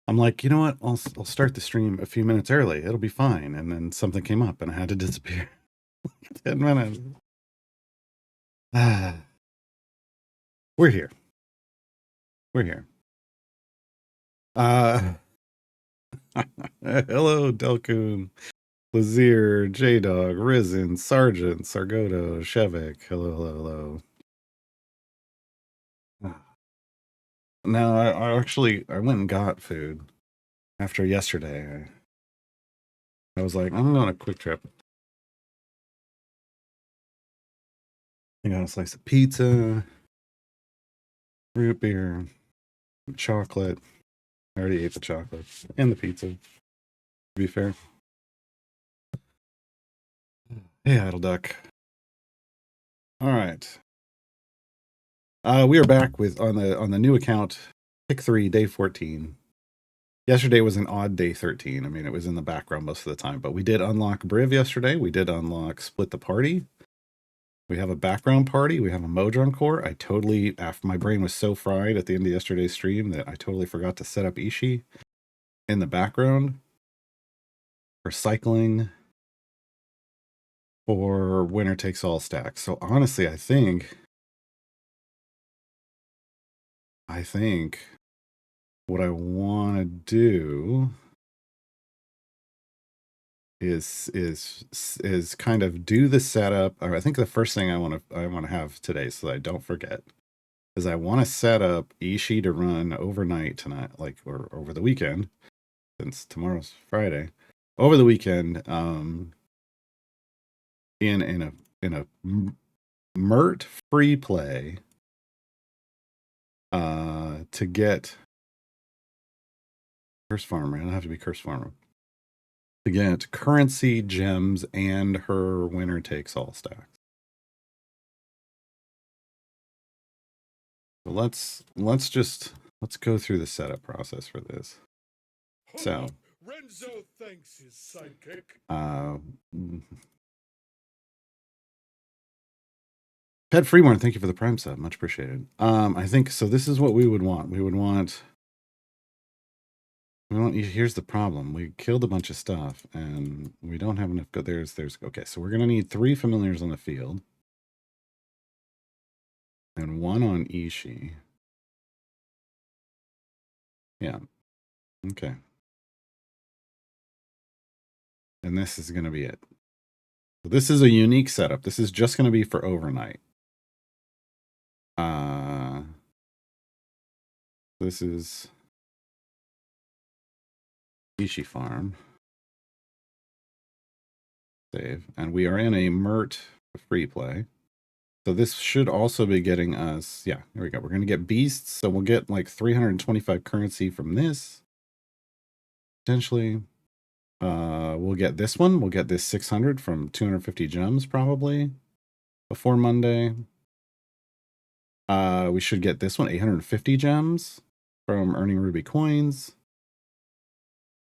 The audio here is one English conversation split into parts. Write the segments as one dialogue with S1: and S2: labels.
S1: I'm like, you know what? I'll start the stream a few minutes early. It'll be fine. And then something came up and I had to disappear. 10 minutes. We're here. We're here. Hello, Delcoon, Lazier, J-Dog, Risen, Sergeant, Sargoto, Shevik. Hello, hello, hello. No, I went and got food after yesterday. I was like, I'm on a quick trip. I got a slice of pizza, root beer, chocolate. I already ate the chocolate and the pizza, to be fair. Hey, Idle Duck. All right. We are back with on the new account, Pick3, day 14. Yesterday was an odd day 13. I mean, it was in the background most of the time, but we did unlock Briv yesterday. We did unlock Split the Party. We have a background party. We have a Modron core. I totally, after my brain was so fried at the end of yesterday's stream that I totally forgot to set up Ishii in the background for cycling for winner takes all stacks. So honestly, I think what I want to do is kind of do the setup. I think the first thing I want to have today, so that I don't forget, is I want to set up Ishii to run overnight tonight, like or over the weekend, since tomorrow's Friday. Over the weekend, in a Mert free play, to get Curse Farmer. I don't have to be Curse Farmer. To get currency, gems, and her winner takes all stacks. So let's go through the setup process for this. So
S2: Renzo thanks his sidekick.
S1: Ted Freeborn, thank you for the Prime sub. Much appreciated. I think so. This is what we would want. We want. Here's the problem. We killed a bunch of stuff, and we don't have enough. There's. Okay, so we're gonna need 3 familiars on the field, and 1 on Ishii. Yeah. Okay. And this is gonna be it. So this is a unique setup. This is just gonna be for overnight. This is Ishii farm. Save. And we are in a Mert free play. So this should also be getting us, yeah, here we go. We're going to get beasts. So we'll get like 325 currency from this. Potentially. We'll get this one. We'll get this 600 from 250 gems probably before Monday. We should get this one, 850 gems from earning ruby coins.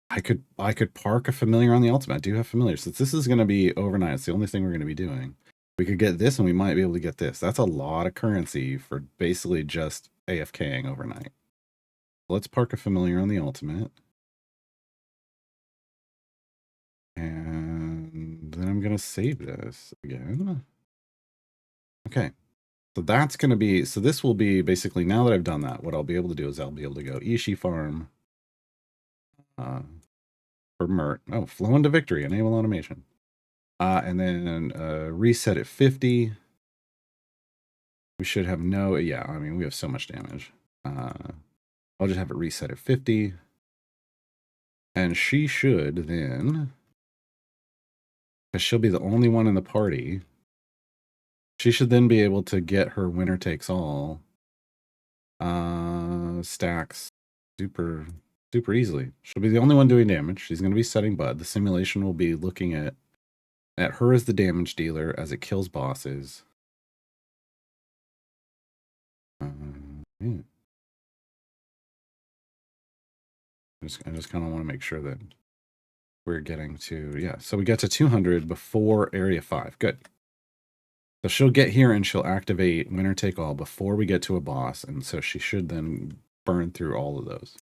S1: I could park a familiar on the ultimate. I do have familiar. Since this is going to be overnight, it's the only thing we're going to be doing. We could get this and we might be able to get this. That's a lot of currency for basically just AFKing overnight. Let's park a familiar on the ultimate. And then I'm going to save this again. Okay. So that's going to be, so this will be basically, now that I've done that, what I'll be able to do is I'll be able to go Ishii farm for Mert. Oh, flow into victory, enable automation. And then reset at 50. We should have no, yeah, I mean, we have so much damage. I'll just have it reset at 50. And she should then, because she'll be the only one in the party, she should then be able to get her winner takes all stacks super easily. She'll be the only one doing damage. She's going to be setting Bud. The simulation will be looking at her as the damage dealer as it kills bosses. Yeah. I just kind of want to make sure that we're getting to, yeah. So we get to 200 before area 5. Good. So she'll get here and she'll activate winner take all before we get to a boss. And so she should then burn through all of those.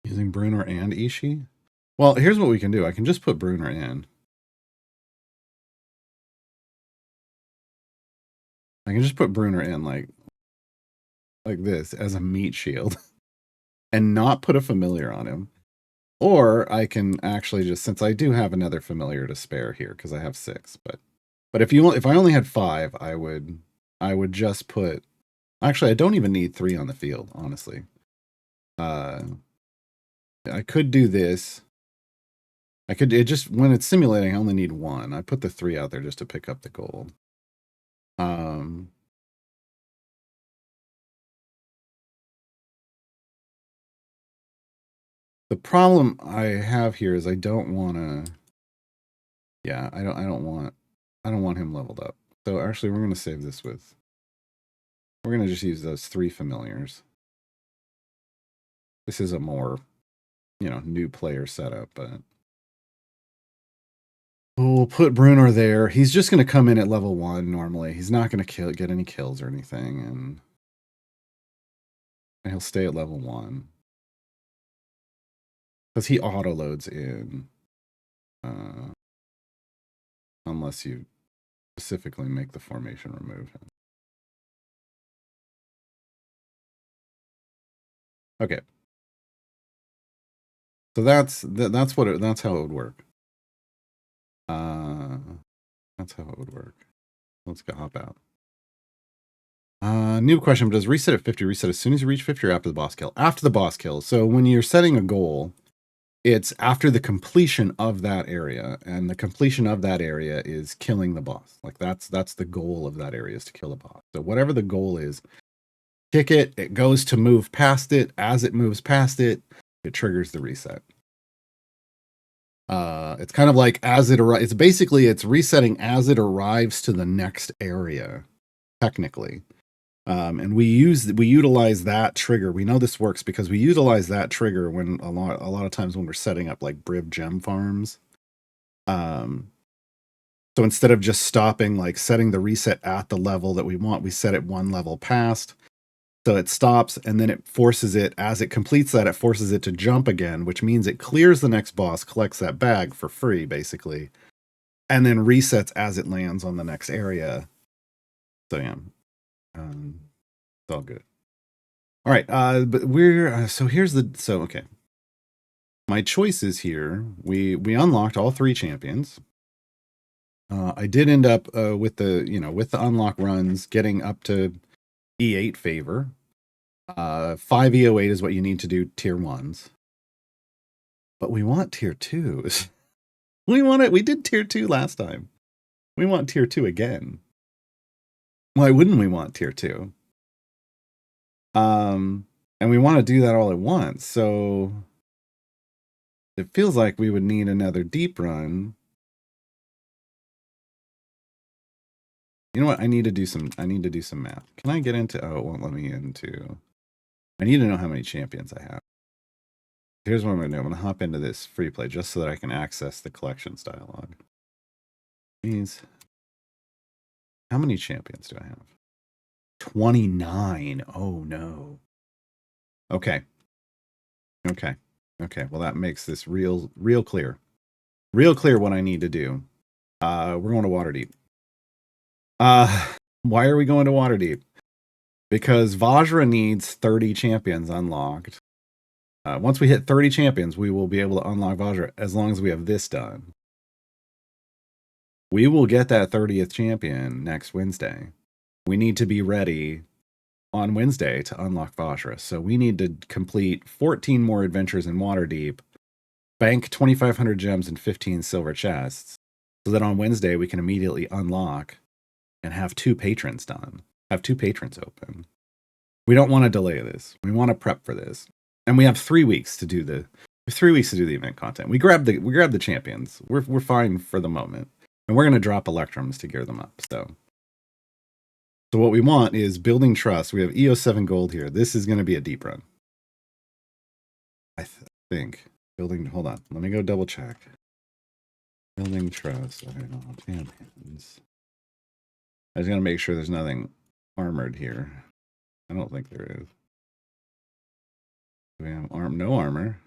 S1: Using Bruner and Ishii? Well, here's what we can do. I can just put Bruner in. I can just put Bruner in like this as a meat shield and not put a familiar on him. Or I can actually just, since I do have another familiar to spare here because I have 6, but if I only had 5, I would just put, actually I don't even need 3 on the field, honestly. I could do this. It just, when it's simulating, I only need 1. I put the 3 out there just to pick up the gold. The problem I have here is I don't want to. Yeah, I don't want him leveled up. So actually, we're gonna save this with. We're gonna just use those 3 familiars. This is a more, new player setup, but we'll put Bruner there. He's just gonna come in at level 1 normally. He's not gonna get any kills or anything, and he'll stay at level 1 because he auto loads in. Unless you specifically make the formation remove him. Okay. So that's how it would work. That's how it would work. Let's go hop out. New question, does reset at 50 reset as soon as you reach 50 or after the boss kill? After the boss kill. So when you're setting a goal, it's after the completion of that area, and the completion of that area is killing the boss. Like that's the goal of that area, is to kill the boss. So whatever the goal is, kick it, it goes to move past it. As it moves past it, it triggers the reset. It's kind of like as it arrives. It's resetting as it arrives to the next area, technically. And we utilize that trigger. We know this works because we utilize that trigger when a lot of times when we're setting up like Briv gem farms. So instead of just stopping, like setting the reset at the level that we want, we set it 1 level past. So it stops, and then it forces it, as it completes that, it forces it to jump again, which means it clears the next boss, collects that bag for free, basically, and then resets as it lands on the next area. So yeah, it's all good. All right, but we're okay. My choices here. We unlocked all 3 champions. I did end up with the unlock runs getting up to E8 favor. 5 EO8 is what you need to do tier 1s. But we want tier 2s. We did tier 2 last time. We want tier 2 again. Why wouldn't we want tier 2? And we want to do that all at once. So it feels like we would need another deep run. You know what? I need to do some math. Can I get into, it won't let me into. I need to know how many champions I have. Here's what I'm going to do. I'm going to hop into this free play just so that I can access the collections dialog. Means, how many champions do I have? 29. Oh no. Okay. Well, that makes this real clear. Real clear what I need to do. We're going to Waterdeep. Why are we going to Waterdeep? Because Vajra needs 30 champions unlocked. Once we hit 30 champions, we will be able to unlock Vajra as long as we have this done. We will get that 30th champion next Wednesday. We need to be ready on Wednesday to unlock Vajra. So we need to complete 14 more adventures in Waterdeep, bank 2,500 gems and 15 silver chests, so that on Wednesday we can immediately unlock and have 2 patrons done. Have 2 patrons open. We don't want to delay this. We want to prep for this. And we have 3 weeks to do the event content. We grab the champions. We're fine for the moment. And we're going to drop electrums to gear them up. So what we want is building trust. We have EO7 gold here. This is going to be a deep run. I think. Hold on. Let me go double check. Building trust. I don't know. Champions. I just got to make sure there's nothing armored here. I don't think there is. We have no armor.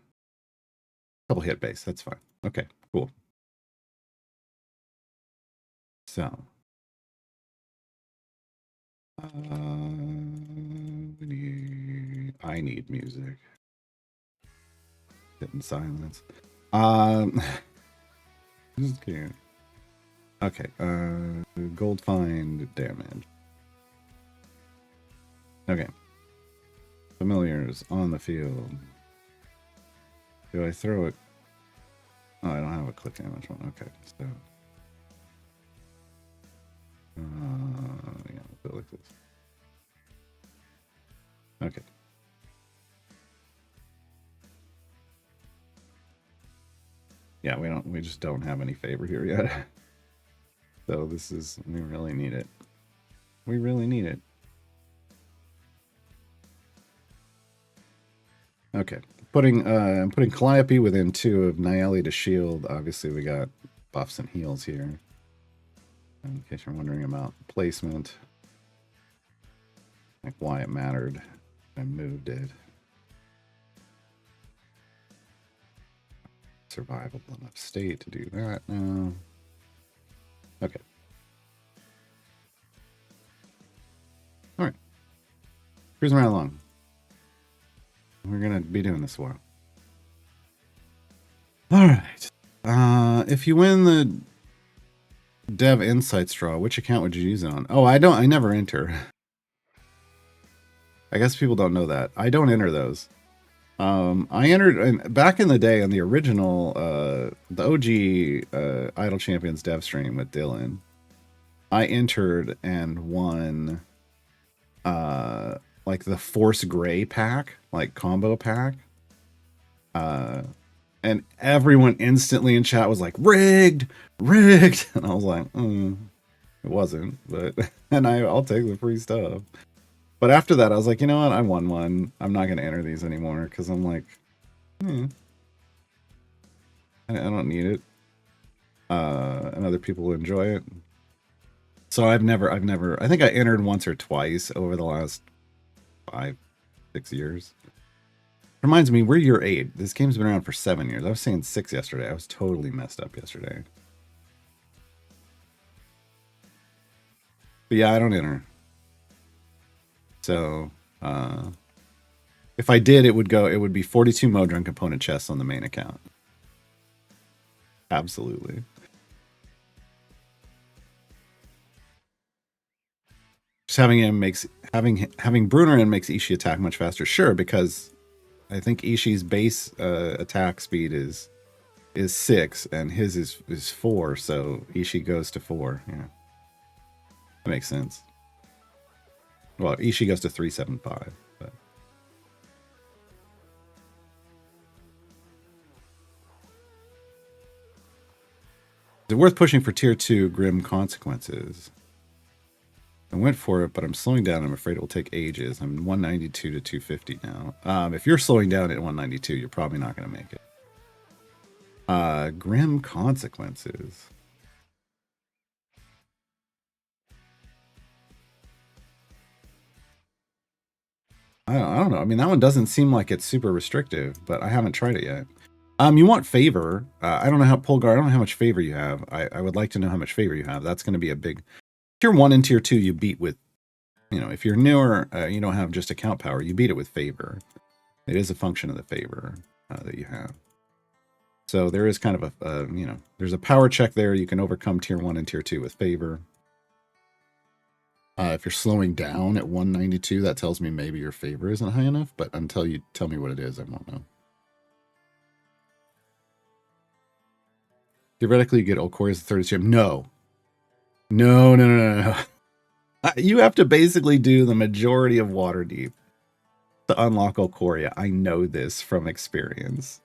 S1: Couple hit base, that's fine. Okay, cool. So. I need music. Sit in silence. Just kidding. Okay, gold find damage. Okay. Familiars on the field. Do I throw it? Oh, I don't have a click damage one. Okay, so. Yeah, I'll do it like this. Okay. Yeah, we just don't have any favor here yet. So this is, we really need it. We really need it. Okay. I'm putting Calliope within 2 of Nayeli to shield. Obviously we got buffs and heals here. In case you're wondering about placement. Like why it mattered. I moved it. Survivable enough state to do that now. Okay. Alright. Cruising right along. We're gonna be doing this a while. Alright. If you win the Dev Insights draw, which account would you use it on? Oh, I never enter. I guess people don't know that. I don't enter those. I entered back in the day on the original, the OG Idle Champions dev stream with Dylan. I entered and won, like the Force Gray pack, like combo pack. And everyone instantly in chat was like, rigged, rigged. And I was like, it wasn't, but, and I'll take the free stuff. But after that, I was like, you know what? I won one. I'm not going to enter these anymore because I'm like, I don't need it. And other people will enjoy it. So I've never, I think I entered once or twice over the last 5-6 years. Reminds me, we're year 8. This game's been around for 7 years. I was saying 6 yesterday. I was totally messed up yesterday. But yeah, I don't enter. So, if I did, it would be 42 Modron component chests on the main account. Absolutely. Just having him having Bruner in makes Ishii attack much faster. Sure, because I think Ishii's base attack speed is 6 and his is 4, so Ishii goes to 4. Yeah, that makes sense. Well, Ishii goes to 375. But. Is it worth pushing for tier 2 Grim Consequences? I went for it, but I'm slowing down. I'm afraid it will take ages. I'm 192 to 250 now. If you're slowing down at 192, you're probably not going to make it. Grim Consequences. I don't know. I mean, that one doesn't seem like it's super restrictive, but I haven't tried it yet. You want favor. I don't know how, Polgar, I don't know how much favor you have. I would like to know how much favor you have. That's going to be a big... Tier 1 and Tier 2 you beat with... You know, if you're newer, you don't have just account power, you beat it with favor. It is a function of the favor that you have. So there is kind of a, you know, there's a power check there. You can overcome Tier 1 and Tier 2 with favor. If you're slowing down at 192, that tells me maybe your favor isn't high enough, but until you tell me what it is, I won't know. Theoretically, you get Okori as the 30th gem. No. No. You have to basically do the majority of Waterdeep to unlock Okori. I know this from experience.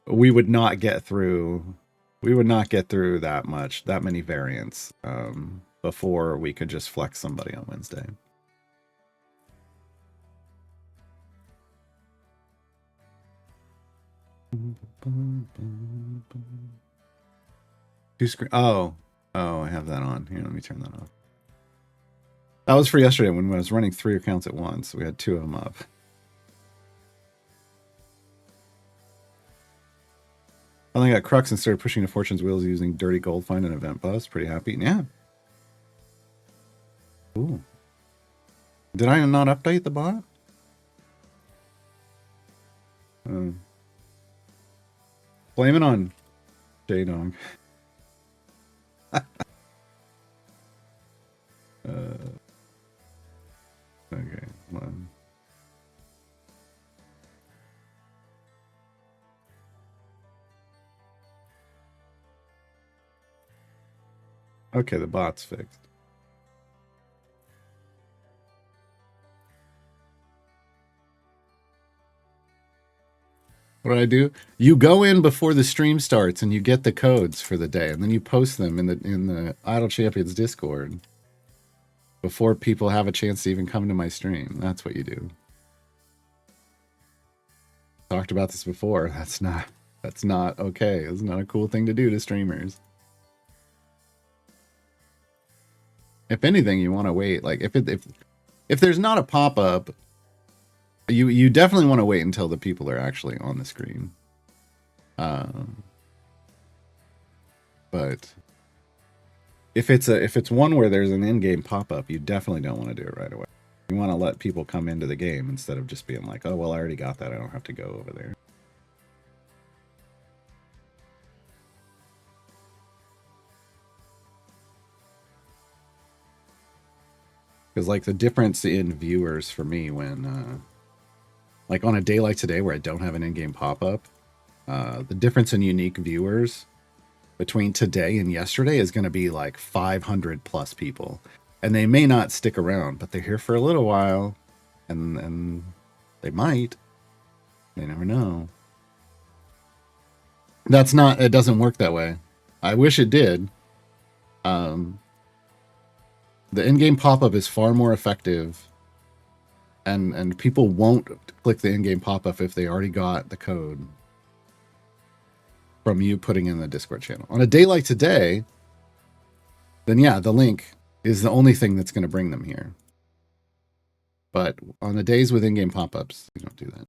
S1: We would not get through that many variants before we could just flex somebody on Wednesday. Two screen. Oh, I have that on. Here, let me turn that off. That was for yesterday when I was running 3 accounts at once. We had 2 of them up. I got Crux and started pushing the Fortune's wheels using Dirty Gold Find and Event Buzz. Pretty happy. Yeah. Ooh. Did I not update the bot? Blame it on J-Dog. Okay. Well. Okay, the bot's fixed. What do I do? You go in before the stream starts and you get the codes for the day, and then you post them in the Idle Champions Discord before people have a chance to even come to my stream. That's what you do. Talked about this before. That's not okay. It's not a cool thing to do to streamers. If anything, you want to wait. Like if there's not a pop-up, you definitely want to wait until the people are actually on the screen. But if it's one where there's an in-game pop-up, you definitely don't want to do it right away. You want to let people come into the game instead of just being like, oh, well, I already got that. I don't have to go over there. Because, like, the difference in viewers for me when, like, on a day like today where I don't have an in-game pop-up, the difference in unique viewers between today and yesterday is going to be, like, 500 plus people. And they may not stick around, but they're here for a little while, and they might. You never know. It doesn't work that way. I wish it did. The in-game pop-up is far more effective, and people won't click the in-game pop-up if they already got the code from you putting in the Discord channel. On a day like today, then yeah, the link is the only thing that's going to bring them here. But on the days with in-game pop-ups, you don't do that.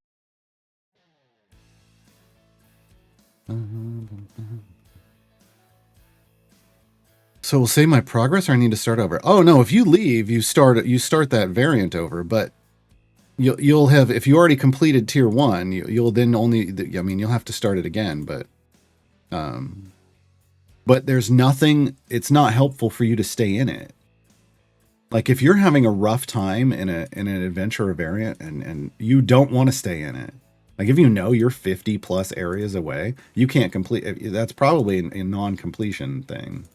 S1: So we'll save my progress, or I need to start over? Oh no, if you leave, you start that variant over, but you'll have, if you already completed tier 1, you'll then only, I mean, you'll have to start it again, but there's nothing, it's not helpful for you to stay in it. Like if you're having a rough time in an adventure or variant and you don't want to stay in it, like if you know you're 50 plus areas away, you can't complete, that's probably a non-completion thing.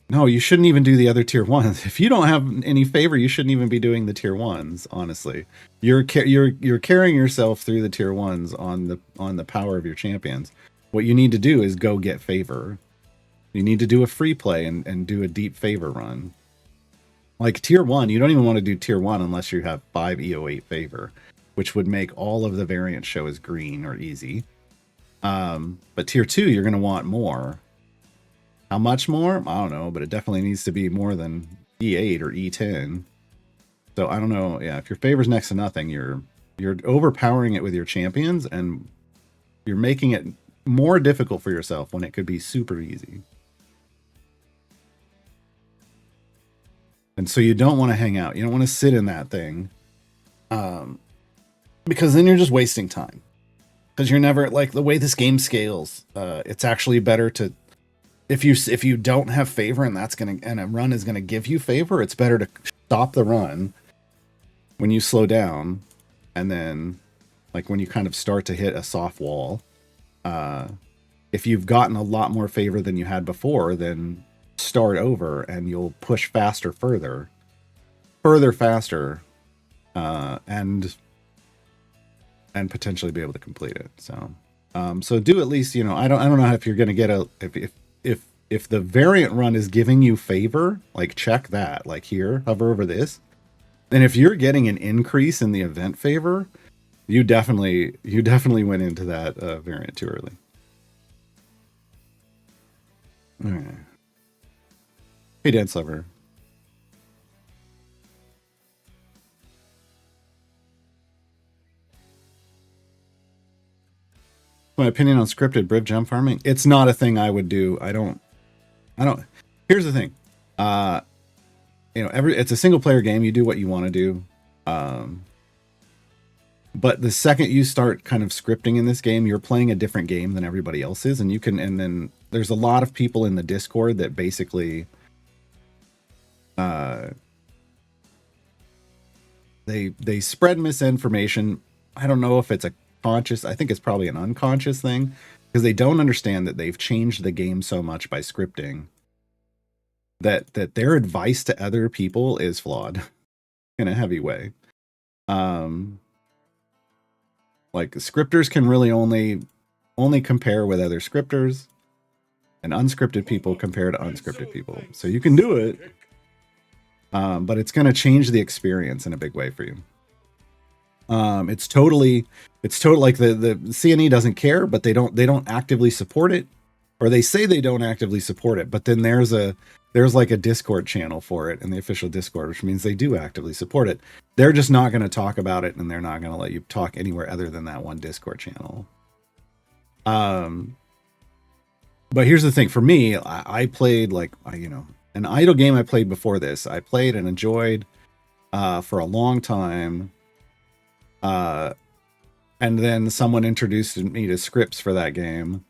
S1: No, you shouldn't even do the other tier 1s. If you don't have any favor, you shouldn't even be doing the tier 1s, honestly. You're carrying yourself through the tier 1s on the power of your champions. What you need to do is go get favor. You need to do a free play and do a deep favor run. Like tier 1, you don't even want to do tier 1 unless you have 5 EO8 favor, which would make all of the variants show as green or easy. But tier 2, you're going to want more. How much more? I don't know, but it definitely needs to be more than E8 or E10. So I don't know. Yeah, if your favor's next to nothing, you're overpowering it with your champions, and you're making it more difficult for yourself when it could be super easy. And so you don't want to hang out. You don't want to sit in that thing, because then you're just wasting time. Because you're never, like, the way this game scales, it's actually better to, if you don't have favor and a run is gonna give you favor, it's better to stop the run when you slow down, and then, like, when you kind of start to hit a soft wall, if you've gotten a lot more favor than you had before, then start over and you'll push faster, faster, and potentially be able to complete it. So so do at least, you know, I don't know if you're gonna get if the variant run is giving you favor, like check that, like here, hover over this. And if you're getting an increase in the event favor, you definitely went into that variant too early. All right. Hey, Dance Lover. my opinion on scripted Briv gem farming. It's not a thing I would do. I don't. Here's the thing. It's a single player game. You do what you want to do. But the second you start kind of scripting in this game, you're playing a different game than everybody else is. And then there's a lot of people in the Discord that basically, they spread misinformation. I don't know if it's a conscious, I think it's probably an unconscious thing, because they don't understand that they've changed the game so much by scripting that their advice to other people is flawed in a heavy way. Like scripters can really only compare with other scripters, and unscripted people compare to unscripted people. So you can do it, but it's going to change the experience in a big way for you. It's totally like the CNE doesn't care, but they don't actively support it, or they say they don't actively support it, but then there's like a Discord channel for it in the official Discord, which means they do actively support it. They're just not going to talk about it, and they're not going to let you talk anywhere other than that one Discord channel. But here's the thing. For me, I played an idle game I played before this. I played and enjoyed for a long time. And then someone introduced me to scripts for that game.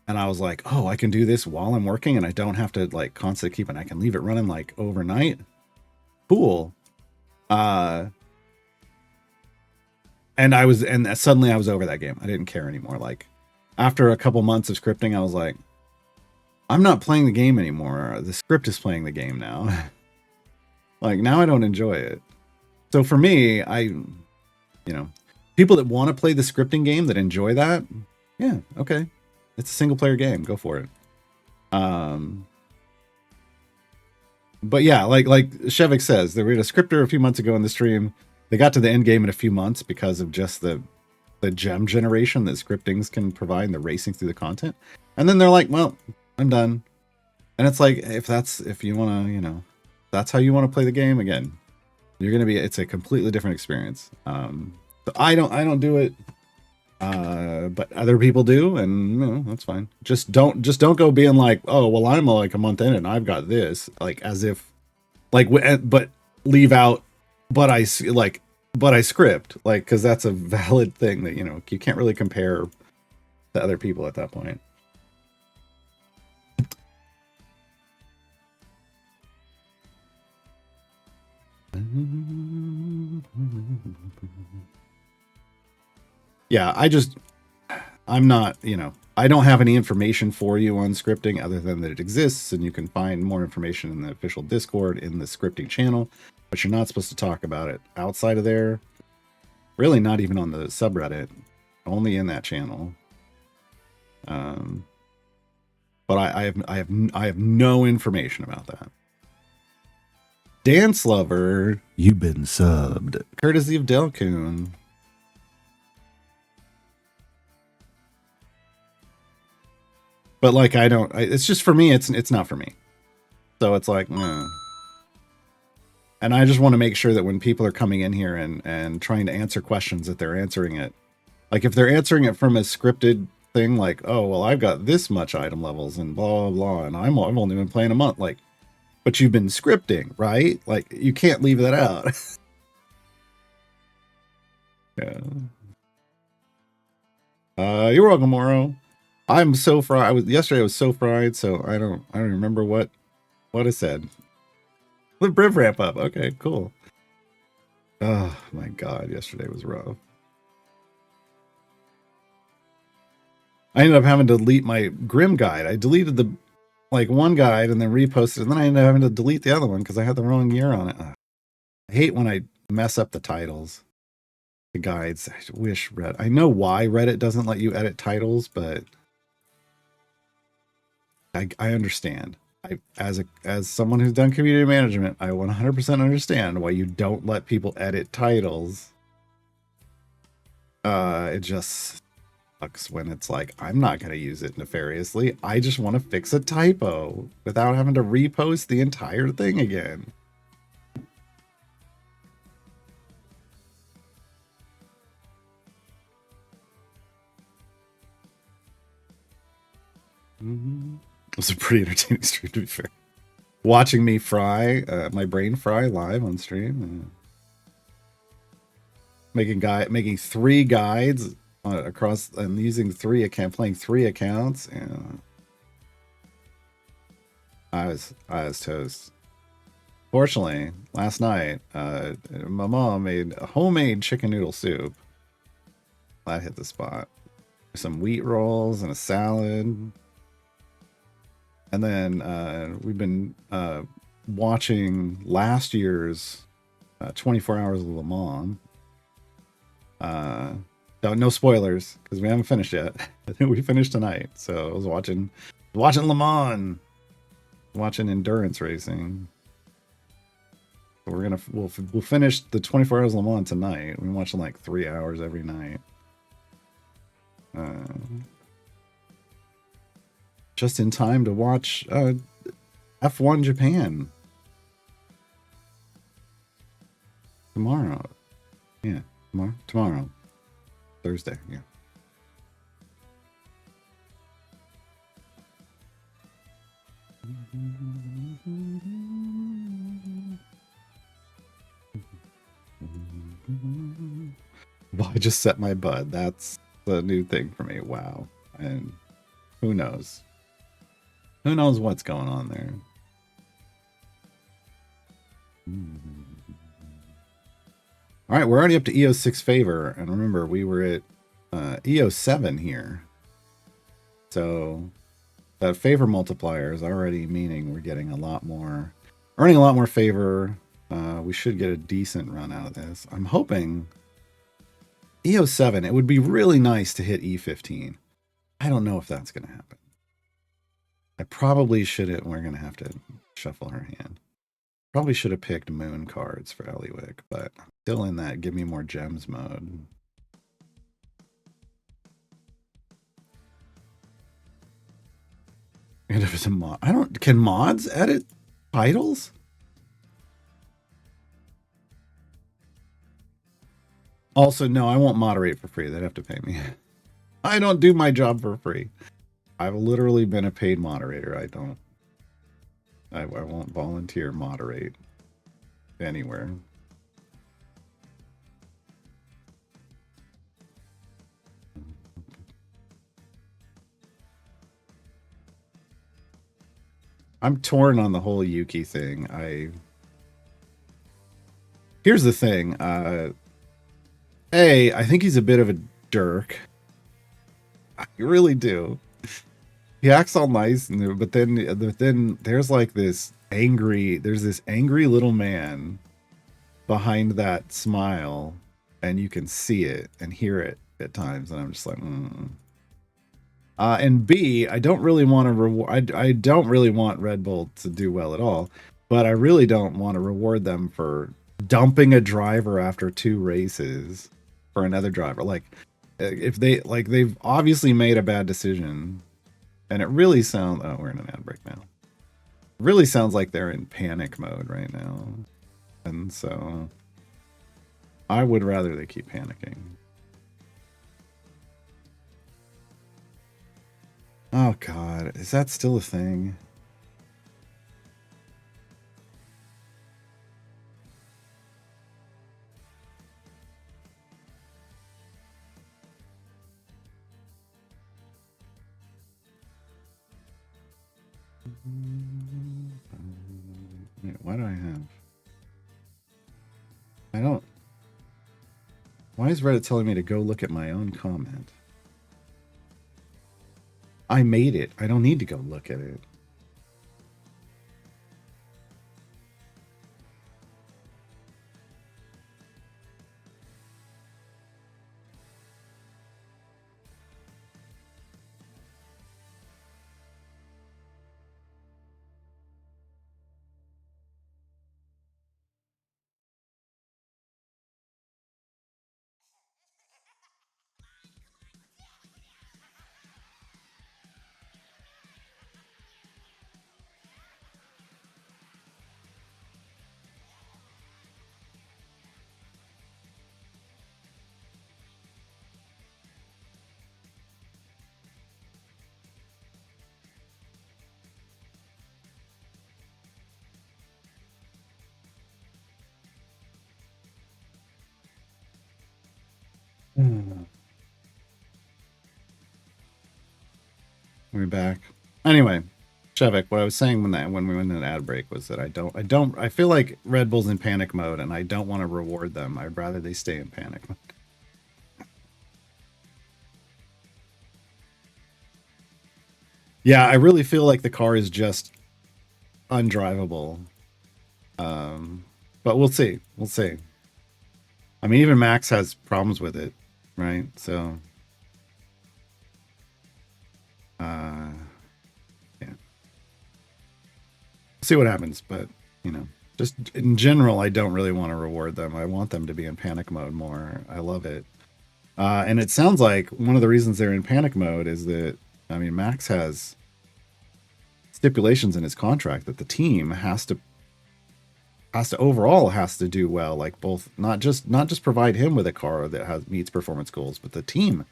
S1: And I was like, oh, I can do this while I'm working, and I don't have to like constantly keep it. I can leave it running like overnight. Cool. And suddenly I was over that game. I didn't care anymore. Like after a couple months of scripting, I was like, I'm not playing the game anymore. The script is playing the game now. Like now I don't enjoy it. So for me, people that want to play the scripting game that enjoy that, yeah, okay. It's a single player game. Go for it. But yeah, like Shevik says, there was a scripter a few months ago in the stream. They got to the end game in a few months because of just the gem generation that scriptings can provide and the racing through the content. And then they're like, well, I'm done. And it's like, if you want to, that's how you want to play the game again, it's a completely different experience. So I don't do it. But other people do, and that's fine. Just don't go being like, oh well, I'm like a month in and I've got this, like as if like, but leave out, but I script, like, because that's a valid thing that you can't really compare to other people at that point. Yeah, I'm not, I don't have any information for you on scripting other than that it exists, and you can find more information in the official Discord in the scripting channel, but you're not supposed to talk about it outside of there. Really not even on the subreddit, only in that channel. But I have no information about that. Dance Lover, you've been subbed. Courtesy of Delcoon. But like, it's just for me, it's not for me. So it's like, and I just want to make sure that when people are coming in here and trying to answer questions, that they're answering it. Like if they're answering it from a scripted thing, like, oh, well, I've got this much item levels and blah, blah, blah, and I've only been playing a month. Like, but you've been scripting, right? Like you can't leave that out. Yeah. You're welcome, Moro. I'm so fried. Yesterday I was so fried, so I don't remember what I said. The Briv ramp up. Okay, cool. Oh my god, yesterday was rough. I ended up having to delete my Grim guide. I deleted the one guide and then reposted, and then I ended up having to delete the other one because I had the wrong year on it. I hate when I mess up the titles, the guides. I wish I know why Reddit doesn't let you edit titles, but I understand. As someone who's done community management, I 100% understand why you don't let people edit titles. It just sucks when it's like, I'm not going to use it nefariously. I just want to fix a typo without having to repost the entire thing again. It was a pretty entertaining stream, to be fair. Watching me fry, my brain fry live on stream. Making 3 guides across and using playing 3 accounts. And I was toast. Fortunately, last night, my mom made a homemade chicken noodle soup. That hit the spot. Some wheat rolls and a salad. And then we've been watching last year's 24 Hours of Le Mans. No spoilers, because we haven't finished yet. I think we finished tonight. So I was watching Le Mans. Watching endurance racing. We'll finish the 24 Hours of Le Mans tonight. We're watching like 3 hours every night. Just in time to watch F1 Japan tomorrow. Yeah, tomorrow. Thursday, yeah. Well, I just set my bud. That's the new thing for me. Wow. And who knows? Who knows what's going on there? All right, we're already up to EO 6 favor. And remember, we were at EO 7 here. So that favor multiplier is already meaning we're getting a lot more, earning a lot more favor. We should get a decent run out of this. I'm hoping EO 7, it would be really nice to hit E15. I don't know if that's going to happen. I probably shouldn't. We're going to have to shuffle her hand. Probably should have picked moon cards for Eliwick, but still in that give me more gems mode. And if it's a mod, can mods edit titles? Also, no, I won't moderate for free. They'd have to pay me. I don't do my job for free. I've literally been a paid moderator. I won't volunteer moderate anywhere. I'm torn on the whole Yuki thing. Here's the thing. I think he's a bit of a jerk. I really do. He acts all nice, but then there's like this angry little man behind that smile, and you can see it and hear it at times, and I'm just like, and B, I don't really want to reward. I don't really want Red Bull to do well at all, but I really don't want to reward them for dumping a driver after 2 races for another driver. Like, if they've obviously made a bad decision, and it really sounds. Oh, we're in an ad break now. It really sounds like they're in panic mode right now, and so I would rather they keep panicking. Oh God, is that still a thing? Wait, why do I have? I don't. Why is Reddit telling me to go look at my own comment? I made it. I don't need to go look at it. We're back. Anyway, Chevik, what I was saying when we went in an ad break was that I feel like Red Bull's in panic mode and I don't want to reward them. I'd rather they stay in panic mode. Yeah, I really feel like the car is just undrivable. But we'll see. We'll see. I mean, even Max has problems with it, right? So, uh, yeah, see what happens. But you know, just in general, I don't really want to reward them. I want them to be in panic mode more. I love it. And it sounds like one of the reasons they're in panic mode is that, I mean, Max has stipulations in his contract that the team has to do well, like both not just provide him with a car that has meets performance goals, but the team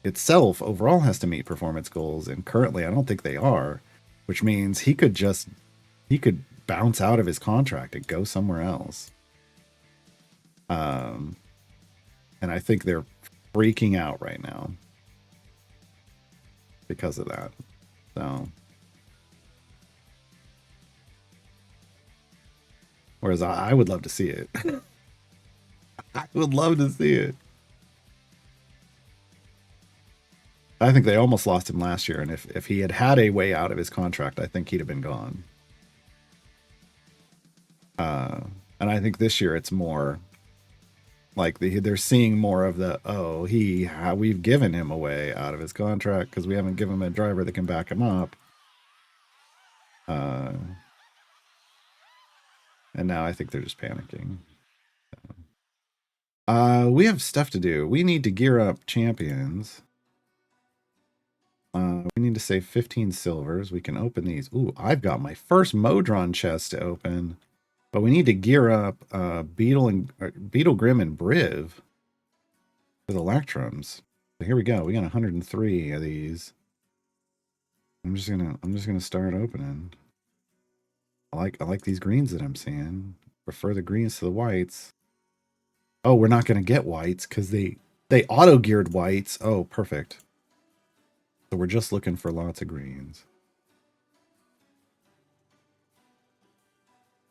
S1: itself overall has to meet performance goals. And currently, I don't think they are, which means he could bounce out of his contract and go somewhere else. Um, and I think they're freaking out right now because of that. So, whereas I would love to see it. I would love to see it. I think they almost lost him last year, and if he had had a way out of his contract, I think he'd have been gone. Uh, and I think this year it's more like they're seeing more of the we've given him a way out of his contract because we haven't given him a driver that can back him up. Uh, and now I think they're just panicking. We have stuff to do. We need to gear up champions. We need to save 15 silvers. We can open these. Ooh, I've got my first Modron chest to open. But we need to gear up Beetle Grim and Briv with Electrums. So here we go. We got 103 of these. I'm just gonna start opening. I like these greens that I'm seeing. Prefer the greens to the whites. Oh, we're not gonna get whites because they auto geared whites. Oh, perfect. So we're just looking for lots of greens.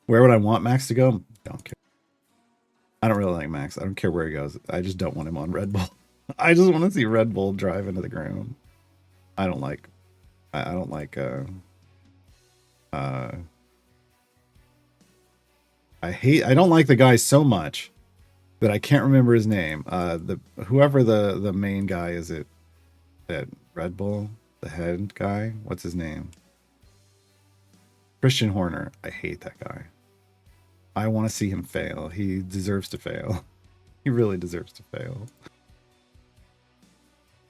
S1: Where would I want Max to go? Don't care. I don't really like Max. I don't care where he goes. I just don't want him on Red Bull. I just want to see Red Bull drive into the ground. I don't like I don't like uh I don't like the guy so much that I can't remember his name. The whoever the main guy is at Red Bull, the head guy, what's his name? Christian Horner. I hate that guy. I want to see him fail. He deserves to fail. He really deserves to fail.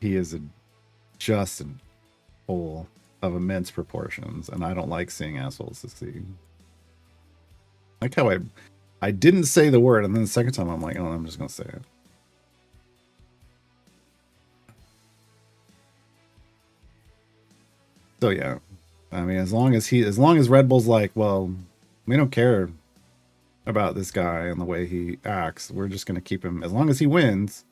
S1: He is just an hole of immense proportions, and I don't like seeing assholes succeed. Like how I didn't say the word, and then the second time I'm like, oh, I'm just gonna say it. So yeah, I mean, as long as Red Bull's like, well, we don't care about this guy and the way he acts. We're just gonna keep him as long as he wins.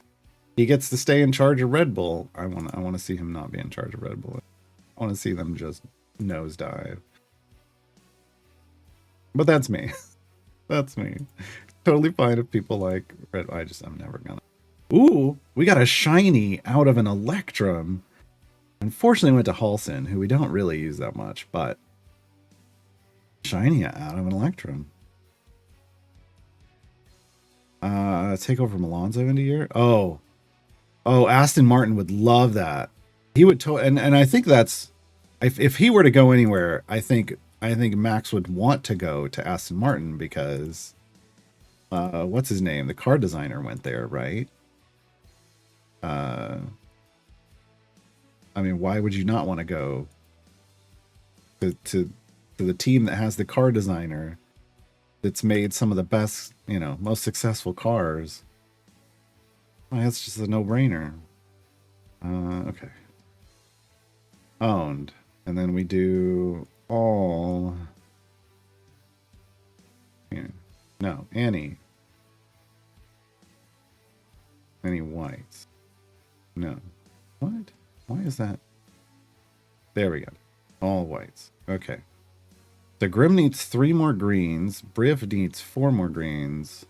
S1: He gets to stay in charge of Red Bull. I want to see him not be in charge of Red Bull. I want to see them just nosedive. But that's me. That's me. Totally fine if people like Red. I'm never gonna. Ooh, we got a shiny out of an Electrum. Unfortunately, went to Halson, who we don't really use that much, but shiny out of an Electrum. Take over from Alonso into year. Oh, Aston Martin would love that. He would and I think that's if he were to go anywhere, I think Max would want to go to Aston Martin because what's his name? The car designer went there, right? I mean, why would you not want to go to the team that has the car designer that's made some of the best, most successful cars? Well, that's just a no-brainer. Okay. Owned. And then we do all... No, Annie. Any whites? No. What? Why is that? There we go. All whites. Okay. The Grim needs 3 more greens. Briv needs 4 more greens.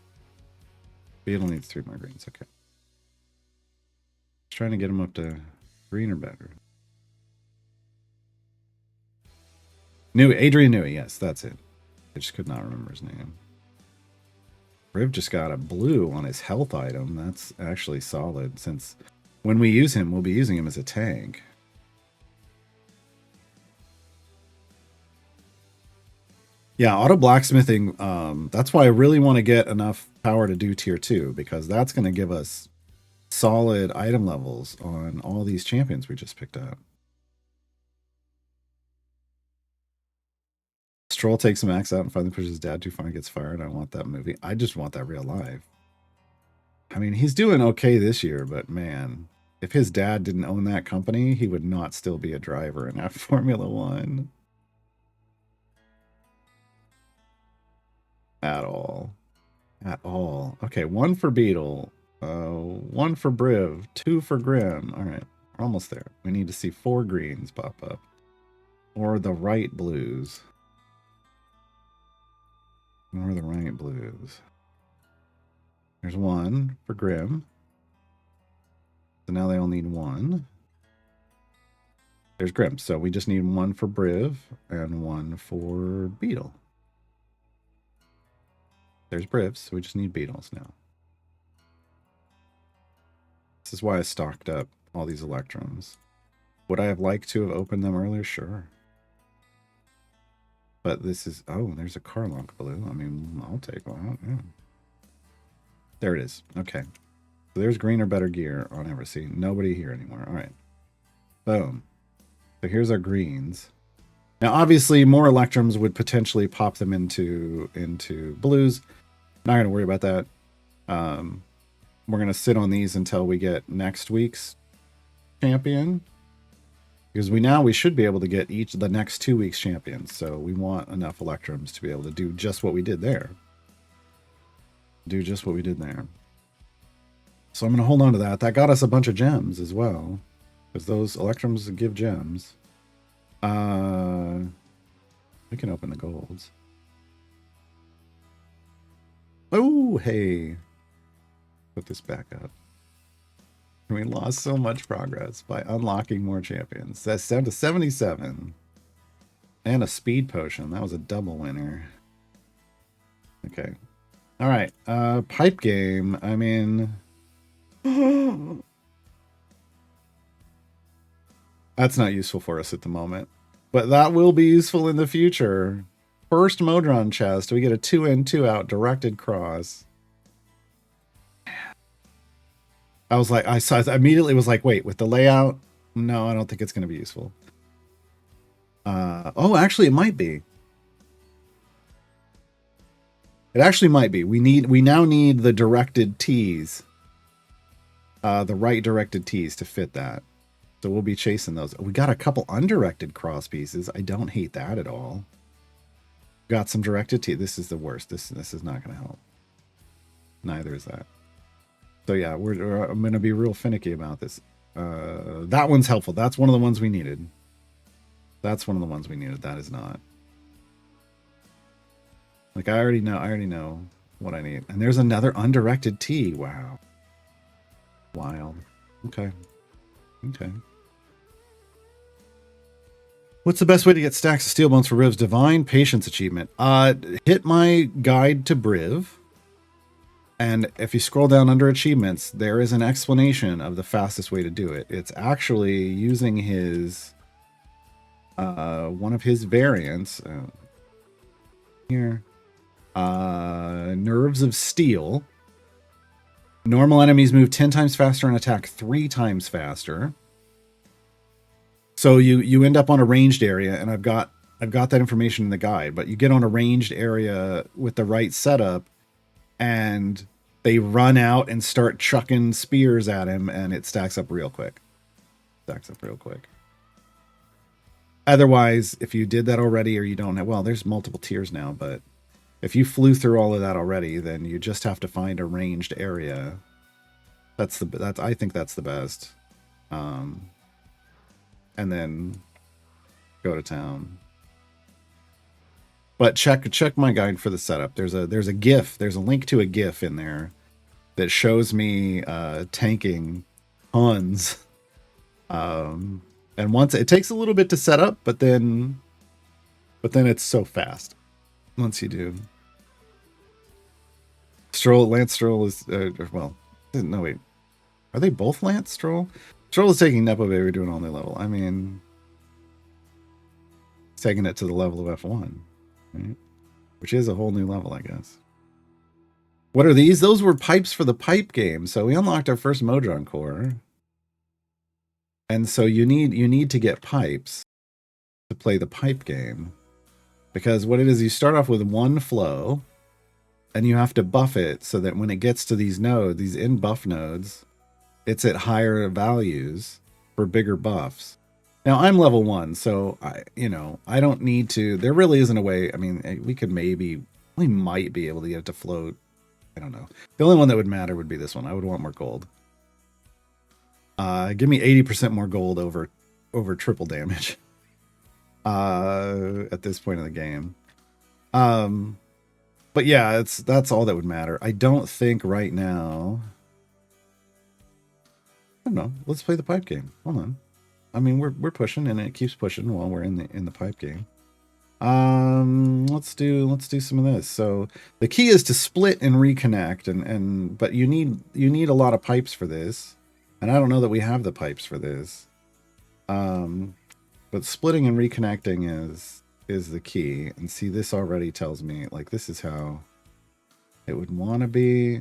S1: Beetle needs 3 more greens. Okay. Just trying to get him up to green or better. Adrian Newey. Yes, that's it. I just could not remember his name. Briv just got a blue on his health item. That's actually solid, since when we use him, we'll be using him as a tank. Yeah, auto blacksmithing, that's why I really want to get enough power to do tier 2, because that's going to give us solid item levels on all these champions we just picked up. Stroll takes some axe out and finally pushes his dad too far and gets fired. I want that movie. I just want that real life. I mean, he's doing okay this year, but man, if his dad didn't own that company, he would not still be a driver in that Formula One. At all. At all. Okay, 1 for Beetle. 1 for Briv. 2 for Grim. All right, we're almost there. We need to see 4 greens pop up. Or the right blues. Or the right blues. There's 1 for Grim. So now they all need 1. There's Grim. So we just need 1 for Briv and 1 for Beetle. There's Brivs, so we just need Beetles now. This is why I stocked up all these Electrums. Would I have liked to have opened them earlier? Sure. But this is... Oh, there's a Carlock blue. I mean, I'll take one. Yeah. There it is. Okay. So there's green or better gear on Eversea. Nobody here anymore. All right. Boom. So here's our greens. Now, obviously, more Electrums would potentially pop them into blues. Not going to worry about that. We're going to sit on these until we get next week's champion. Because we should be able to get each of the next 2 weeks' champions. So we want enough Electrums to be able to do just what we did there. Do just what we did there. So I'm going to hold on to that. That got us a bunch of gems as well. Because those Electrums give gems. We can open the golds. Oh, hey. Put this back up. We lost so much progress by unlocking more champions. That's down to 77. And a speed potion. That was a double winner. Okay. All right. Pipe game. I mean... That's not useful for us at the moment. But that will be useful in the future. First Modron chest. We get a 2-in, 2-out directed cross. I immediately was like, wait, with the layout? No, I don't think it's going to be useful. Oh, actually, it might be. It actually might be. We now need the directed T's. The right directed T's to fit that. So we'll be chasing those. We got a couple undirected cross pieces. I don't hate that at all. Got some directed T. This is the worst. This is not going to help. Neither is that. So yeah, I'm going to be real finicky about this. That one's helpful. That's one of the ones we needed. That's one of the ones we needed. That is not. Like I already know what I need. And there's another undirected T. Wow. Wild. Okay. Okay. What's the best way to get stacks of steel bones for Briv's Divine Patience achievement? Hit my guide to Briv. And if you scroll down under achievements, there is an explanation of the fastest way to do it. It's actually using his one of his variants here. Nerves of Steel. Normal enemies move 10 times faster and attack 3 times faster. So you end up on a ranged area, and I've got that information in the guide, but you get on a ranged area with the right setup, and they run out and start chucking spears at him, and it stacks up real quick. Otherwise, if you did that already or you don't have... Well, there's multiple tiers now, but if you flew through all of that already, then you just have to find a ranged area I think that's the best. And then go to town. But check my guide for the setup. There's a GIF. There's a link to a GIF in there that shows me tanking tons. And once it takes a little bit to set up, but then it's so fast once you do. Lance Stroll is well, no wait, are they both Lance Stroll? Stroll is taking Nepo Baby to an all new level. I mean, he's taking it to the level of F1, right? Which is a whole new level, I guess. What are these? Those were pipes for the pipe game. So we unlocked our first Modron core. And so you need to get pipes to play the pipe game. Because what it is, you start off with one flow, and you have to buff it so that when it gets to these nodes, these in buff nodes, it's at higher values for bigger buffs. Now I'm level 1, so I don't need to. There really isn't a way. I mean, we might be able to get it to float. I don't know. The only one that would matter would be this one. I would want more gold. Give me 80% more gold over triple damage. At this point in the game. But yeah, that's all that would matter. I don't think right now. I don't know. Let's play the pipe game. Hold on. I mean, we're pushing, and it keeps pushing while we're in the pipe game. Let's do some of this. So the key is to split and reconnect, but you need a lot of pipes for this, and I don't know that we have the pipes for this. But splitting and reconnecting is the key. And see, this already tells me, like, this is how it would want to be.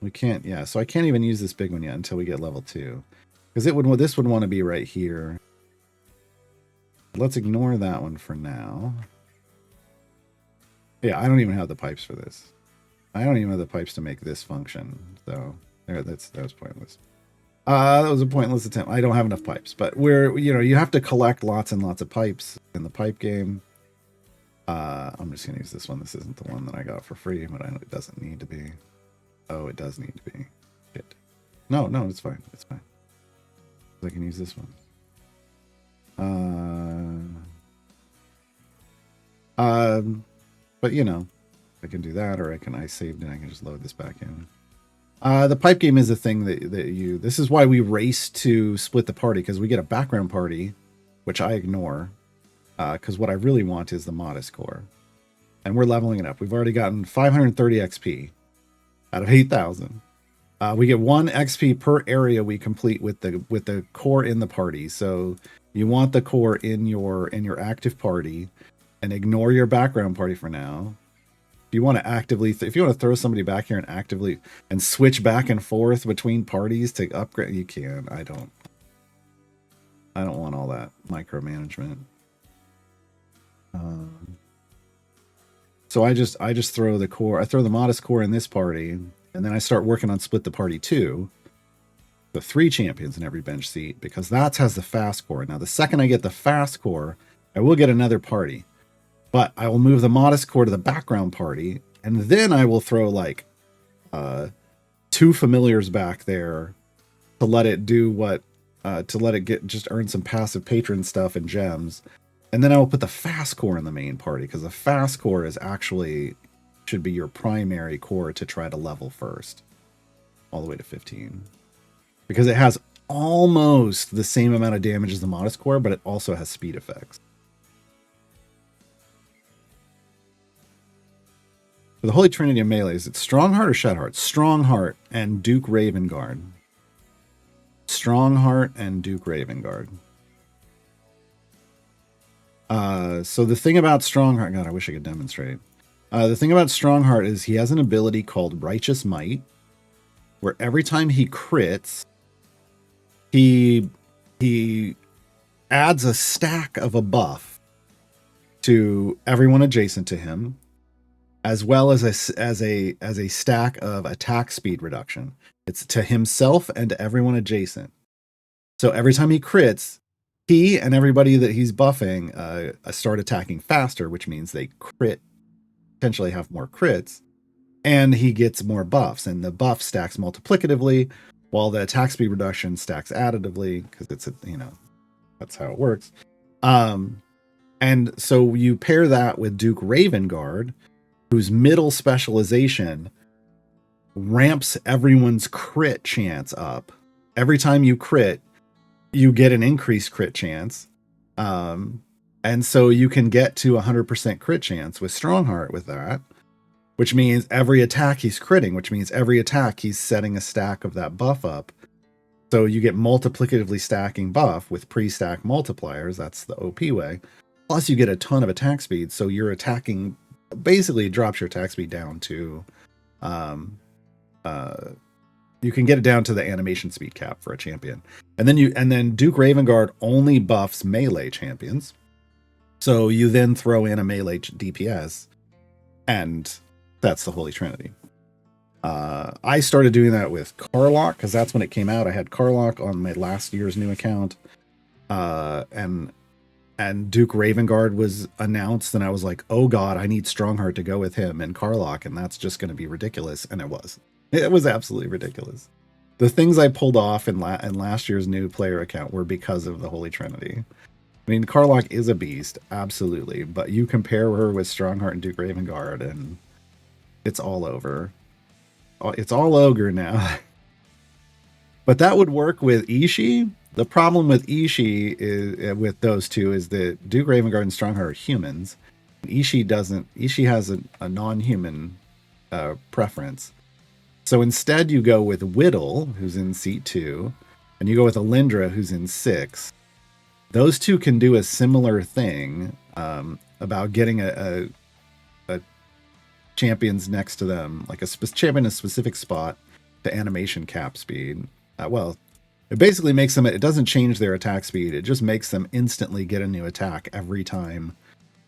S1: We can't, yeah, so I can't even use this big one yet until we get level 2. Because this would want to be right here. Let's ignore that one for now. Yeah, I don't even have the pipes for this. I don't even have the pipes to make this function. So that was pointless. That was a pointless attempt. I don't have enough pipes, but you have to collect lots and lots of pipes in the pipe game. I'm just gonna use this one. This isn't the one that I got for free, but I know it doesn't need to be. Oh, it does need to be. Shit. No, it's fine. It's fine. I can use this one. But I can do that, or I saved and I can just load this back in. The pipe game is a thing this is why we race to split the party, because we get a background party, which I ignore, because what I really want is the modest core, and we're leveling it up. We've already gotten 530 XP out of 8,000. We get 1 XP per area we complete with the core in the party. So you want the core in your active party, and ignore your background party for now. If you want to throw somebody back here and switch back and forth between parties to upgrade, you can. I don't want all that micromanagement. So I just throw the core. I throw the modest core in this party, and then I start working on split the party 2. The 3 champions in every bench seat, because that has the fast core. Now the second I get the fast core, I will get another party. But I will move the modest core to the background party, and then I will throw like 2 familiars back there to let it do to let it just earn some passive patron stuff and gems. And then I will put the fast core in the main party, because the fast core should be your primary core to try to level first, all the way to 15. Because it has almost the same amount of damage as the modest core, but it also has speed effects. For the Holy Trinity of Melees, it's Strongheart or Shadheart? Strongheart and Duke Ravengard. Strongheart and Duke Ravengard. So the thing about Strongheart... God, I wish I could demonstrate. The thing about Strongheart is he has an ability called Righteous Might, where every time he crits, he adds a stack of a buff to everyone adjacent to him, as well as a stack of attack speed reduction. It's to himself and to everyone adjacent. So every time he crits, he and everybody that he's buffing start attacking faster, which means they potentially have more crits, and he gets more buffs, and the buff stacks multiplicatively. while the attack speed reduction stacks additively because it's that's how it works. And so you pair that with Duke Ravengard, whose middle specialization ramps everyone's crit chance up. Every time you crit, you get an increased crit chance. And so you can get to 100% crit chance with Strongheart with that, which means every attack he's critting, which means every attack he's setting a stack of that buff up. So you get multiplicatively stacking buff with pre-stack multipliers. That's the OP way. Plus you get a ton of attack speed. So you're attacking, basically drops your attack speed down to, you can get it down to the animation speed cap for a champion. And then Duke Ravengard only buffs melee champions. So you then throw in a melee DPS, and that's the Holy Trinity. I started doing that with Karlach because that's when it came out. I had Karlach on my last year's new account, and Duke Ravengard was announced, and I was like, oh god, I need Strongheart to go with him and Karlach, and that's just going to be ridiculous. And it was. It was absolutely ridiculous. The things I pulled off in last year's new player account were because of the Holy Trinity. I mean, Karlach is a beast, absolutely, but you compare her with Strongheart and Duke Ravengard, and it's all over. It's all ogre now. But that would work with Ishii. The problem with Ishii is with those two is that Duke Ravengard and Strongheart are humans. Ishii doesn't. Ishii has a non-human preference. So instead, you go with Whittle, who's in seat 2, and you go with Alindra, who's in 6. Those two can do a similar thing about getting a champions next to them, like a champion in a specific spot to animation cap speed. Well, it basically makes them, it doesn't change their attack speed. It just makes them instantly get a new attack every time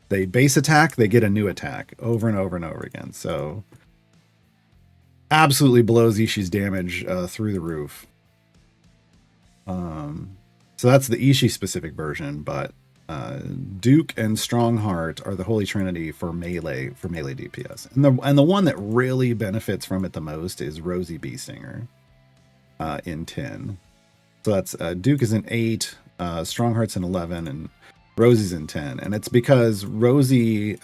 S1: they base attack, they get a new attack over and over and over again. So absolutely blows Ishii's damage through the roof. So that's the Ishii specific version, but Duke and Strongheart are the Holy Trinity for melee DPS. And the one that really benefits from it the most is Rosie Beestinger in 10. So that's Duke is in 8, Strongheart's in 11, and Rosie's in 10. And it's because Rosie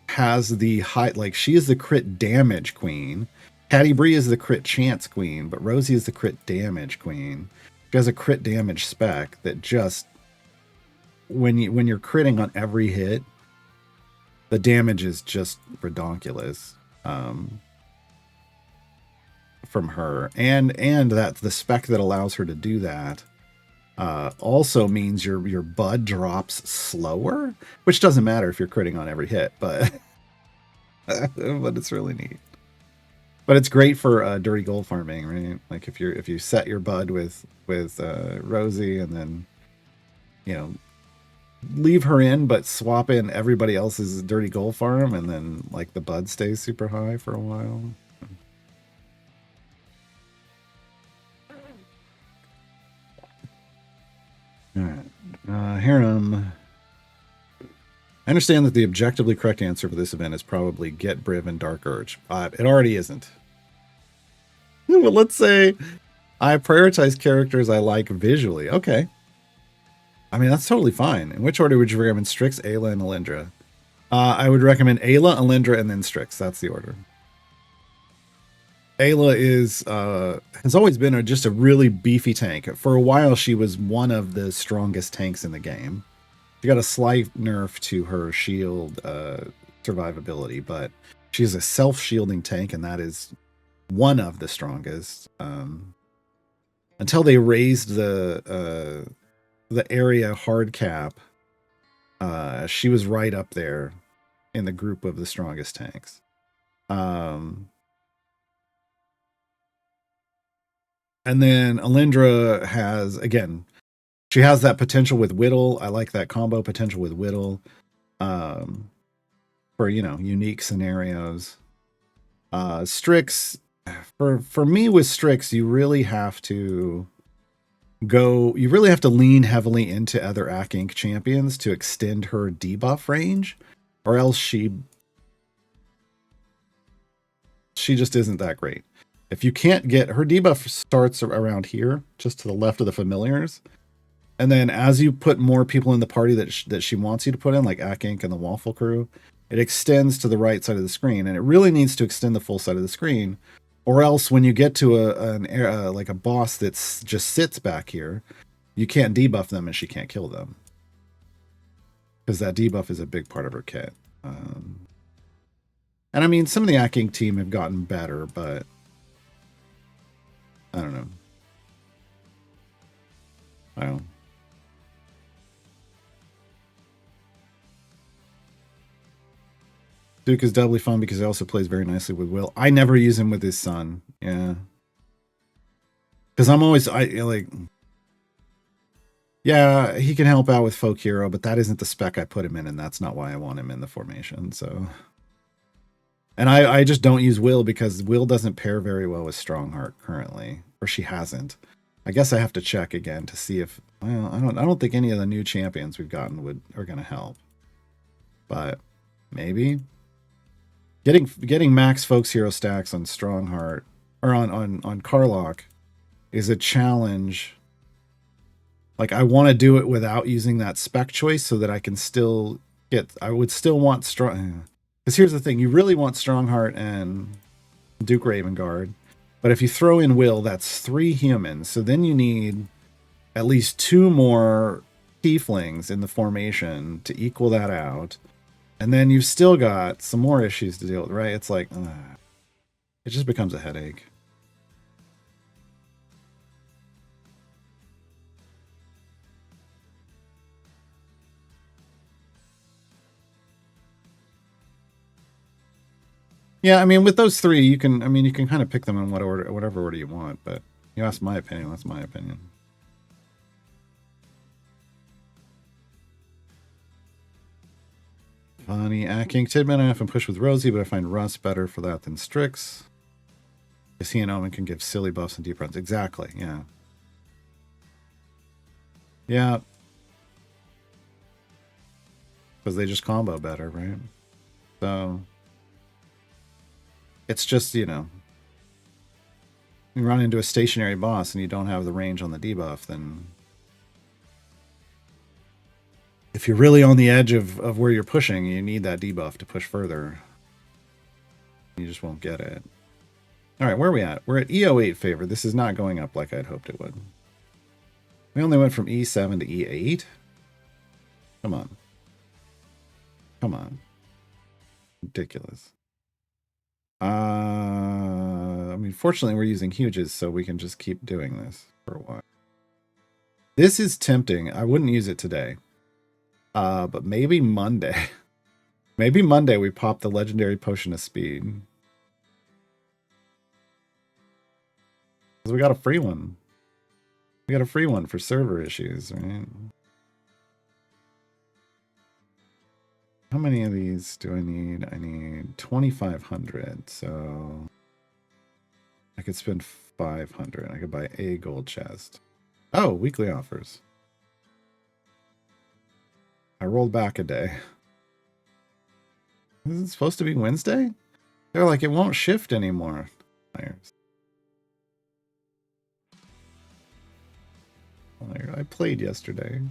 S1: has the high, like, she is the crit damage queen. Patty Bree is the crit chance queen, but Rosie is the crit damage queen. She has a crit damage spec that just, when you're critting on every hit, the damage is just redonkulous from her. And that the spec that allows her to do that also means your bud drops slower, which doesn't matter if you're critting on every hit, but but it's really neat. But it's great for dirty gold farming, right? Like if you set your bud with Rosie and then, you know, leave her in but swap in everybody else's dirty gold farm, and then like the bud stays super high for a while. All right, Harem. I understand that the objectively correct answer for this event is probably Get Briv and Dark Urge. It already isn't. Well, let's say I prioritize characters I like visually. Okay. I mean, that's totally fine. In which order would you recommend Strix, Ayla, and Alindra? I would recommend Ayla, Alindra, and then Strix. That's the order. Ayla has always been just a really beefy tank. For a while, she was one of the strongest tanks in the game. She got a slight nerf to her shield survivability, but she's a self-shielding tank, and that is one of the strongest. Until they raised the area hard cap, she was right up there in the group of the strongest tanks. And then Alindra has, again, she has that potential with Whittle. I like that combo potential with Whittle for, you know, unique scenarios. Strix, for me with Strix, you really have to lean heavily into other Ak Inc champions to extend her debuff range, or else she she just isn't that great. If you can't get her debuff starts around here, just to the left of the familiars, and then as you put more people in the party that she wants you to put in, like Akink and the Waffle Crew, it extends to the right side of the screen, and it really needs to extend the full side of the screen, or else when you get to like a boss that's just sits back here, you can't debuff them and she can't kill them, because that debuff is a big part of her kit. And I mean, some of the Akink team have gotten better, but I don't know. I don't. Duke is doubly fun because he also plays very nicely with Will. I never use him with his son. Yeah. Because I'm always, yeah, he can help out with Folk Hero, but that isn't the spec I put him in, and that's not why I want him in the formation, so. And I just don't use Will because Will doesn't pair very well with Strongheart currently, or she hasn't. I guess I have to check again to see if, well, I don't think any of the new champions we've gotten are going to help. But maybe getting max Folks Hero stacks on Strongheart or on Karlach is a challenge. Like, I want to do it without using that spec choice so that I can still get, I would still want strong, because here's the thing, you really want Strongheart and Duke Ravengard, but if you throw in Will, that's 3 humans, so then you need at least 2 more tieflings in the formation to equal that out, and then you've still got some more issues to deal with, right? It's like, it just becomes a headache. Yeah, I mean, with those 3, you can kind of pick them in whatever order you want, but you asked my opinion, that's my opinion. Funny Akink Tidman, I often push with Rosie, but I find Russ better for that than Strix. Because he and Omen can give silly buffs and deep runs. Exactly, yeah. Yeah. Because they just combo better, right? So it's just, you know, you run into a stationary boss and you don't have the range on the debuff, then if you're really on the edge of where you're pushing, you need that debuff to push further. You just won't get it. All right, where are we at? We're at E08 favor. This is not going up like I'd hoped it would. We only went from E7 to E8. Come on. Come on. Ridiculous. I mean, fortunately, we're using huges, so we can just keep doing this for a while. This is tempting. I wouldn't use it today. But maybe Monday. Maybe Monday we pop the legendary potion of speed. We got a free one. We got a free one for server issues, right? How many of these do I need? I need 2,500, so I could spend 500. I could buy a gold chest. Oh, weekly offers. I rolled back a day. Is it supposed to be Wednesday? They're like, it won't shift anymore. I played yesterday.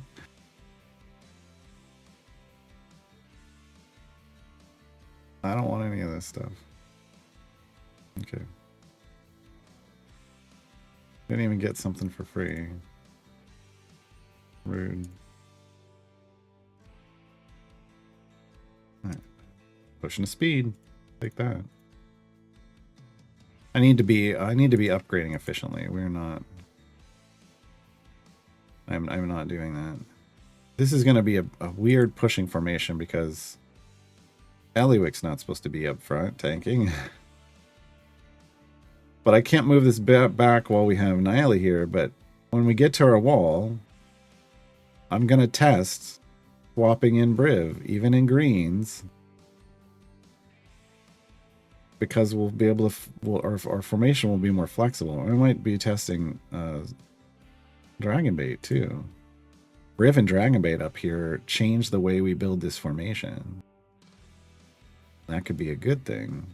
S1: I don't want any of this stuff. Okay. Didn't even get something for free. Rude. Alright. Pushing the speed. Take that. I need to be upgrading efficiently. We're not. I'm not doing that. This is gonna be a weird pushing formation because Eliwick's not supposed to be up front tanking. But I can't move this back while we have Niali here, but when we get to our wall, I'm going to test swapping in Briv, even in greens, because we'll be able to, our formation will be more flexible. I might be testing Dragonbait too. Briv and Dragonbait up here change the way we build this formation. That could be a good thing.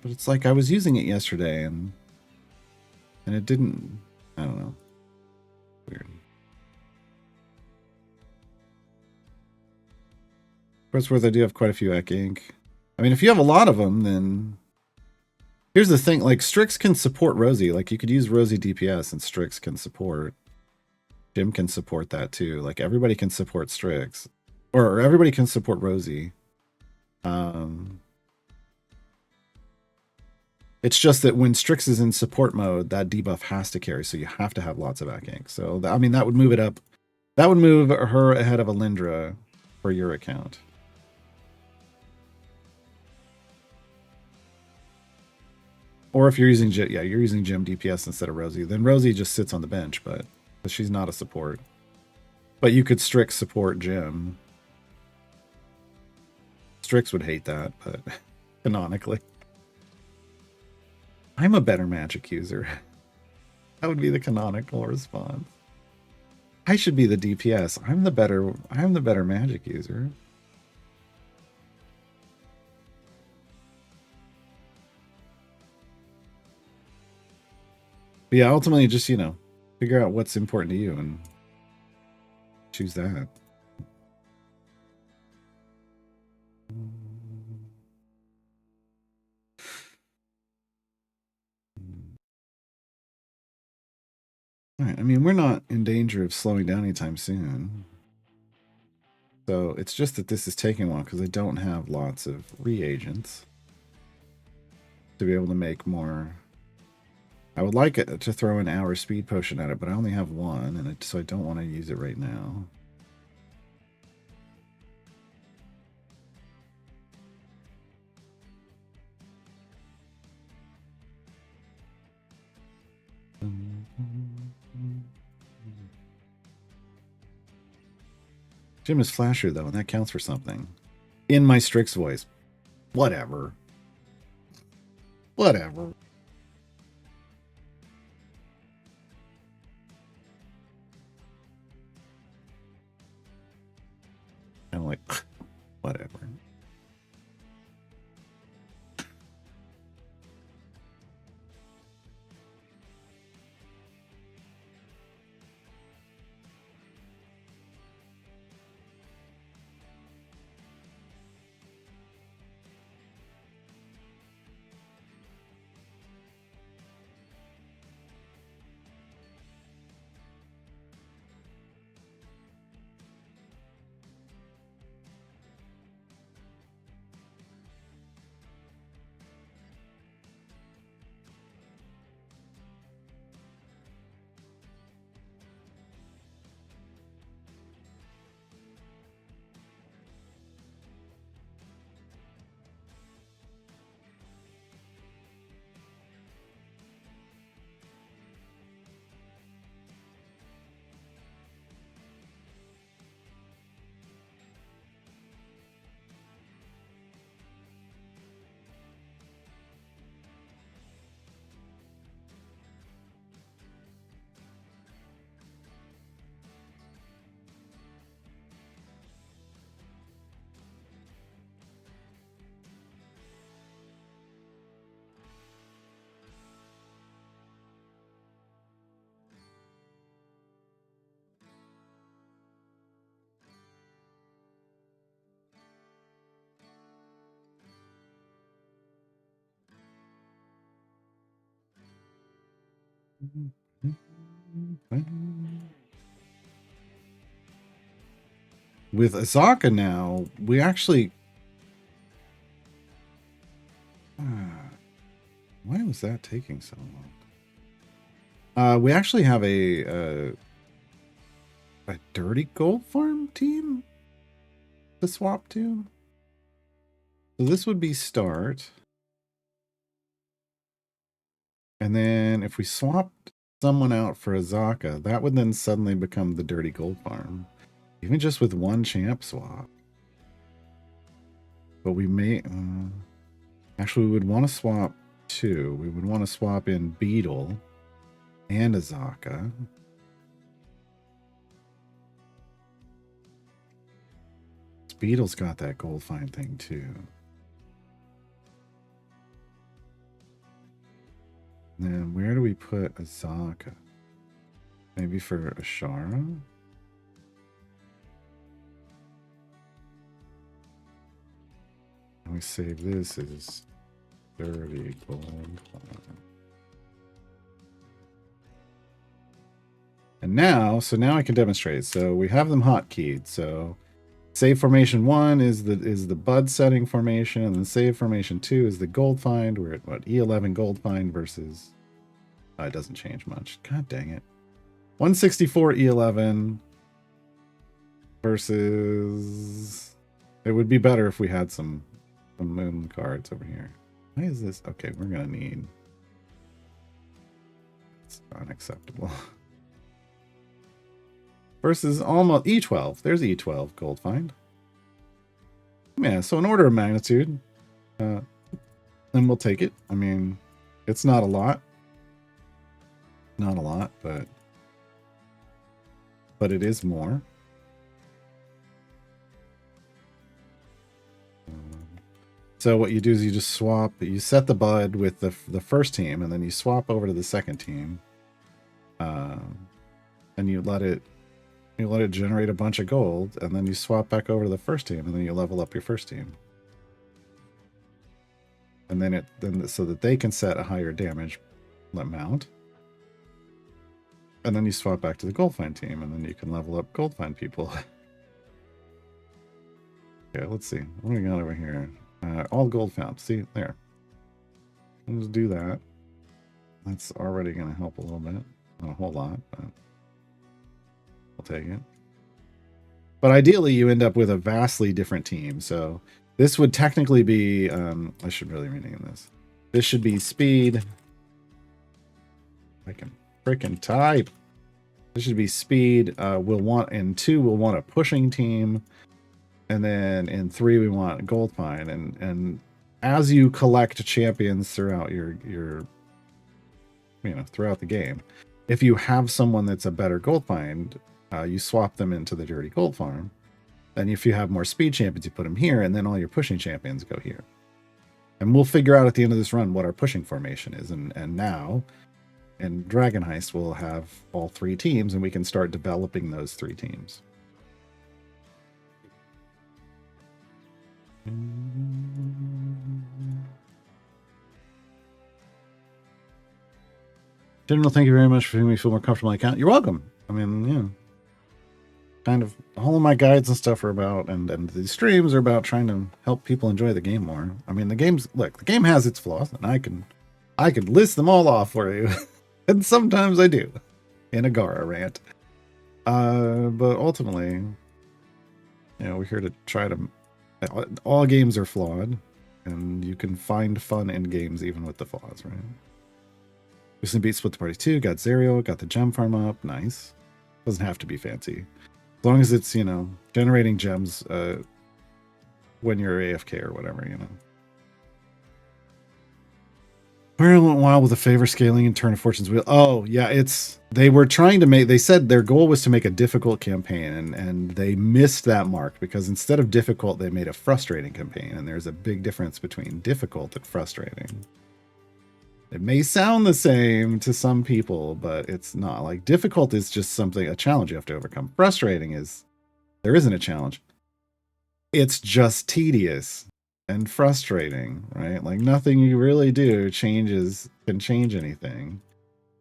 S1: But it's like I was using it yesterday and it didn't. I don't know. Weird. For it's worth, I do have quite a few Ek Ink. I mean, if you have a lot of them, then here's the thing: like Strix can support Rosie. Like you could use Rosie DPS, and Strix can support. Jim can support that too. Like everybody can support Strix, or everybody can support Rosie. It's just that when Strix is in support mode, that debuff has to carry, so you have to have lots of Ek Ink. So I mean, that would move it up. That would move her ahead of Alindra for your account. Or if you're using you're using Jim DPS instead of Rosie, then Rosie just sits on the bench, but she's not a support. But you could Strix support Jim. Strix would hate that, but canonically. I'm a better magic user. That would be the canonical response. I should be the DPS. I'm the better magic user. But yeah, ultimately just, figure out what's important to you and choose that. All right, I mean, we're not in danger of slowing down anytime soon. So it's just that this is taking a while because I don't have lots of reagents to be able to make more. I would like it to throw an hour speed potion at it, but I only have one, and so I don't want to use it right now. Jim is flasher though, and that counts for something. In my Strix voice. Whatever. Whatever. I'm like, whatever. With Azaka now, we actually... why was that taking so long? We actually have a dirty gold farm team to swap to. So this would be start. And then if we swapped someone out for Azaka, that would then suddenly become the dirty gold farm. Even just with one champ swap. But we may... actually, we would want to swap two. We would want to swap in Beetle and Azaka. Beetle's got that gold find thing too. Then where do we put Azaka? Maybe for Ashara? And we save this as 30 gold. And now, so now I can demonstrate. So we have them hotkeyed. So save formation 1 is the bud setting formation, and then save formation 2 is the gold find. We're at what, E11 gold find versus it doesn't change much. God dang it. 164 E11 versus, it would be better if we had some moon cards over here. Why is this? Okay, we're gonna need, it's unacceptable. Versus almost E12. There's E12 gold find. Yeah, so an order of magnitude. And we'll take it. I mean, it's not a lot. Not a lot, but it is more. So what you do is you just swap, you set the bud with the first team, and then you swap over to the second team. And you let it generate a bunch of gold, and then you swap back over to the first team, and then you level up your first team. And then so that they can set a higher damage amount. And then you swap back to the gold find team, and then you can level up gold find people. Okay, let's see. What do we got over here? All gold found. See, there. Let's do that. That's already going to help a little bit. Not a whole lot, but I'll take it. But ideally, you end up with a vastly different team. So this would technically be... I should really rename this. This should be speed. I can freaking type. This should be speed. We'll want in 2, we'll want a pushing team. And then in 3, we want gold find. And as you collect champions throughout your throughout the game, if you have someone that's a better gold find, you swap them into the dirty gold farm. And if you have more speed champions, you put them here, and then all your pushing champions go here. And we'll figure out at the end of this run what our pushing formation is. And now, in Dragon Heist, we'll have all 3 teams, and we can start developing those 3 teams. General, thank you very much for making me feel more comfortable in my account. You're welcome. I mean, yeah. Kind of all of my guides and stuff are about, and the streams are about trying to help people enjoy the game more. I mean, the game has its flaws, and I can list them all off for you. And sometimes I do in a Gara rant. But ultimately, we're here to try to... All games are flawed, and you can find fun in games even with the flaws, right? Recently beat Split the Party 2, got Zerial, got the gem farm up, nice. Doesn't have to be fancy. As long as it's, generating gems when you're AFK or whatever, Where went wild with the favor scaling and Turn of Fortune's Wheel. Oh, yeah, they said their goal was to make a difficult campaign, and they missed that mark because instead of difficult, they made a frustrating campaign, and there's a big difference between difficult and frustrating. It may sound the same to some people, but it's not. Like, difficult is just a challenge you have to overcome. Frustrating is, there isn't a challenge. It's just tedious and frustrating, right? Like, nothing you really do can change anything.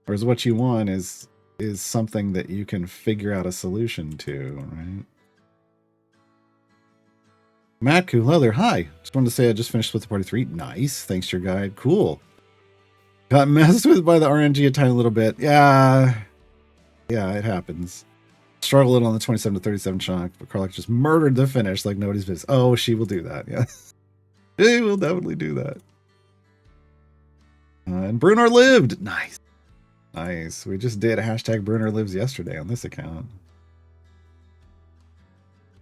S1: Whereas what you want is something that you can figure out a solution to, right? Matt Cool Leather, hi. Just wanted to say I just finished Split the Party 3. Nice. Thanks to your guide. Cool. Got messed with by the RNG a tiny little bit. Yeah, it happens. Struggle a little on the 27 to 37 chunk, but Carlock just murdered the finish like nobody's business. Oh, she will do that. Yeah, she will definitely do that. And Bruner lived. Nice. We just did hashtag Bruner lives yesterday on this account.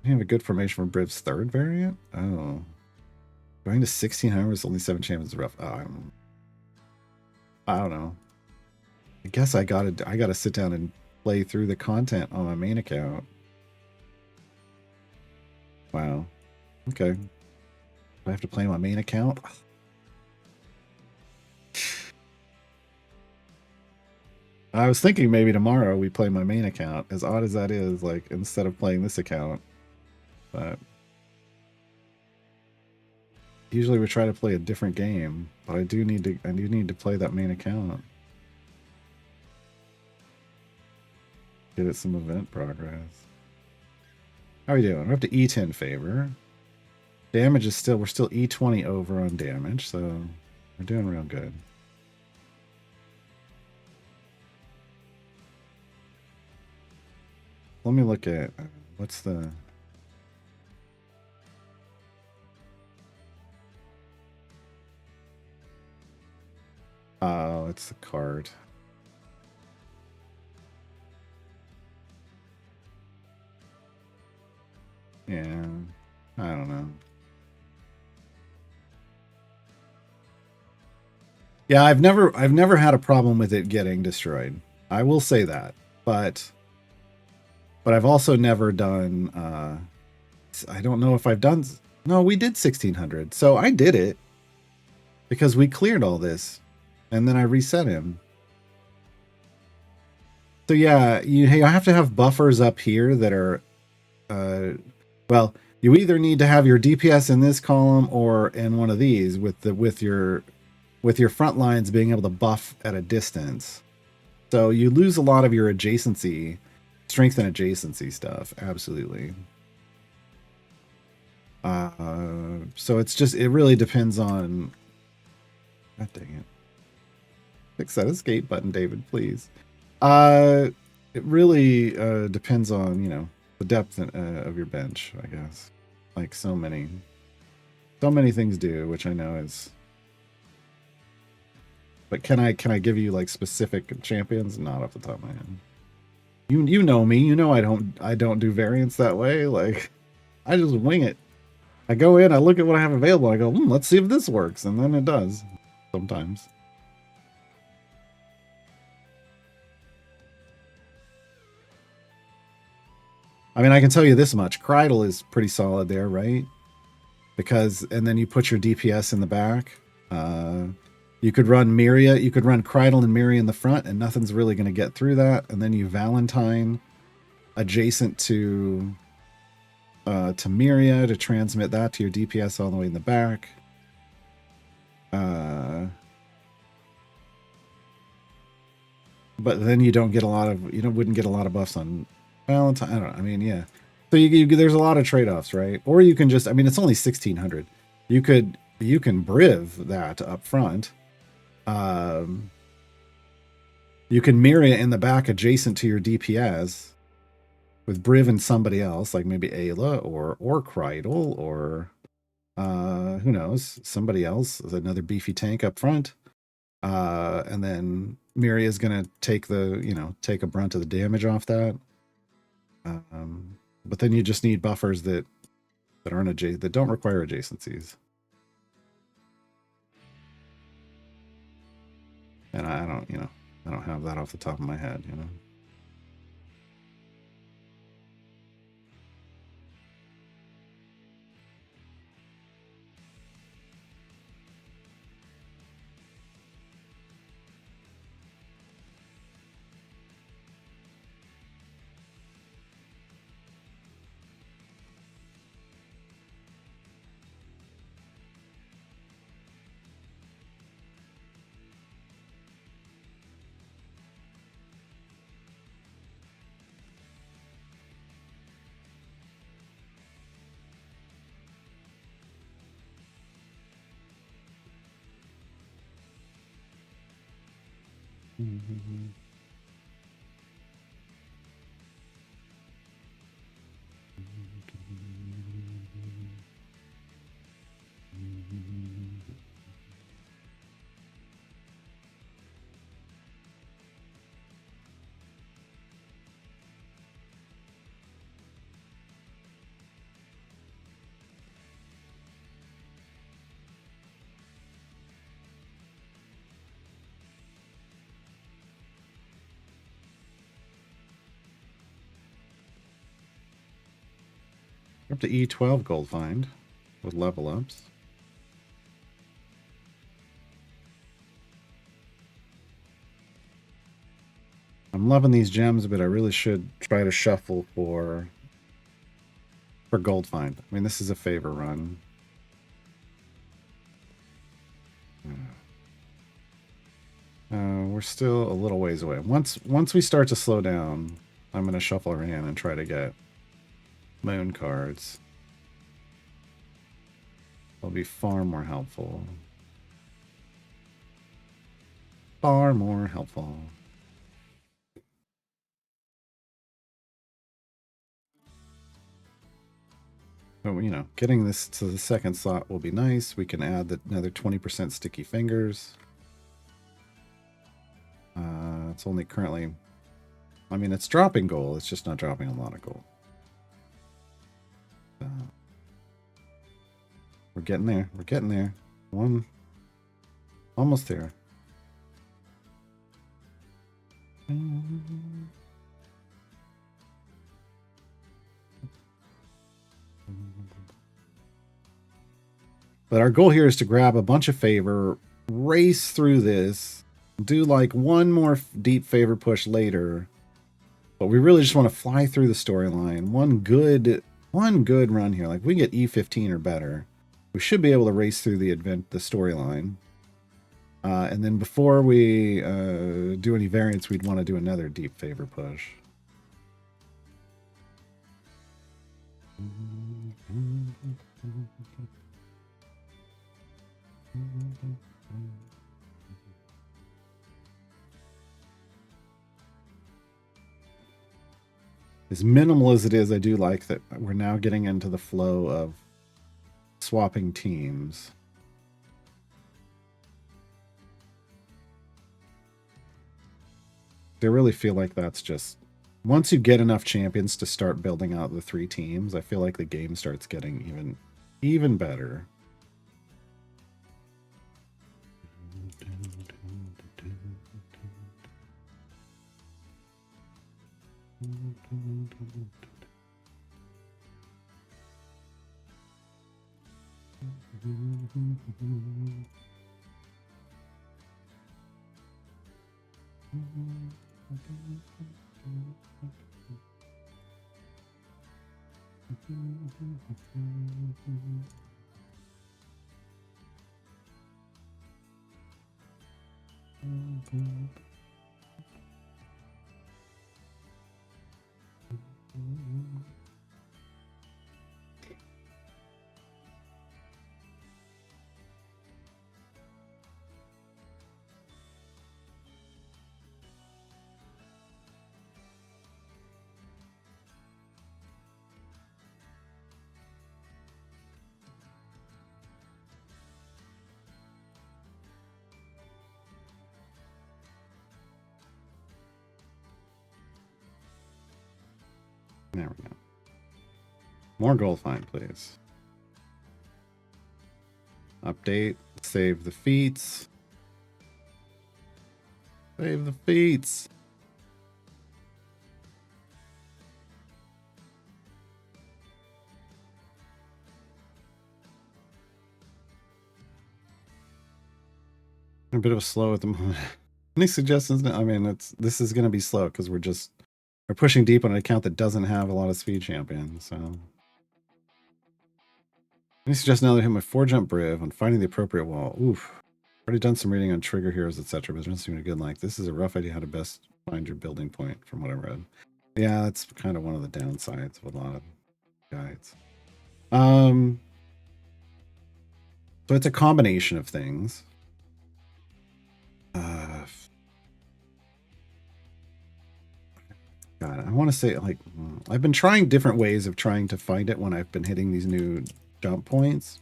S1: We have a good formation for Briv's 3rd variant. Oh, going to 1600 with only 7 champions is rough. Oh, I don't know. I guess I gotta sit down and play through the content on my main account. Wow. Okay. Do I have to play my main account? I was thinking maybe tomorrow we play my main account, as odd as that is, like, instead of playing this account. But usually we try to play a different game, but I do need to play that main account. Get it some event progress. How are we doing? We're up to E10 favor. Damage is still, we're still E20 over on damage, so we're doing real good. Let me look at, what's the... Oh, it's the card. Yeah, I don't know. Yeah, I've never had a problem with it getting destroyed. I will say that. But I've also never done I don't know if I've done, no, we did 1600. So I did it because we cleared all this and then I reset him. So yeah, you have to have buffers up here that are well, you either need to have your DPS in this column or in one of these with your front lines being able to buff at a distance. So you lose a lot of your adjacency, strength and adjacency stuff. Absolutely. So it's just, it really depends on, god dang it. Fix that escape button, David, please. It really depends on, you know, the depth of your bench, I guess. Like so many things do, which I know is. But can I give you like specific champions? Not off the top of my head. You know me. You know I don't do variants that way. Like I just wing it. I go in, I look at what I have available. I go, let's see if this works, and then it does. Sometimes. I mean, I can tell you this much: Krydle is pretty solid there, right? Because, and then you put your DPS in the back. You could run Myria, you could run Krydle and Myria in the front, and nothing's really going to get through that. And then you Valentine adjacent to Myria to transmit that to your DPS all the way in the back. But then you don't get a lot of, wouldn't get a lot of buffs on Valentine. I don't know. I mean, yeah. So there's a lot of trade-offs, right? Or you can just, I mean, it's only 1600. You can Briv that up front. You can Myria in the back adjacent to your DPS with Briv and somebody else, like maybe Ayla or Krydle or who knows, somebody else, another beefy tank up front. And then Myria is gonna take take a brunt of the damage off that. But then you just need buffers that aren't that don't require adjacencies. And I don't have that off the top of my head, Up to E12 gold find with level ups. I'm loving these gems, but I really should try to shuffle for gold find. I mean, this is a favor run. We're still a little ways away. Once we start to slow down, I'm going to shuffle our hand and try to get moon cards. They'll be far more helpful. Far more helpful. But, you know, getting this to the second slot will be nice. We can add another 20% sticky fingers. It's only currently... I mean, it's dropping gold. It's just not dropping a lot of gold. We're getting there. We're getting there. One. Almost there. But our goal here is to grab a bunch of favor, race through this, do like one more deep favor push later. But we really just want to fly through the storyline. One good run here. Like, we get E15 or better, we should be able to race through the storyline. And then before we do any variants, we'd want to do another deep favor push. As minimal as it is, I do like that we're now getting into the flow of swapping teams. I really feel like that's just... Once you get enough champions to start building out the 3 teams, I feel like the game starts getting even better. There we go. More gold find, please. Update. Save the feats. Save the feats. A bit of a slow at the moment. Any suggestions? I mean, this is going to be slow because we're pushing deep on an account that doesn't have a lot of speed champions. So, any suggestions now that I hit my 4-jump briv on finding the appropriate wall? Oof. Already done some reading on trigger heroes, etc., but it doesn't seem to be good. Like, this is a rough idea how to best find your building point, from what I read. Yeah, that's kind of one of the downsides of a lot of guides. So it's a combination of things. God, I want to say, like, I've been trying different ways of trying to find it when I've been hitting these new jump points.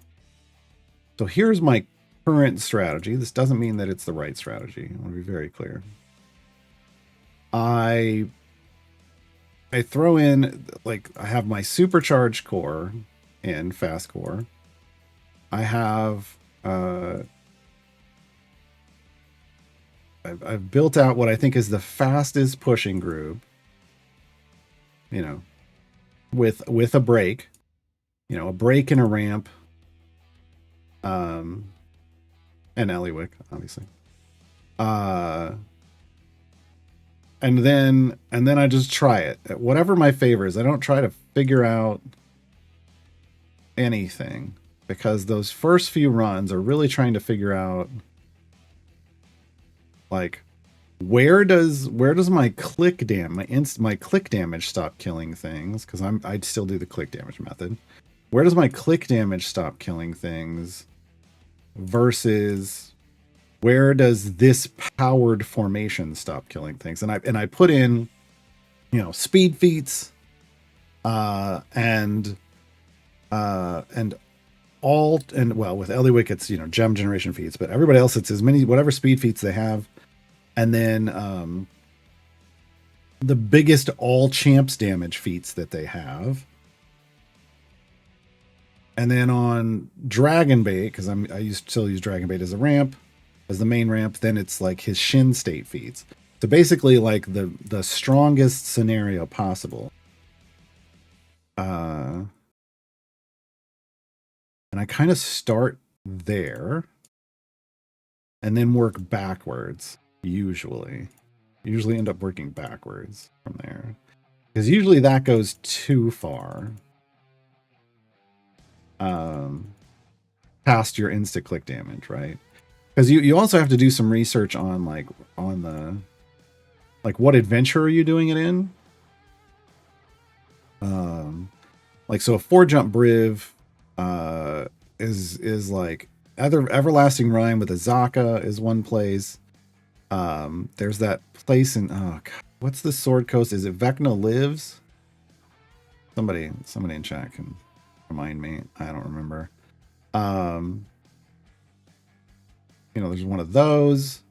S1: So here's my current strategy. This doesn't mean that it's the right strategy. I want to be very clear. I throw in, like, I have my supercharged core in fast core. I have I've built out what I think is the fastest pushing group, you know, with a break, you know, a break and a ramp, and Eliwick, obviously. and then I just try it. Whatever my favor is, I don't try to figure out anything, because those first few runs are really trying to figure out, like, where does my click my click damage stop killing things, because I'd still do the click damage method. Where does my click damage stop killing things versus where does this powered formation stop killing things? And I put in, speed feats, and alt, and well, with Eliwick it's gem generation feats, but everybody else it's as many whatever speed feats they have, and then the biggest all champs damage feats that they have. And then on Dragon Bait, because still use Dragon Bait as a ramp, as the main ramp, then it's like his Shin State feats. So basically like the strongest scenario possible. And I kind of start there and then work backwards, usually. Usually end up working backwards from there, because usually that goes too far past your insta click damage, right? Because you also have to do some research on what adventure are you doing it in. So a 4-jump Briv is like Everlasting Rhyme with a Zaka is one place. There's that place in what's the Sword Coast? Is it Vecna Lives? Somebody in chat can remind me. I don't remember. There's one of those,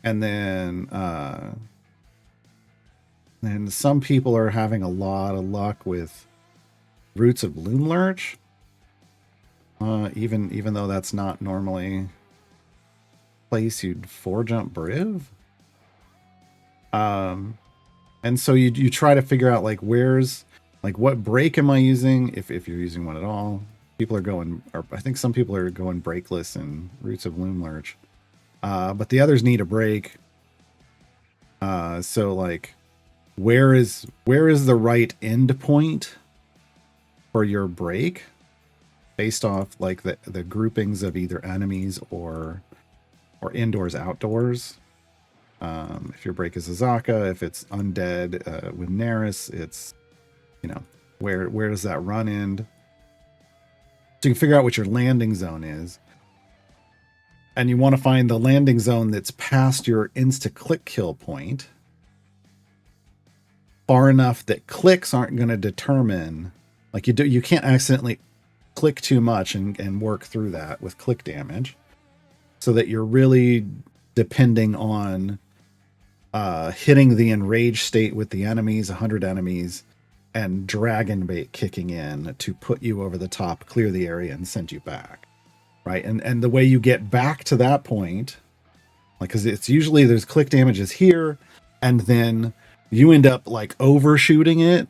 S1: and then some people are having a lot of luck with Roots of Loom Lurch. Even though that's not normally place you'd 4-jump Briv. And so you try to figure out like what break am I using, if you're using one at all. People are going, or I think some people are going breakless in Roots of Loom Lurch. But the others need a break. So like where is the right end point for your break based off like the groupings of either enemies or indoors outdoors. If your break is Azaka, if it's undead with Neris, it's where does that run end? So you can figure out what your landing zone is. And you want to find the landing zone that's past your insta-click kill point, far enough that clicks aren't going to determine, like you can't accidentally click too much and work through that with click damage, so that you're really depending on hitting the enraged state with the enemies, 100 enemies, and Dragon Bait kicking in to put you over the top, clear the area, and send you back, right? And the way you get back to that point, like, because it's usually there's click damages here, and then you end up like overshooting it.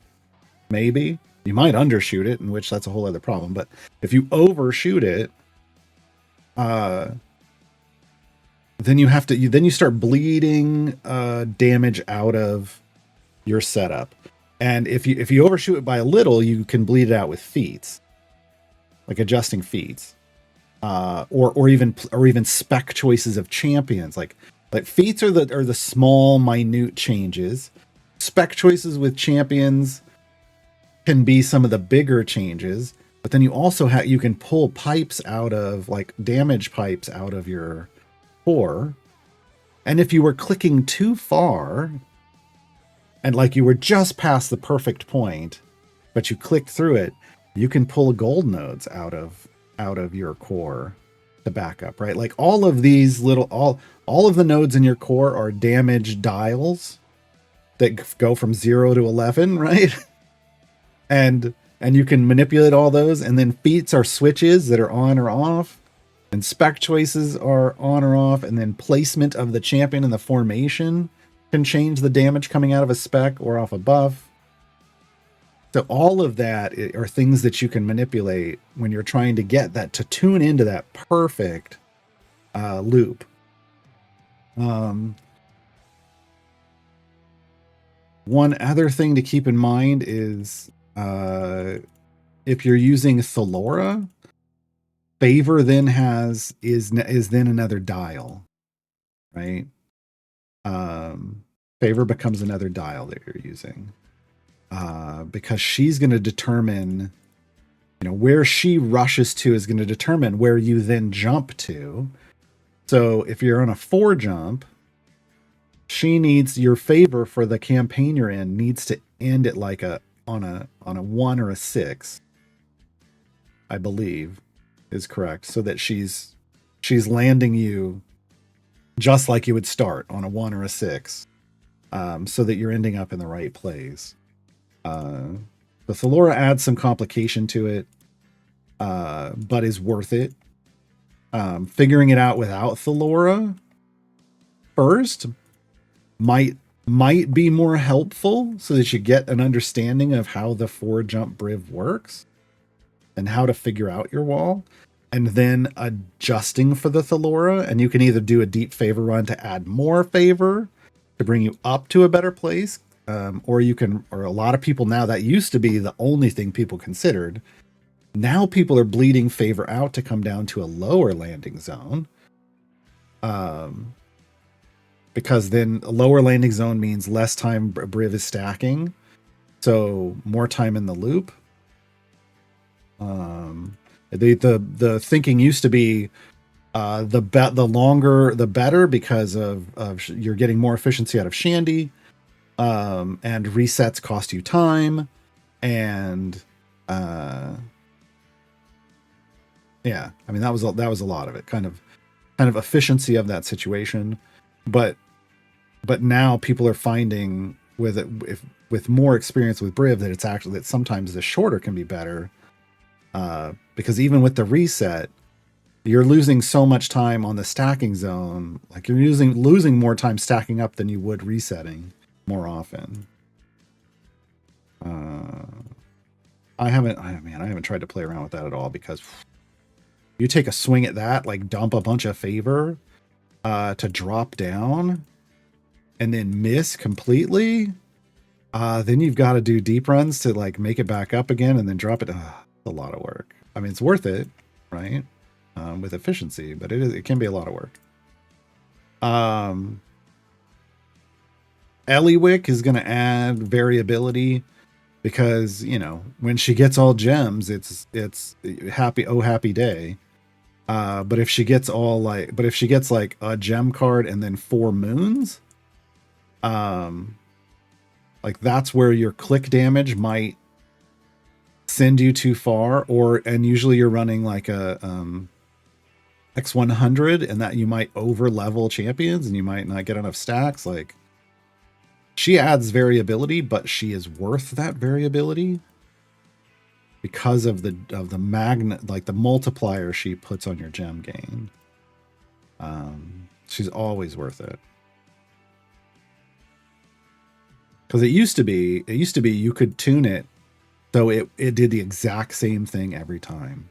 S1: Maybe you might undershoot it, in which that's a whole other problem. But if you overshoot it, then you start bleeding damage out of your setup. And if you overshoot it by a little, you can bleed it out with feats, like adjusting feats, or even spec choices of champions. Like feats are the small, minute changes. Spec choices with champions can be some of the bigger changes. But then you also you can pull pipes out of, like, damage pipes out of your core. And if you were clicking too far, and like you were just past the perfect point, but you clicked through it, you can pull gold nodes out of your core to back up, right? Like all of these all of the nodes in your core are damage dials that go from 0 to 11, right? and you can manipulate all those, and then feats are switches that are on or off, and spec choices are on or off, and then placement of the champion and the formation can change the damage coming out of a spec or off a buff. So all of that are things that you can manipulate when you're trying to get that to tune into that perfect loop. One other thing to keep in mind is if you're using Thalora, favor then is then another dial, right? Favor becomes another dial that you're using because she's going to determine, where she rushes to is going to determine where you then jump to. So if you're on a 4 jump, she needs your favor for the campaign you're in needs to end at like on a 1 or a 6, I believe is correct, so that she's landing you just like you would start on a 1 or a 6, so that you're ending up in the right place. The Thalora adds some complication to it, but is worth it. Figuring it out without Thalora first might be more helpful, so that you get an understanding of how the 4 jump Briv works and how to figure out your wall, and then adjusting for the Thalora. And you can either do a deep favor run to add more favor to bring you up to a better place, or a lot of people now, that used to be the only thing people considered. Now people are bleeding favor out to come down to a lower landing zone. Because then a lower landing zone means less time Briv is stacking, so more time in the loop. The thinking used to be the longer the better, because of you're getting more efficiency out of Shandy, and resets cost you time, and yeah, I mean that was a lot of it, kind of efficiency of that situation. But now people are finding with more experience with Briv that sometimes the shorter can be better, because even with the reset, you're losing so much time on the stacking zone. Like you're losing more time stacking up than you would resetting more often. I haven't tried to play around with that at all, because you take a swing at that, like dump a bunch of favor to drop down and then miss completely. Then you've got to do deep runs to like make it back up again and then drop it. It's a lot of work. I mean, it's worth it, right? With efficiency, but it can be a lot of work. Eliwick is going to add variability, because when she gets all gems, it's happy day. But if she gets like a gem card and then 4 moons, like that's where your click damage might send you too far, and usually you're running like a X100, and that you might over level champions and you might not get enough stacks. Like, she adds variability, but she is worth that variability because of the magnet, like the multiplier she puts on your gem gain. She's always worth it. Because it used to be you could tune it so it did the exact same thing every time.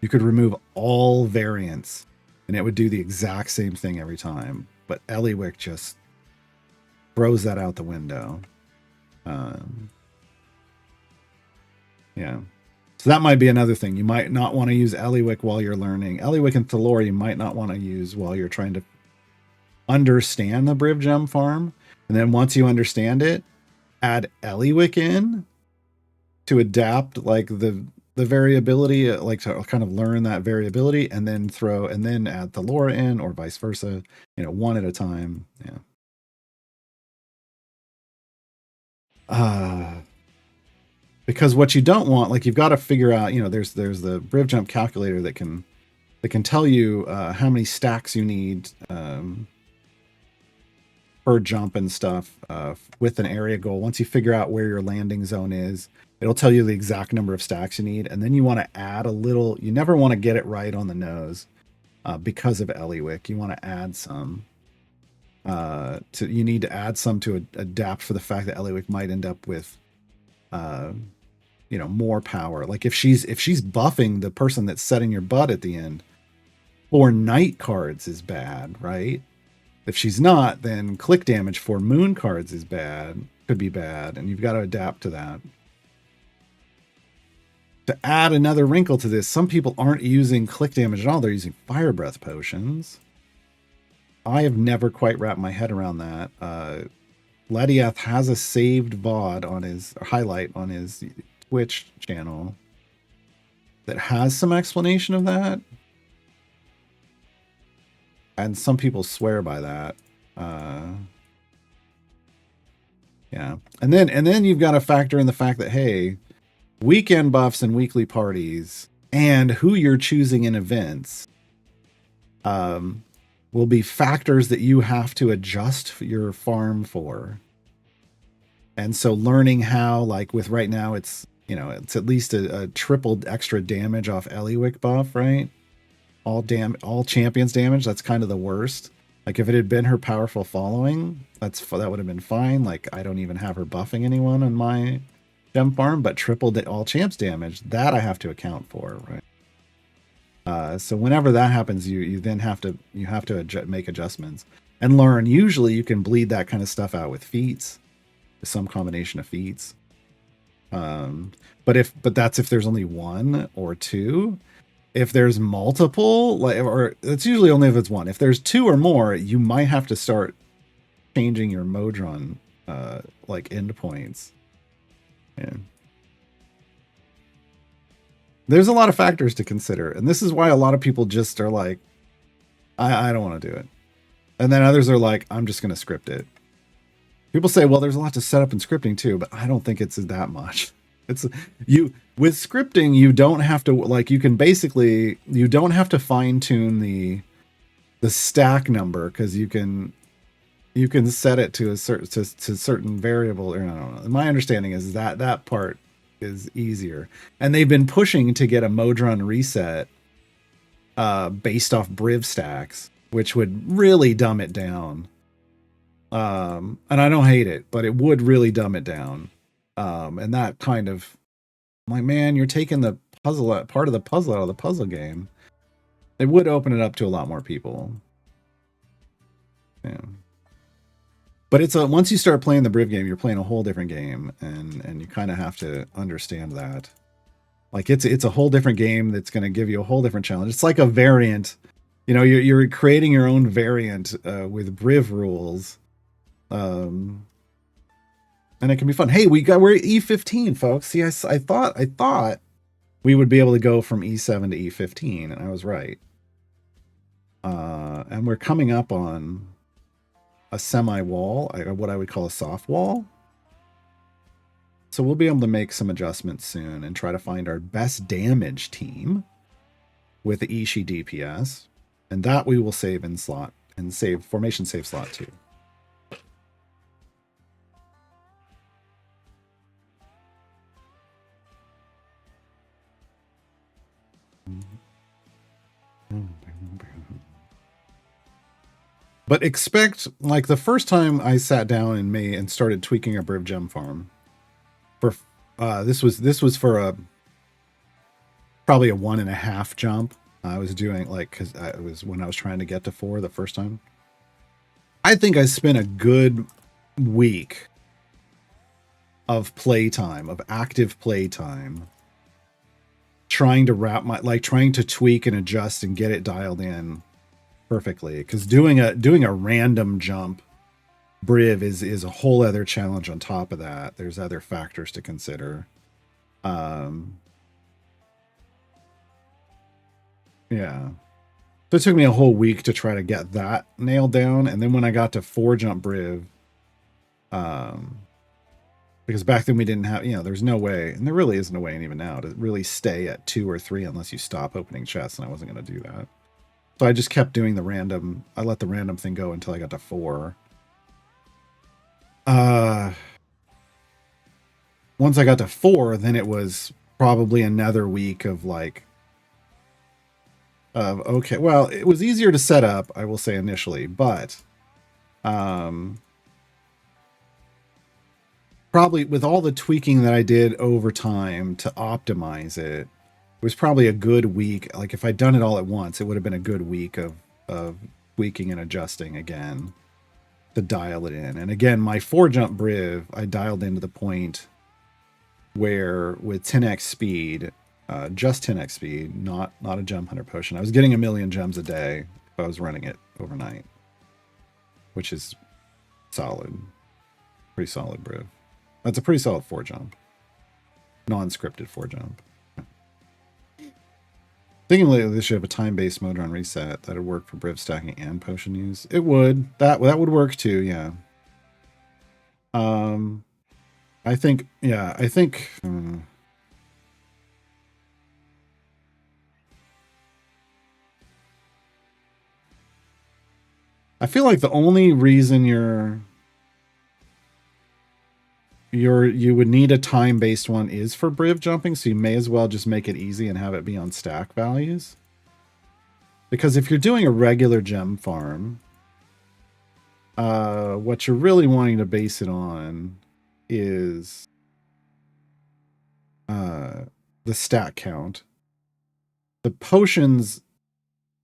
S1: You could remove all variants and it would do the exact same thing every time. But Eliwick just throws that out the window. Yeah. So that might be another thing. You might not want to use Eliwick while you're learning. Eliwick and Thalora you might not want to use while you're trying to understand the Briv Gem farm. And then once you understand it, add Eliwick in to adapt like the variability, like to kind of learn that variability, and then add Thalora in, or vice versa, one at a time. Yeah. Because what you don't want, like, you've got to figure out, there's the Briv Jump calculator that can tell you how many stacks you need per jump and stuff with an area goal. Once you figure out where your landing zone is, it'll tell you the exact number of stacks you need, and then you want to add a little. You never want to get it right on the nose because of Eliwick. You want to add some. You need to add some to adapt for the fact that Eliwick might end up with more power. Like if she's buffing the person that's setting your butt at the end, 4 night cards is bad, right? If she's not, then click damage for moon cards is bad, could be bad, and you've got to adapt to that. To add another wrinkle to this, some people aren't using click damage at all. They're using fire breath potions. I have never quite wrapped my head around that. Lediath has a saved VOD on his highlight on his Twitch channel that has some explanation of that. And some people swear by that. Yeah. And then you've got to factor in the fact that, hey, weekend buffs and weekly parties and who you're choosing in events will be factors that you have to adjust your farm for. And so learning how, like with right now, it's, you know, it's at least a tripled extra damage off Eliwick buff, right? All champions damage. That's kind of the worst. Like if it had been her powerful following, that would have been fine. Like I don't even have her buffing anyone on my gem farm, but tripled all champs damage, that I have to account for, right? So whenever that happens, you then have to make adjustments and learn. Usually you can bleed that kind of stuff out with feats, some combination of feats. But that's if there's only one or two. If there's multiple, or it's usually only if it's one. If there's two or more, you might have to start changing your Modron like endpoints. Yeah. There's a lot of factors to consider, and this is why a lot of people just are like, I don't want to do it. And then others are like, I'm just going to script it. People say, well, there's a lot to set up in scripting too, but I don't think it's that much. It's with scripting, you don't have to, like, you don't have to fine tune the stack number, because you can set it to a certain variable. Or I don't know. My understanding is that part is easier, and they've been pushing to get a Modron reset based off Briv stacks, which would really dumb it down. And I don't hate it, but it would really dumb it down. And that kind of, I'm like, man, you're taking the part of the puzzle out of the puzzle game. It would open it up to a lot more people. Yeah. But it's once you start playing the Briv game, you're playing a whole different game, and you kind of have to understand that. Like it's a whole different game that's going to give you a whole different challenge. It's like a variant. You know, you're creating your own variant with Briv rules. And it can be fun. Hey, we're at E15, folks. See, I thought we would be able to go from E7 to E15, and I was right. And we're coming up on a semi-wall, what I would call a soft wall. So we'll be able to make some adjustments soon and try to find our best damage team with the Ishii DPS. And that we will save in slot, and save formation save slot too. But expect, like, the first time I sat down in May and started tweaking a Briv Gem farm, for this was for probably a 1.5 jump. I was doing, like, because it was when I was trying to get to 4 the first time. I think I spent a good week of playtime, of active playtime, trying to tweak and adjust and get it dialed in perfectly, because doing a random jump Briv is a whole other challenge on top of that. There's other factors to consider. Yeah. So it took me a whole week to try to get that nailed down, and then when I got to 4 jump Briv, because back then we didn't have, there's no way, and there really isn't a way even now, to really stay at 2 or 3 unless you stop opening chests, and I wasn't going to do that. So I just kept doing I let the random thing go until I got to 4. Once I got to 4, then it was probably another week of okay, well, it was easier to set up, I will say, initially, but probably with all the tweaking that I did over time to optimize it, it was probably a good week. Like if I'd done it all at once, it would have been a good week of tweaking and adjusting again to dial it in. And again, my 4-jump Briv, I dialed into the point where with 10x speed, just 10x speed, not a gem hunter potion, I was getting 1,000,000 gems a day if I was running it overnight, which is solid. Pretty solid Briv. That's a pretty solid 4-jump. Non-scripted 4-jump. Thinking lately they should have a time-based mode on reset that would work for Briv stacking and potion use. It would. That would work too, yeah. I think, yeah, I think... I feel like the only reason you would need a time-based one is for Briv jumping, so you may as well just make it easy and have it be on stack values. Because if you're doing a regular gem farm, what you're really wanting to base it on is the stat count. The potions,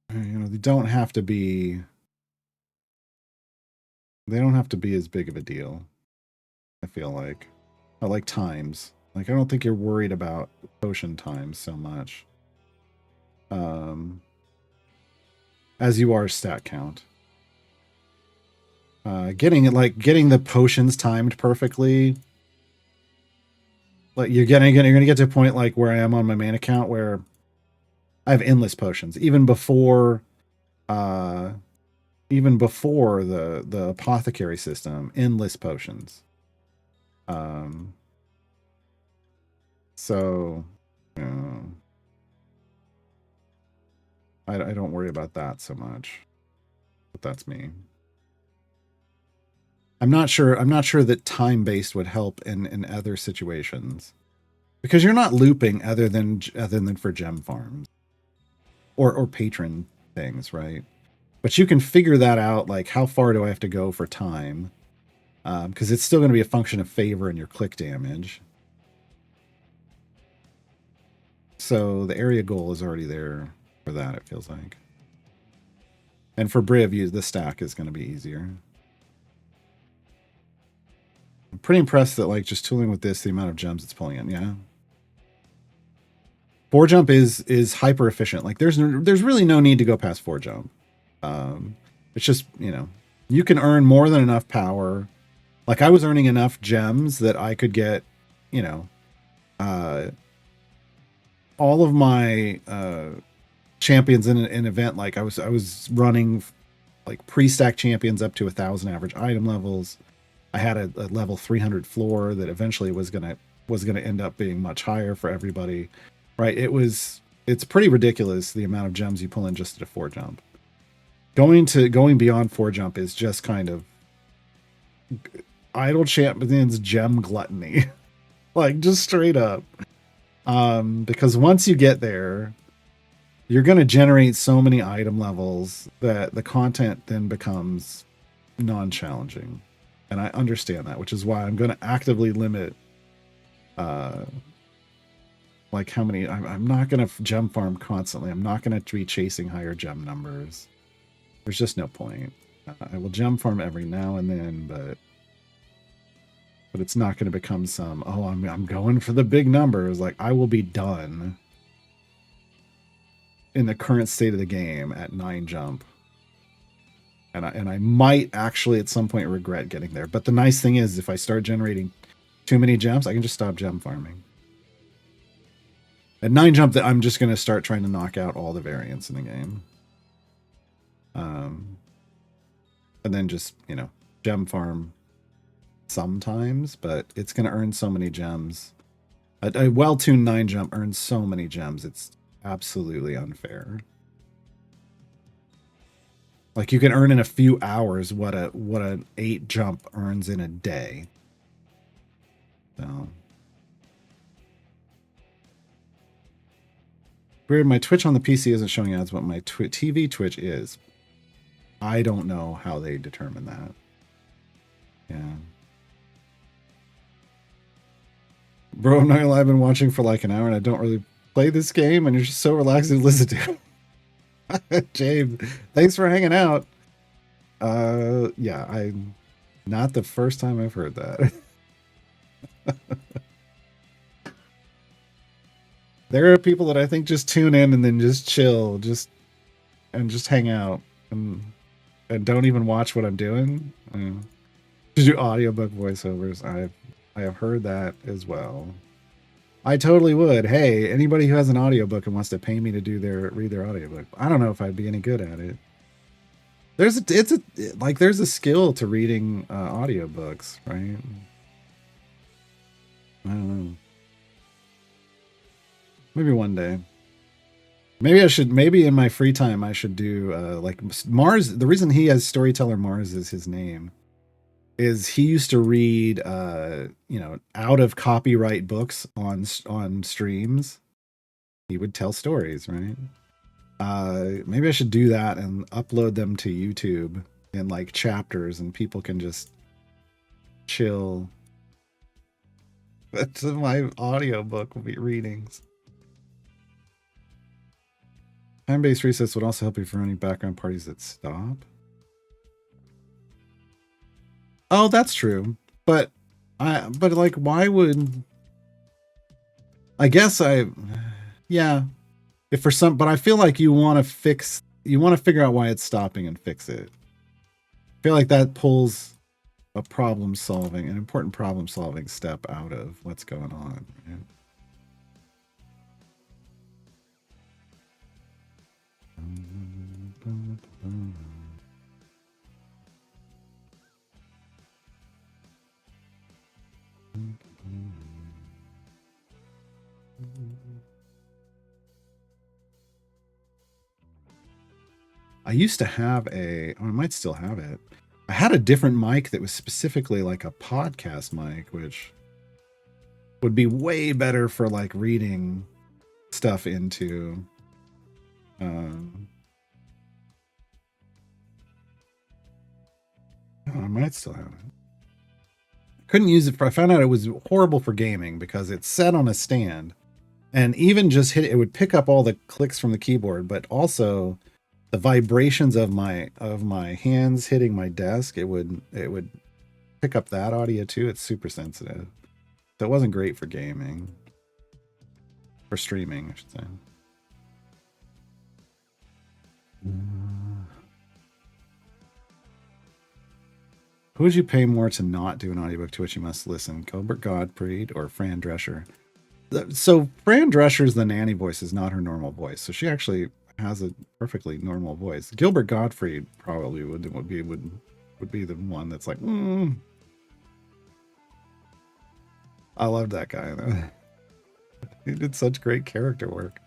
S1: they don't have to be as big of a deal. I feel like I like times. Like, I don't think you're worried about potion times so much as you are stat count. Getting the potions timed perfectly. Like you're gonna get to a point like where I am on my main account where I have endless potions even before the apothecary system, endless potions. So, I don't worry about that so much, but that's me. I'm not sure that time-based would help in other situations because you're not looping other than for gem farms or patron things, right? But you can figure that out, like how far do I have to go for time? Because it's still going to be a function of favor and your click damage. So the area goal is already there for that, it feels like. And for Briv, the stack is going to be easier. I'm pretty impressed that, like, just tooling with this, the amount of gems it's pulling in, yeah. 4-jump is hyper efficient. Like, there's really no need to go past 4-jump. It's just, you can earn more than enough power. Like, I was earning enough gems that I could get, all of my champions in an event. Like, I was running like pre-stack champions up to 1,000 average item levels. I had a level 300 floor that eventually was gonna end up being much higher for everybody, right? It's pretty ridiculous the amount of gems you pull in just at a 4-jump. Going beyond 4-jump is just kind of idle champions gem gluttony, like just straight up. Because once you get there, you're gonna generate so many item levels that the content then becomes non-challenging. And I understand that, which is why I'm going to actively limit, like how many. I'm not going to gem farm constantly. I'm not going to be chasing higher gem numbers. There's just no point. I will gem farm every now and then, but it's not going to become some. Oh, I'm going for the big numbers. Like, I will be done in the current state of the game at 9-jump. And I might actually at some point regret getting there. But the nice thing is, if I start generating too many gems, I can just stop gem farming. At 9-jump, I'm just going to start trying to knock out all the variants in the game. And then just, gem farm sometimes, but it's going to earn so many gems. A well-tuned 9-jump earns so many gems, it's absolutely unfair. Like, you can earn in a few hours what an 8-jump earns in a day. So weird, my Twitch on the PC isn't showing ads, but my TV Twitch is. I don't know how they determine that. Yeah. Bro, I'm not gonna lie, I've been watching for like an hour and I don't really play this game, and you're just so relaxing to listen to. James, thanks for hanging out. Yeah, I not the first time I've heard that. There are people that I think just tune in and then just chill, just hang out and don't even watch what I'm doing. To do audiobook voiceovers, I have heard that as well. I totally would. Hey, anybody who has an audiobook and wants to pay me to read their audiobook. I don't know if I'd be any good at it. There's a skill to reading audiobooks, right? I don't know. Maybe one day. Maybe in my free time I should do like Mars. The reason he has Storyteller Mars is his name is he used to read out of copyright books on streams. He would tell stories, right? Maybe I should do that and upload them to YouTube in like chapters and people can just chill. That's my audiobook readings. Time-based resets would also help you for running background parties that stop. Oh, that's true. But like, why would... I guess yeah. If for some... But I feel like you want to figure out why it's stopping and fix it. I feel like that pulls an important problem-solving step out of what's going on. Right? I used to have I might still have it. I had a different mic that was specifically like a podcast mic, which would be way better for like reading stuff into. I might still have it. Couldn't use it I found out it was horrible for gaming because it's set on a stand, and even just it would pick up all the clicks from the keyboard, but also the vibrations of my hands hitting my desk, it would pick up that audio too. It's super sensitive. So it wasn't great for gaming. For streaming, I should say. Who would you pay more to not do an audiobook to which you must listen? Gilbert Gottfried or Fran Drescher? So Fran Drescher's the nanny voice is not her normal voice. So she actually has a perfectly normal voice. Gilbert Gottfried probably would be the one that's like, I loved that guy though. He did such great character work.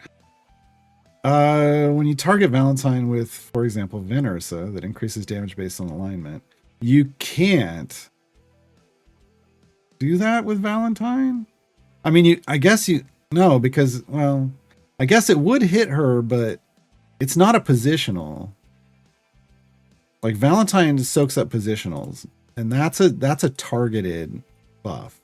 S1: When you target Valentine with, for example, Van Ursa, that increases damage based on alignment, you can't do that with Valentine. I mean, I guess because, well, I guess it would hit her, but it's not a positional. Like Valentine soaks up positionals, and that's a targeted buff.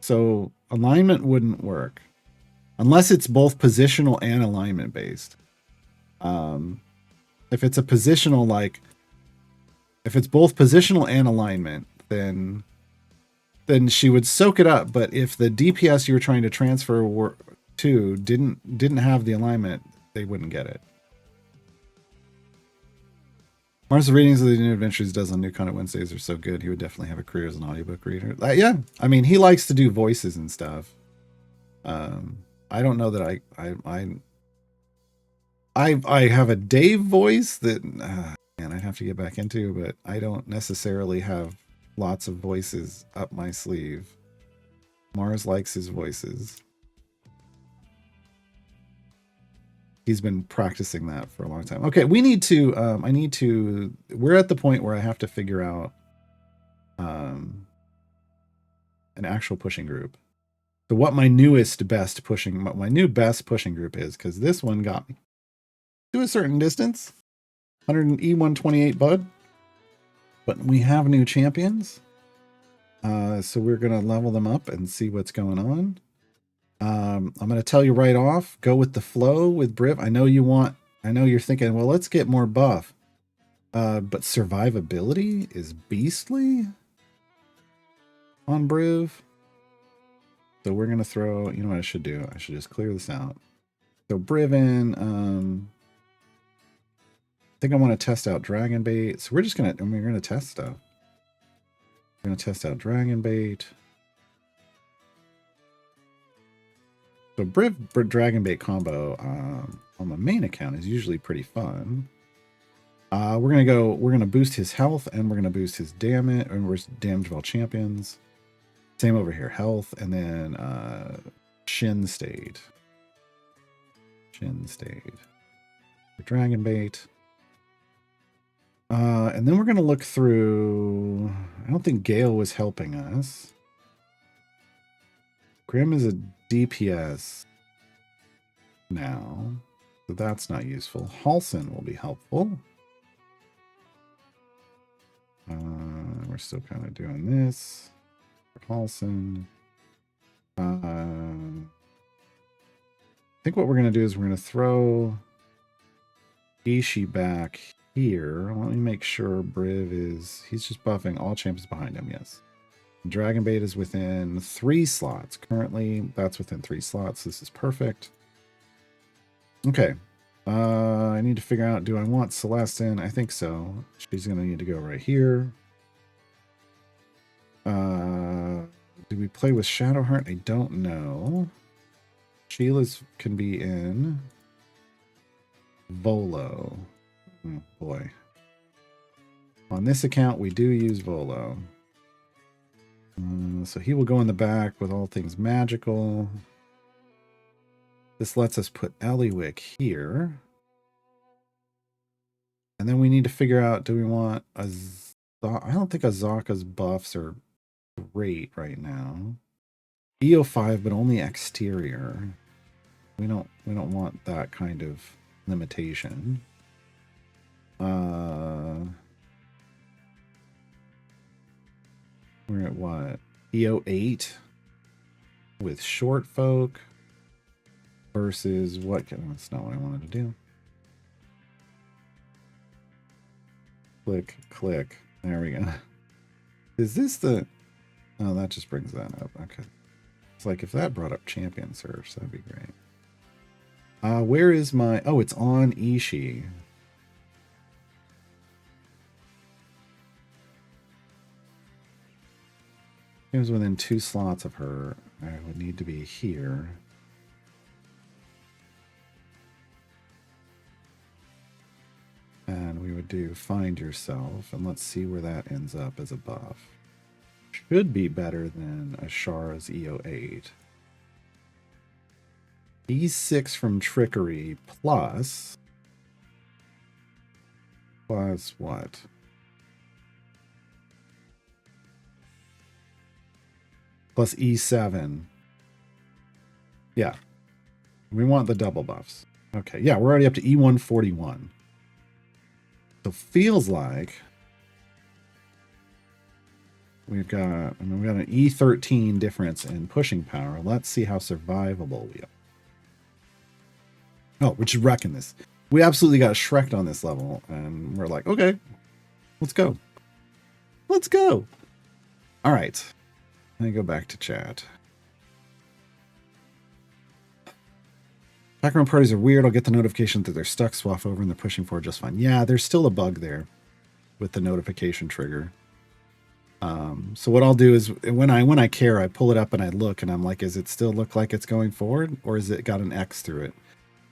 S1: So alignment wouldn't work unless it's both positional and alignment based. If it's a positional, if it's both positional and alignment, then she would soak it up. But if the DPS you were trying to transfer to didn't have the alignment, they wouldn't get it. Mars' readings of the New Adventures does on New Content Wednesdays are so good. He would definitely have a career as an audiobook reader. Yeah, I mean, he likes to do voices and stuff. I don't know that I have a Dave voice that man, I'd have to get back into, but I don't necessarily have lots of voices up my sleeve. Mars likes his voices. He's been practicing that for a long time. Okay, we're at the point where I have to figure out an actual pushing group. So what my new best pushing group is, because this one got me to a certain distance. 100E128 bud. But we have new champions. So we're gonna level them up and see what's going on. I'm going to tell you right off, go with the flow with Briv. I know you want I know you're thinking, well, let's get more buff. But survivability is beastly on Briv. So we're going to throw, you know what I should do? I should just clear this out. So Briven, I think I want to test out Dragon Bait. So we're just going to, we're going to test stuff. We're going to test out Dragon Bait. So Briv Dragon Bait combo on the main account is usually pretty fun. We're gonna boost his health and we're gonna boost his damage, and we're damage of all champions. Same over here, health, and then Shin Stayed. For Dragon Bait. And then we're gonna look through. I don't think Gale was helping us. Grim is a DPS now, so that's not useful. Halson will be helpful. We're still kind of doing this. Halson. I think what we're going to do is we're going to throw Ishii back here. Let me make sure Briv is... He's just buffing all champions behind him, yes. Dragon Bait is within 3 slots. Currently, that's within 3 slots. This is perfect. Okay. I need to figure out, do I want Celeste in? I think so. She's going to need to go right here. Do we play with Shadowheart? I don't know. Sheila's can be in Volo. Oh boy. On this account, we do use Volo. So he will go in the back with all things magical. This lets us put Eliwick here. And then we need to figure out, do we want a... I don't think Azaka's buffs are great right now. EO5, but only exterior. We don't want that kind of limitation. We're at what? EO8 with short folk versus what? That's not what I wanted to do. Click. There we go. Is this the... Oh, that just brings that up. Okay. It's like if that brought up champion search, that'd be great. Where is my... Oh, it's on Ishii. It was within 2 slots of her. I would need to be here. And we would do Find Yourself. And let's see where that ends up as a buff. Should be better than Ashara's EO8. E6 from Trickery plus what? Plus E7. Yeah. We want the double buffs. Okay, yeah, we're already up to E141. So feels like we've got an E13 difference in pushing power. Let's see how survivable we are. Oh, we're just wrecking this. We absolutely got Shrek'd on this level, and we're like, okay, let's go. Let's go. All right. Let me go back to chat. Background parties are weird. I'll get the notification that they're stuck, swap over, and they're pushing forward just fine. Yeah, there's still a bug there with the notification trigger. So what I'll do is when I care, I pull it up and I look, and I'm like, is it still look like it's going forward, or is it got an X through it?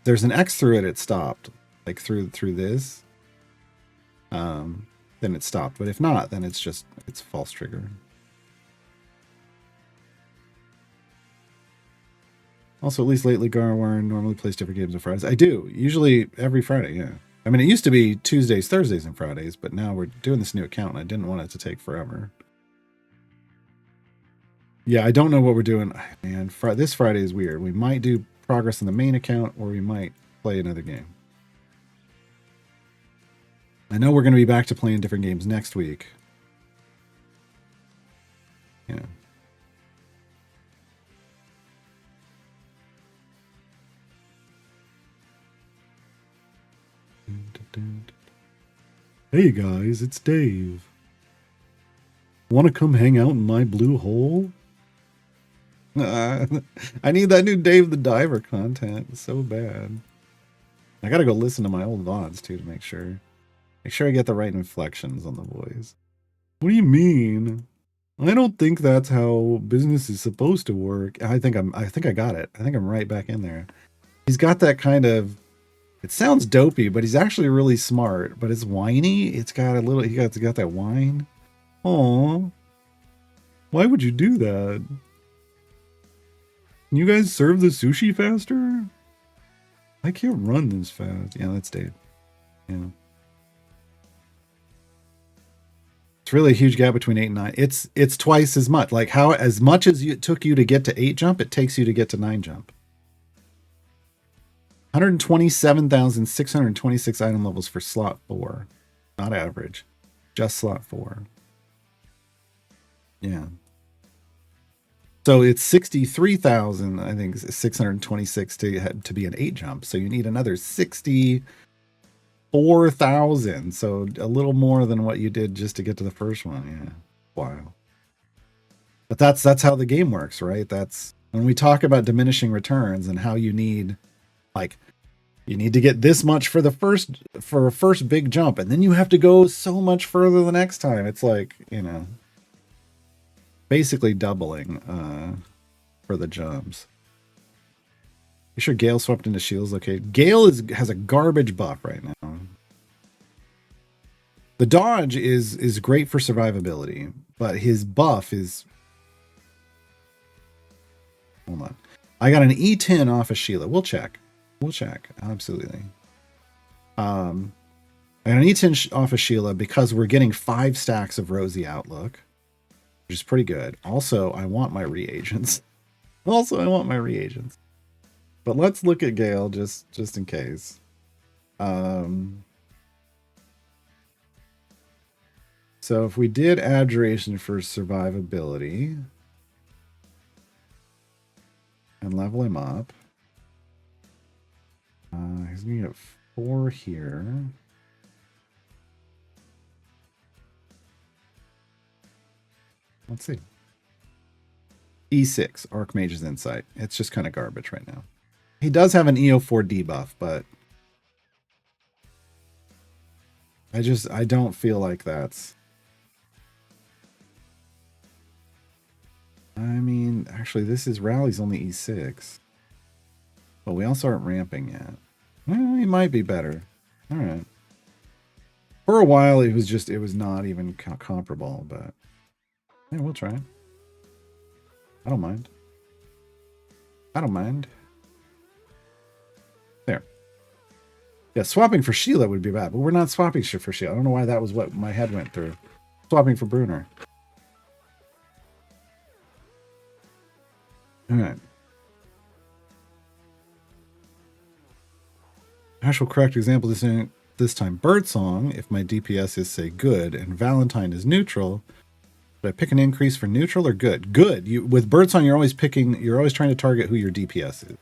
S1: There's an X through it. It stopped, like through this. Then it stopped. But if not, then it's false trigger. Also, at least lately, Garwarn normally plays different games on Fridays. I do. Usually every Friday, yeah. I mean, it used to be Tuesdays, Thursdays, and Fridays, but now we're doing this new account, and I didn't want it to take forever. Yeah, I don't know what we're doing. Man, this Friday is weird. We might do progress on the main account, or we might play another game. I know we're going to be back to playing different games next week. Yeah. Hey guys, it's Dave. Want to come hang out in my blue hole? I need that new Dave the Diver content so bad. I gotta go listen to my old VODs too to make sure. Make sure I get the right inflections on the voice. What do you mean? I don't think that's how business is supposed to work. I think I got it. I think I'm right back in there. He's got that kind of, it sounds dopey, but he's actually really smart. But it's whiny. It's got a little, it's got that whine. Aw. Why would you do that? Can you guys serve the sushi faster? I can't run this fast. Yeah, that's Dave. Yeah. It's really a huge gap between 8 and 9. It's twice as much. Like how as much as it took you to get to 8 jump, it takes you to get to 9 jump. 127,626 item levels for slot 4. Not average. Just slot 4. Yeah. So it's 63,000, I think, 626 to be an 8 jump. So you need another 64,000. So a little more than what you did just to get to the first one. Yeah. Wow. But that's how the game works, right? That's when we talk about diminishing returns and how you need, like, you need to get this much for a first big jump, and then you have to go so much further the next time. It's like, you know, basically doubling for the jumps. You sure Gale swapped into shields? Okay, Gale has a garbage buff right now. The dodge is great for survivability, but his buff is. Hold on, I got an E10 off of Sheila. We'll check. Absolutely. I got an E10 off of Sheila because we're getting 5 stacks of Rosy Outlook, which is pretty good. Also, I want my reagents. But let's look at Gale just in case. So if we did Abjuration for survivability and level him up, he's gonna get 4 here. Let's see. E6, Archmage's Insight. It's just kind of garbage right now. He does have an EO4 debuff, but I don't feel like that's. I mean, actually, this is Rally's only E6. But we also aren't ramping yet. Well, he might be better. All right. For a while, it was not even comparable, but yeah, we'll try. I don't mind. There. Yeah, swapping for Sheila would be bad, but we're not swapping for Sheila. I don't know why that was what my head went through. Swapping for Bruner. All right. Actual correct example this time. Birdsong, if my DPS is, say, good, and Valentine is neutral, should I pick an increase for neutral or good? Good. With Birdsong, you're always trying to target who your DPS is.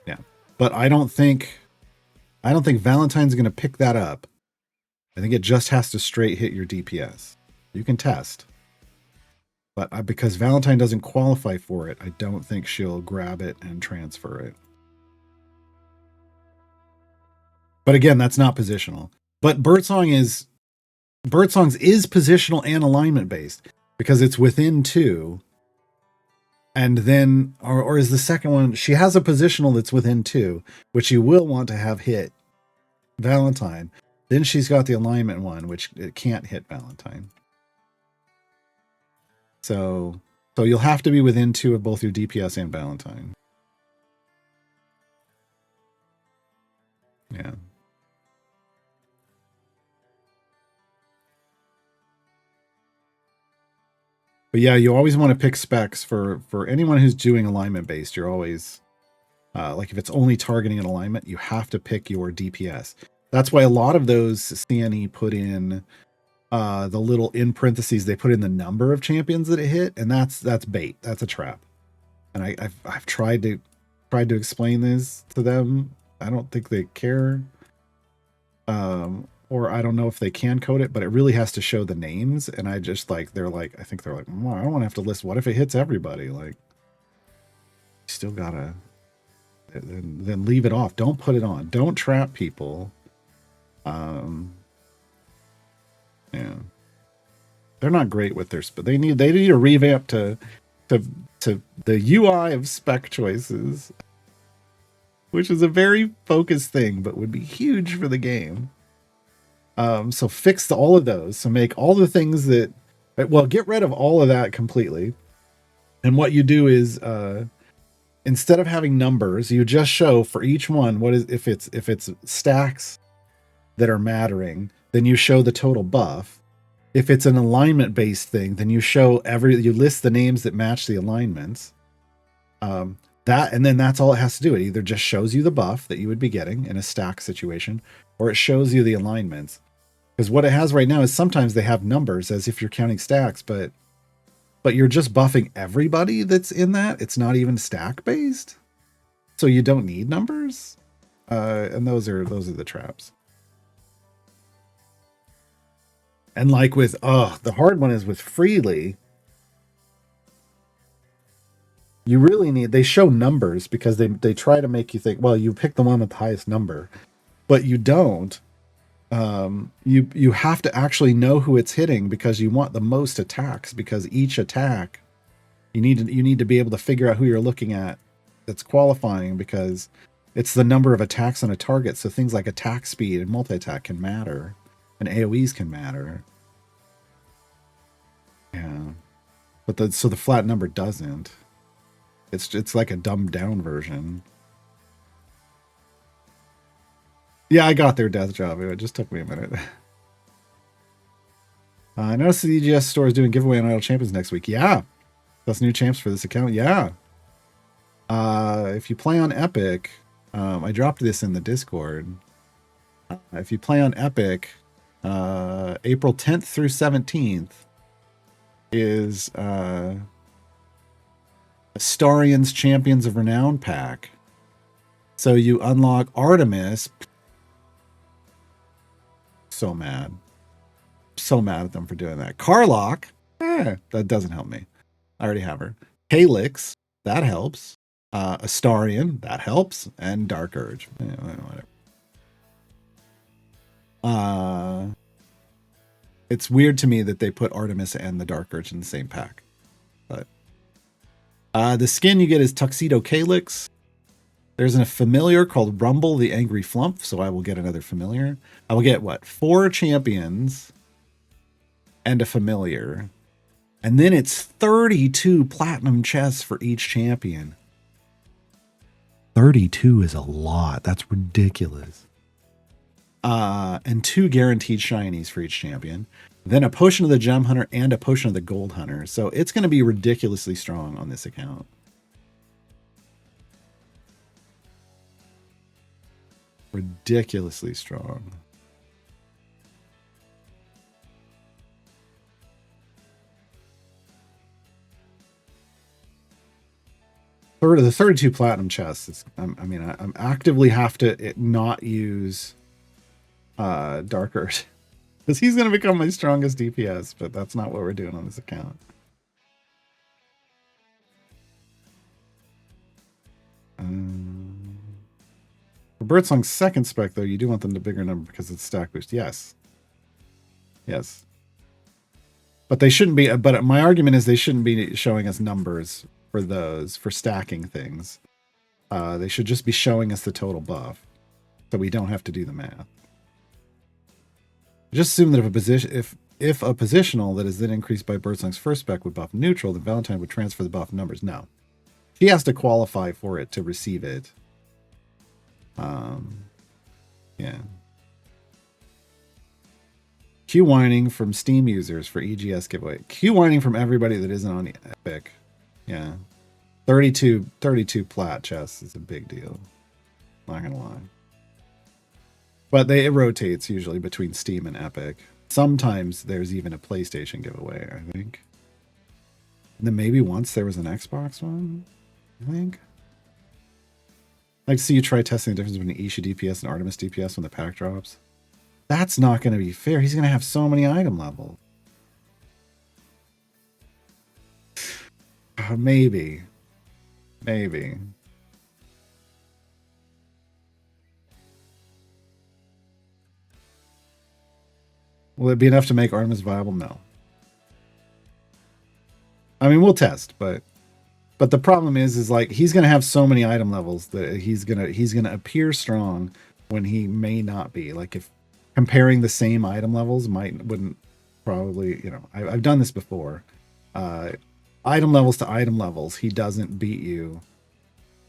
S1: Yeah. But I don't think Valentine's going to pick that up. I think it just has to straight hit your DPS. You can test. But because Valentine doesn't qualify for it, I don't think she'll grab it and transfer it. But again, that's not positional. But Birdsong's is positional and alignment based because it's within 2. And then, or is the second one, she has a positional that's within 2, which you will want to have hit Valentine. Then she's got the alignment one, which it can't hit Valentine. So you'll have to be within 2 of both your DPS and Valentine. Yeah. But yeah, you always want to pick specs for anyone who's doing alignment based. You're always like if it's only targeting an alignment, you have to pick your DPS. That's why a lot of those CNE put in the little in parentheses, they put in the number of champions that it hit, and that's bait. That's a trap. And I've tried to explain this to them. I don't think they care. Or I don't know if they can code it, but it really has to show the names. And I just like, I think they're like, well, I don't want to have to list. What if it hits everybody? Like, you still gotta, then leave it off. Don't put it on. Don't trap people. Yeah. They're not great with their, but they need a revamp to the UI of spec choices, which is a very focused thing, but would be huge for the game. So fix all of those. So make all the things that, well, get rid of all of that completely. And what you do is, instead of having numbers, you just show for each one what is, if it's stacks that are mattering, then you show the total buff. If it's an alignment based thing, then you show you list the names that match the alignments. And then that's all it has to do. It either just shows you the buff that you would be getting in a stack situation, or it shows you the alignments. Because what it has right now is sometimes they have numbers as if you're counting stacks, but you're just buffing everybody that's in that. It's not even stack based. So you don't need numbers. And those are the traps. And like with, the hard one is with Freely. You really need, they show numbers because they try to make you think, well, you pick the one with the highest number, but you don't. You have to actually know who it's hitting because you want the most attacks, because each attack, you need to be able to figure out who you're looking at that's qualifying, because it's the number of attacks on a target. So things like attack speed and multi-attack can matter. And AoEs can matter. Yeah. But so the flat number doesn't. It's like a dumbed down version. Yeah, I got their death job. It just took me a minute. I noticed the EGS store is doing giveaway on Idle Champions next week. Yeah. That's new champs for this account. Yeah. If you play on Epic, I dropped this in the Discord. If you play on Epic, April 10th through 17th is Astarian's Champions of Renown pack. So you unlock Artemis. So mad. So mad at them for doing that. Karlach, that doesn't help me. I already have her. Calyx, that helps. Astarian, that helps. And Dark Urge. Whatever. It's weird to me that they put Artemis and the Dark Urge in the same pack. But the skin you get is Tuxedo Calyx. There's a familiar called Rumble the Angry Flump, so I will get another familiar. I will get, 4 champions and a familiar. And then it's 32 platinum chests for each champion. 32 is a lot. That's ridiculous. And 2 guaranteed shinies for each champion. Then a potion of the Gem Hunter and a potion of the Gold Hunter. So it's going to be ridiculously strong on this account. Ridiculously strong. The 32 platinum chests. I'm actively have to not use Dark Urge, because he's going to become my strongest DPS, but that's not what we're doing on this account. For Birdsong's second spec, though, you do want them to bigger number because it's stack boost. Yes. Yes. But they shouldn't be, but my argument is they shouldn't be showing us numbers for those, for stacking things. They should just be showing us the total buff, so we don't have to do the math. Just assume that if a positional that is then increased by Birdsong's first spec would buff neutral, then Valentine would transfer the buff numbers. No. He has to qualify for it to receive it. Yeah. Q whining from Steam users for EGS giveaway. Q whining from everybody that isn't on the Epic. Yeah. 32 plat chests is a big deal. Not gonna lie. But it rotates usually between Steam and Epic. Sometimes there's even a PlayStation giveaway, I think. And then maybe once there was an Xbox one, I think. I'd like to see you try testing the difference between Isha DPS and Artemis DPS when the pack drops. That's not going to be fair. He's going to have so many item levels. Maybe. Maybe. Will it be enough to make Artemis viable? No. I mean, we'll test, but the problem is like he's gonna have so many item levels that he's gonna appear strong when he may not be. Like if comparing the same item levels wouldn't probably, you know, I've done this before. Item levels to item levels, he doesn't beat you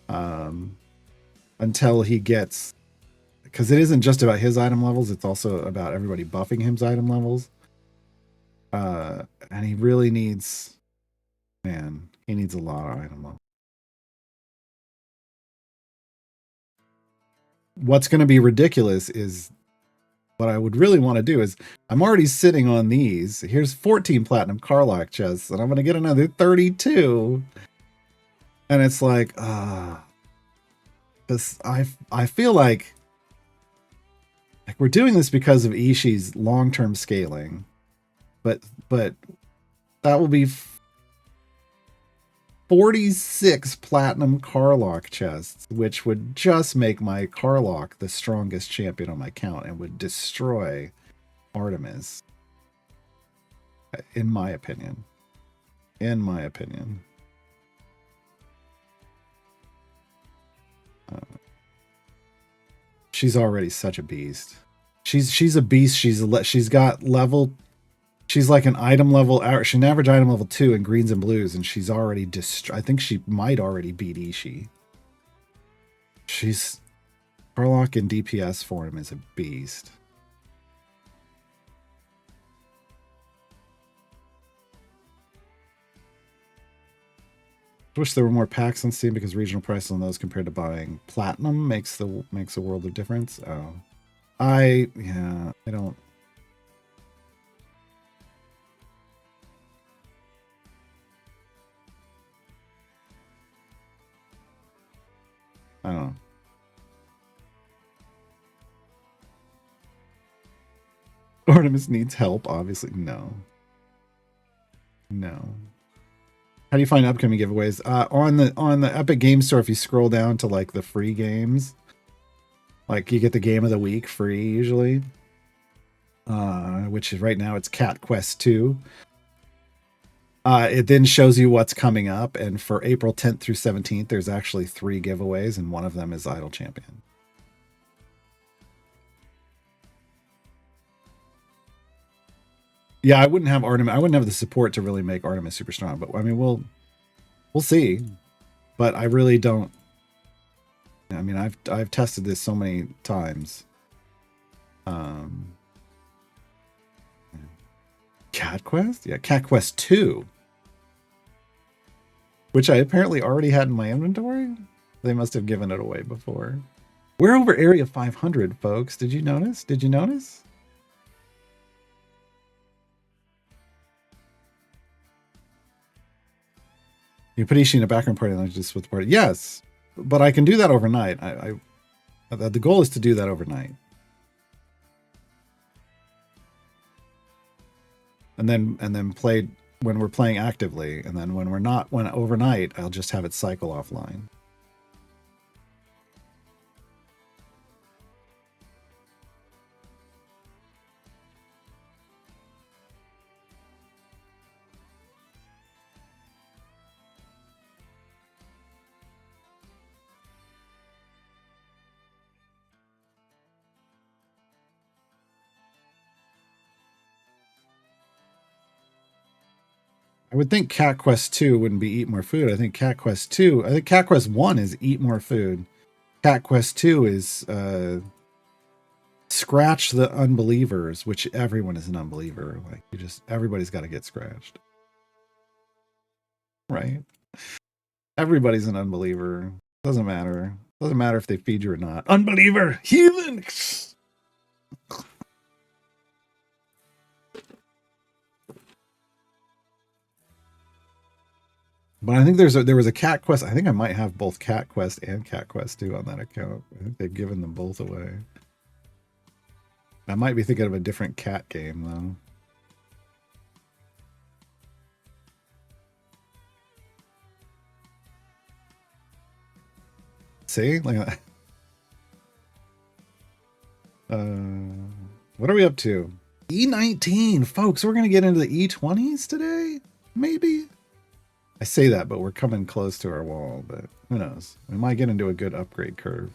S1: until he gets, because it isn't just about his item levels, it's also about everybody buffing his item levels. And he really needs, man, he needs a lot of item levels. What's going to be ridiculous is what I would really want to do is I'm already sitting on these. Here's 14 platinum Karlach chests, and I'm going to get another 32. And it's like, because I feel like we're doing this because of Ishii's long-term scaling, but that will be 46 platinum Karlach chests, which would just make my Karlach the strongest champion on my count and would destroy Artemis. In my opinion. She's already such a beast. She's a beast. She's got level. She's like an item level. She's an average item level 2 in greens and blues, and she's already I think she might already beat Ishii. She's Karlach in DPS form is a beast. Wish there were more packs on Steam because regional prices on those compared to buying platinum makes a world of difference. Oh, I don't. I don't know. Artemis needs help, obviously. No. How do you find upcoming giveaways? On the Epic Game Store, if you scroll down to like the free games, like you get the game of the week free usually. Which is right now it's Cat Quest 2. It then shows you what's coming up, and for April 10th through 17th, there's actually 3 giveaways, and one of them is Idol Champion. Yeah, I wouldn't have Artemis. I wouldn't have the support to really make Artemis super strong, but I mean, we'll see. But I really don't. I mean, I've tested this so many times. Cat Quest? Yeah, Cat Quest 2. Which I apparently already had in my inventory. They must have given it away before. We're over Area 500, folks. Did you notice? You put Ishii in a background party and just with the party. Yes, but I can do that overnight. The goal is to do that overnight. And then play when we're playing actively, and then when we're not, when overnight, I'll just have it cycle offline. I would think Cat Quest 2 wouldn't be Eat More Food. I think Cat Quest 1 is Eat More Food. Cat Quest 2 is Scratch the Unbelievers, which everyone is an unbeliever. Like everybody's got to get scratched. Right? Everybody's an unbeliever. Doesn't matter. Doesn't matter if they feed you or not. Unbeliever! Heathen! But I think there was a Cat Quest. I think I might have both Cat Quest and Cat Quest 2 on that account. I think they've given them both away. I might be thinking of a different cat game, though. See? Like, what are we up to? E19, folks. We're going to get into the E20s today? Maybe? I say that, but we're coming close to our wall, but who knows? We might get into a good upgrade curve.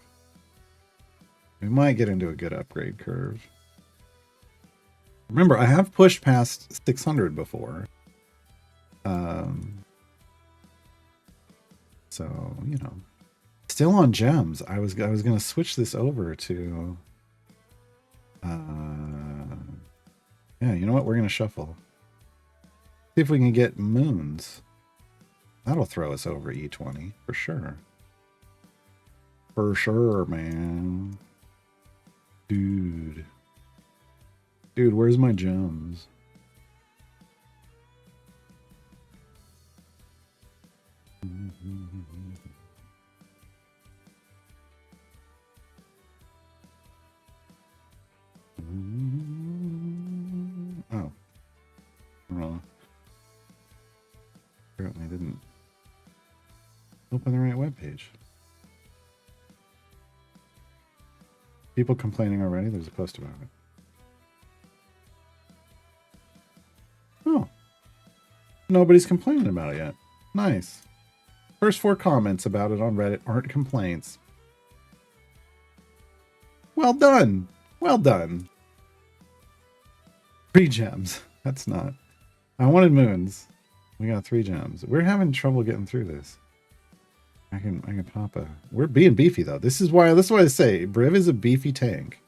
S1: Remember, I have pushed past 600 before. So, you know. Still on gems. I was going to switch this over to... yeah, you know what? We're going to shuffle. See if we can get moons. That'll throw us over E20 for sure. For sure, man. Dude, where's my gems? Oh. Well, apparently I didn't open the right webpage. People complaining already? There's a post about it. Oh. Nobody's complaining about it yet. Nice. First 4 comments about it on Reddit aren't complaints. Well done. Well done. 3 gems. That's not. I wanted moons. We got 3 gems. We're having trouble getting through this. I can pop a... We're being beefy, though. This is why I say Briv is a beefy tank.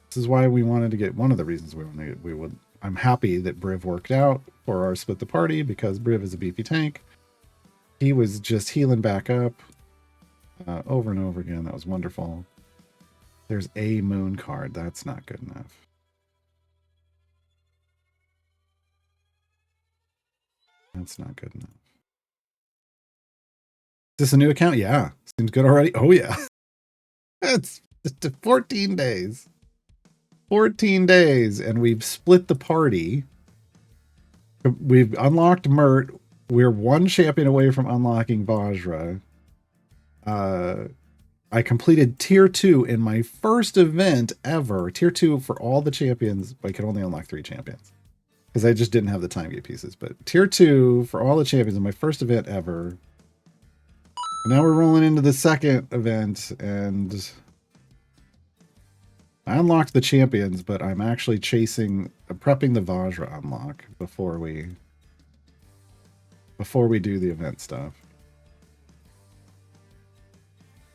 S1: This is why we wanted to get... One of the reasons we wanted to get... I'm happy that Briv worked out for our split the party, because Briv is a beefy tank. He was just healing back up over and over again. That was wonderful. There's a moon card. That's not good enough. That's not good enough. Is this a new account? Yeah. Seems good already. Oh, yeah. It's 14 days. 14 days, and we've split the party. We've unlocked Mert. We're 1 champion away from unlocking Vajra. I completed tier 2 in my first event ever. Tier 2 for all the champions, but I could only unlock 3 champions because I just didn't have the time gate pieces. But tier 2 for all the champions in my first event ever. Now we're rolling into the second event, and I unlocked the champions, but I'm actually prepping the Vajra unlock before we do the event stuff.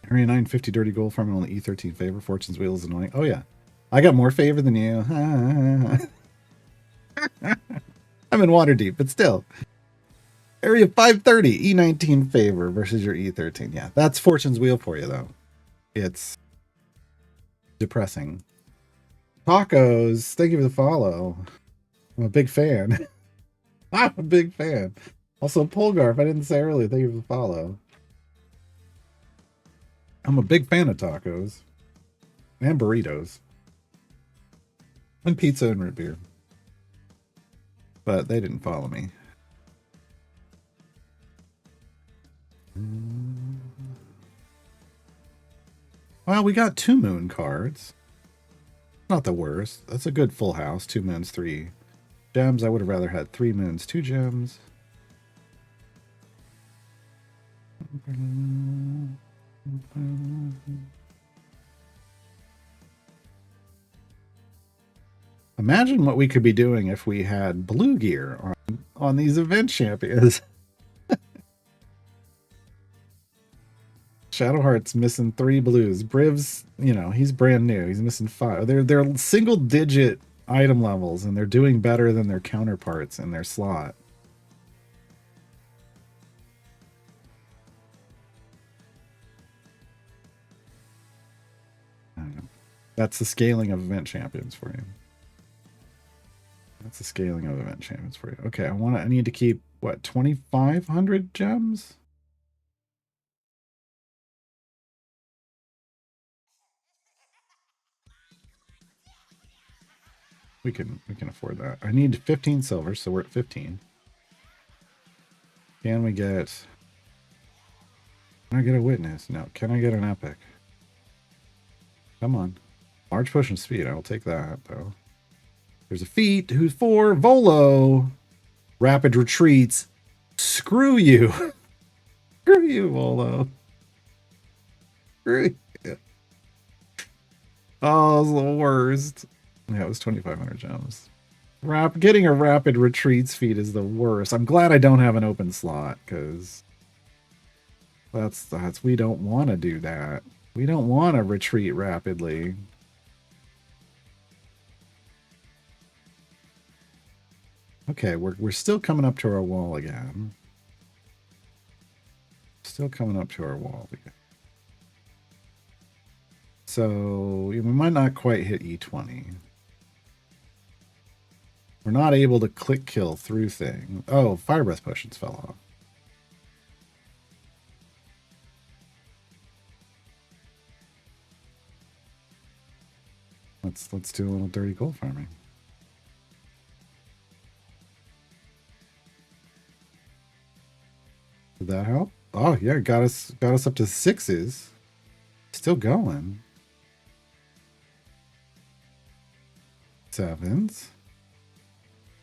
S1: Area 950 dirty gold farming on the E13 favor. Fortune's wheel is annoying. Oh yeah, I got more favor than you. I'm in water deep, but still. Area 530 E19 favor versus your E13. Yeah, that's Fortune's wheel for you though. It's depressing. Tacos, thank you for the follow. I'm a big fan. I'm a big fan. Also, Polgarf, I didn't say earlier, thank you for the follow. I'm a big fan of tacos. And burritos. And pizza and root beer. But they didn't follow me. Well, we got 2 moon cards. Not the worst. That's a good full house. 2 moons, 3 gems. I would have rather had 3 moons, 2 gems. Imagine what we could be doing if we had blue gear on these event champions. Shadowheart's missing 3 blues. Briv's, you know, he's brand new. He's missing 5. They're single digit item levels, and they're doing better than their counterparts in their slot. That's the scaling of event champions for you. That's the scaling of event champions for you. Okay, I need to keep what, 2,500 gems? We can afford that. I need 15 silver, so we're at 15. Can we get... Can I get a witness? No. Can I get an epic? Come on. Large push and speed. I will take that, though. There's a feat. Who's for? Volo. Rapid retreats. Screw you. Screw you, Volo. Screw you. Oh, it's the worst. Yeah, it was 2,500 gems. Getting a rapid retreats feat is the worst. I'm glad I don't have an open slot, because that's we don't want to do that. We don't want to retreat rapidly. Okay, we're still coming up to our wall again. Still coming up to our wall again. So we might not quite hit E20. We're not able to click kill through thing. Oh, fire breath potions fell off. Let's do a little dirty gold farming. Did that help? Oh yeah, got us up to 6s. Still going. 7s.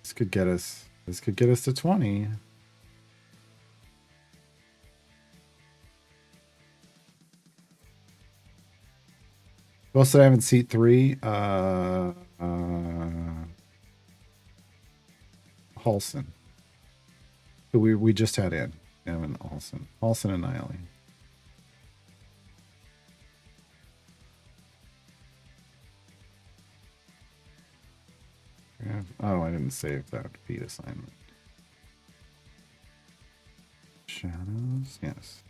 S1: This could get us to 20. Who else did I have in seat 3? Halson. Who we just had in. Evan Halson. Halson and Niley. Oh, I didn't save that feat assignment. Shadows, yes.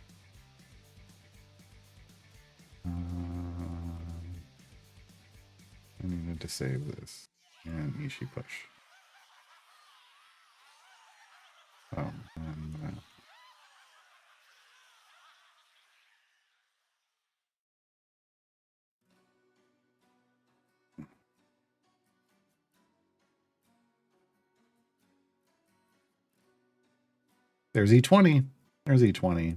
S1: I needed to save this. And Ishi push. Oh, and that. There's E20. There's E20.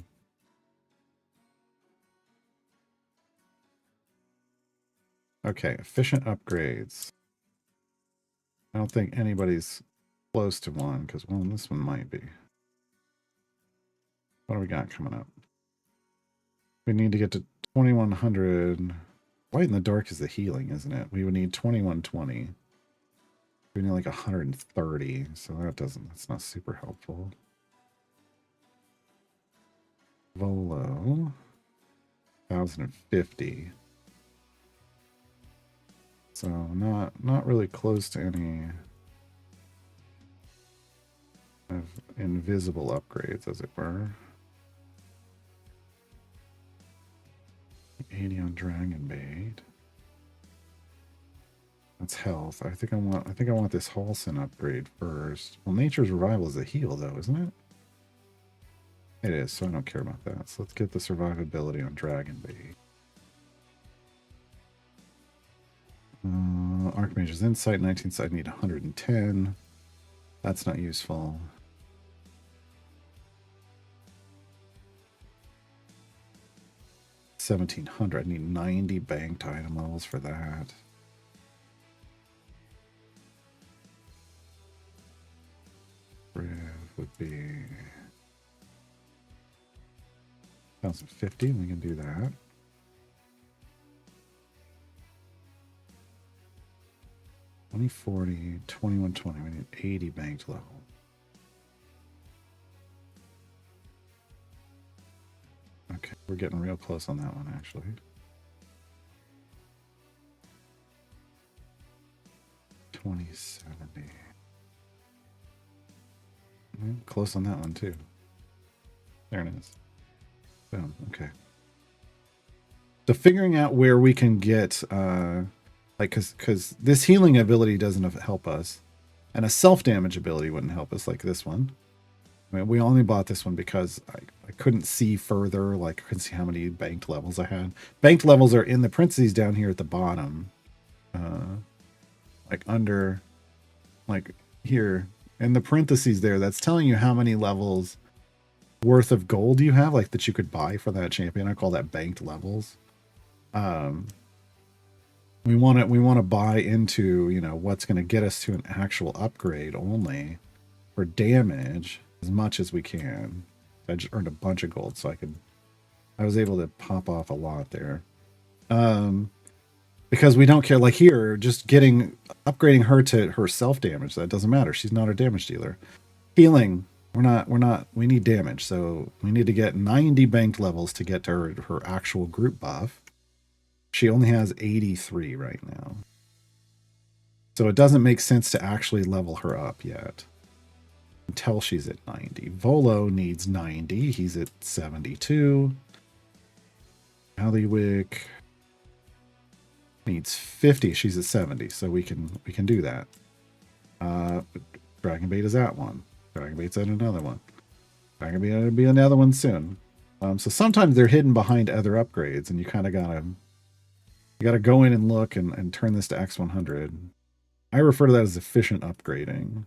S1: Okay, efficient upgrades. I don't think anybody's close to one, because, well, this one might be. What do we got coming up? We need to get to 2,100. Light in the dark is the healing, isn't it? We would need 2,120. We need like 130, so that's not super helpful. Volo. 1,050. So not really close to any of invisible upgrades, as it were. 80 on Dragon Bait. That's health. I think I want this Halson upgrade first. Well, Nature's Revival is a heal, though, isn't it? It is, so I don't care about that. So let's get the survivability on Dragon Bait. Archmage's Insight, 19 side, need 110. That's not useful. $1,700. I need 90 banked item levels for that. Rev would be 1,050. We can do that. $2040, $2120. We need 80 banked level. Okay, we're getting real close on that one, actually. $2070. Close on that one too. There it is. Boom. Okay. So figuring out where we can get, like, because this healing ability doesn't help us, and a self-damage ability wouldn't help us, like this one. I mean, we only bought this one because I couldn't see further, like, I couldn't see how many banked levels I had. Banked levels are in the parentheses down here at the bottom. like under, like here in the parentheses there, that's telling you how many levels worth of gold you have, like that you could buy for that champion. I call that banked levels. We want to buy into, you know, what's going to get us to an actual upgrade only for damage as much as we can. I just earned a bunch of gold, so I was able to pop off a lot there. Because we don't care, like here, just upgrading her to her self damage, that doesn't matter. She's not a damage dealer. Healing, we need damage, so we need to get 90 banked levels to get to her actual group buff. She only has 83 right now. So it doesn't make sense to actually level her up yet until she's at 90. Volo needs 90. He's at 72. Halliwick needs 50. She's at 70, so we can do that. Dragon Bait is at one. Dragon Bait's at another one. Dragon Bait will be another one soon. So sometimes they're hidden behind other upgrades, and you kind of gotta go in and look and turn this to X100. I refer to that as efficient upgrading.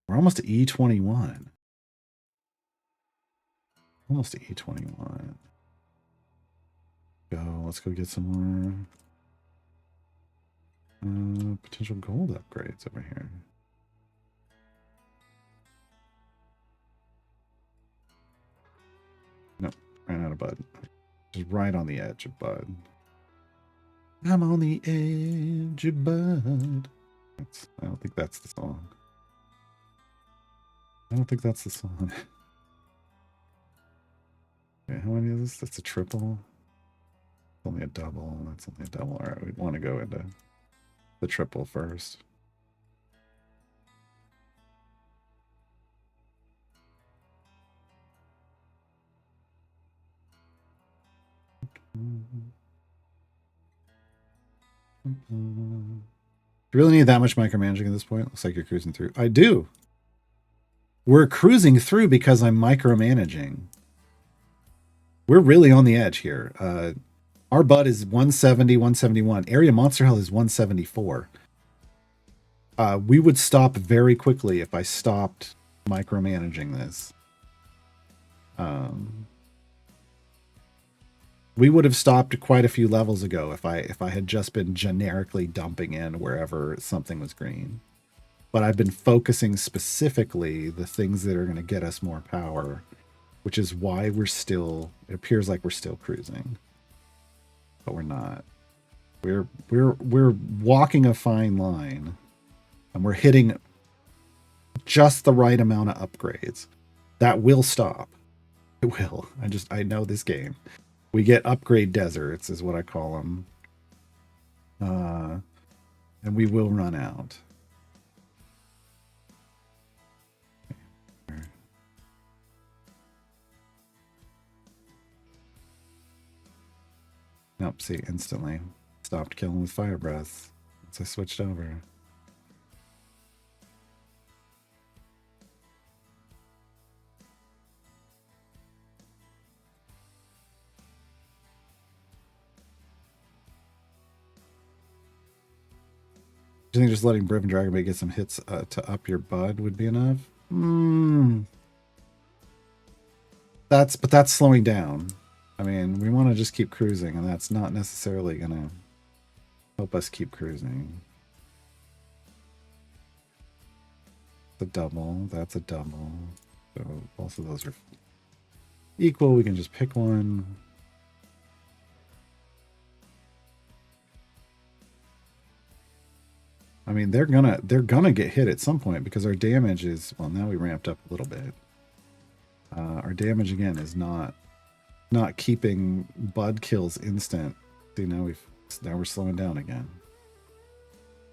S1: We're almost to E21. Almost to E21. Let's go get some more potential gold upgrades over here. Nope, ran out of bud. Just right on the edge of bud. I'm on the edge of bud. I don't think that's the song. I don't think that's the song. Okay, how many is this? That's a triple. Only a double. That's only a double. All right, we want to go into the triple first. Do you really need that much micromanaging at this point? Looks like you're cruising through. I do. We're cruising through because I'm micromanaging. We're really on the edge here. Our bud is 170, 171. Area monster health is 174. We would stop very quickly if I stopped micromanaging this. We would have stopped quite a few levels ago if I had just been generically dumping in wherever something was green. But I've been focusing specifically the things that are going to get us more power, which is why it appears like we're still cruising. But we're not. We're walking a fine line, and we're hitting just the right amount of upgrades. That will stop. It will. I know this game. We get upgrade deserts, is what I call them. And we will run out. Nope, see, instantly. Stopped killing with fire breath once I switched over. Do you think just letting Briv and Dragonbait get some hits to up your bud would be enough? But that's slowing down. I mean, we want to just keep cruising, and that's not necessarily going to help us keep cruising. The double, that's a double. So both of those are equal. We can just pick one. I mean, they're gonna get hit at some point because our damage is, well, now we ramped up a little bit. Our damage again is not keeping bud kills instant. See, now we're slowing down again.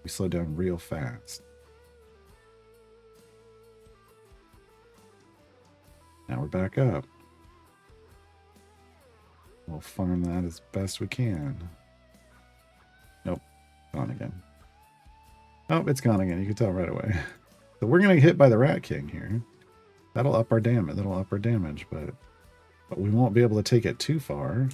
S1: We slowed down real fast. Now we're back up. We'll farm that as best we can. Nope, gone again. Oh, it's gone again. You can tell right away. So we're gonna get hit by the Rat King here. That'll up our damage. But we won't be able to take it too far.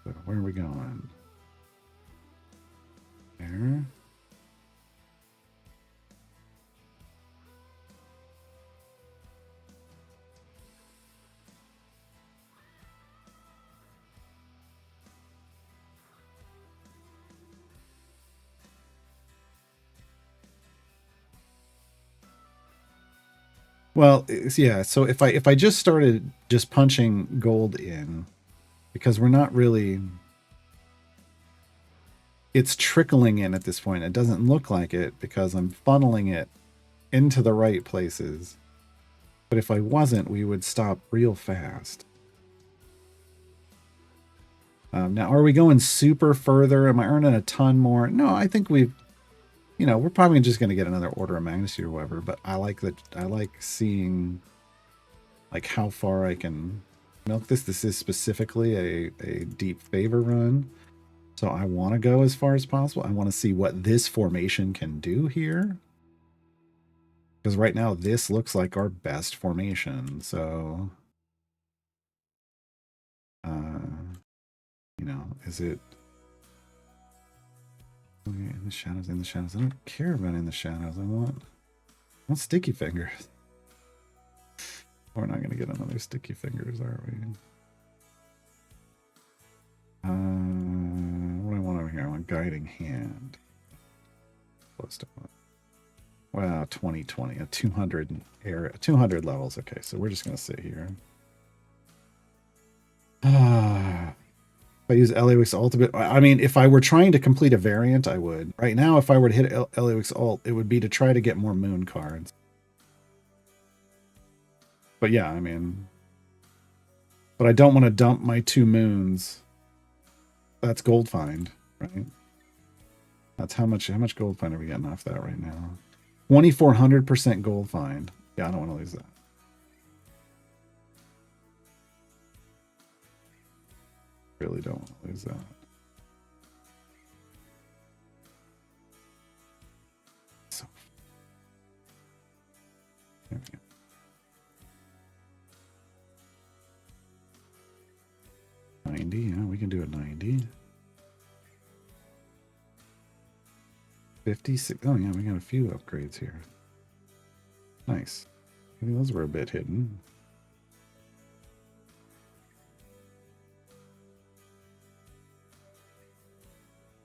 S1: So where are we going? There. Well, yeah. So if I just started just punching gold in, because we're not really, it's trickling in at this point. It doesn't look like it because I'm funneling it into the right places. But if I wasn't, we would stop real fast. Now, are we going super further? Am I earning a ton more? No, I think we've, we're probably just going to get another order of magnitude or whatever. But I like that. I like seeing like how far I can milk this. This is specifically a deep favor run. So I want to go as far as possible. I want to see what this formation can do here. Because right now this looks like our best formation. So, is it in the shadows? In the shadows. I don't care about in the shadows. I want sticky fingers. We're not going to get another sticky fingers, are we? What do I want over here? I want guiding hand. Close to what? Wow, 2020, a 200 area, 200 levels. Okay, so we're just going to sit here. If I use Eliwix Ultimate, I mean, if I were trying to complete a variant, I would. Right now, if I were to hit Eliwix Ult, it would be to try to get more moon cards. But yeah, I mean, but I don't want to dump my 2 moons. That's gold find, right? That's how much gold find are we getting off that right now? 2,400% gold find. Yeah, I don't want to lose that. Really don't want to lose that. So, there we go. Yeah, we can do a 90. 56. Oh yeah, we got a few upgrades here. Nice. Maybe those were a bit hidden.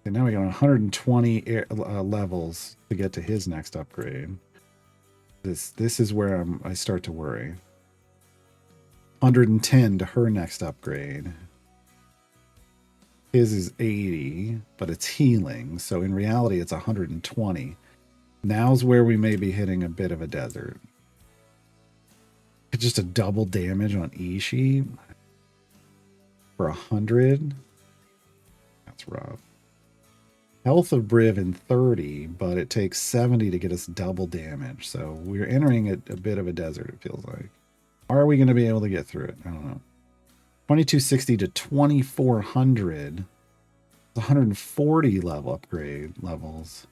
S1: And now we got 120 levels to get to his next upgrade. This is where I start to worry. 110 to her next upgrade. His is 80, but it's healing. So in reality, it's 120. Now's where we may be hitting a bit of a desert. Just a double damage on Ishii for 100. That's rough. Health of Briv in 30, but it takes 70 to get us double damage. So we're entering a bit of a desert, it feels like. Are we going to be able to get through it? I don't know. 2260 to 2400. 140 level upgrade levels.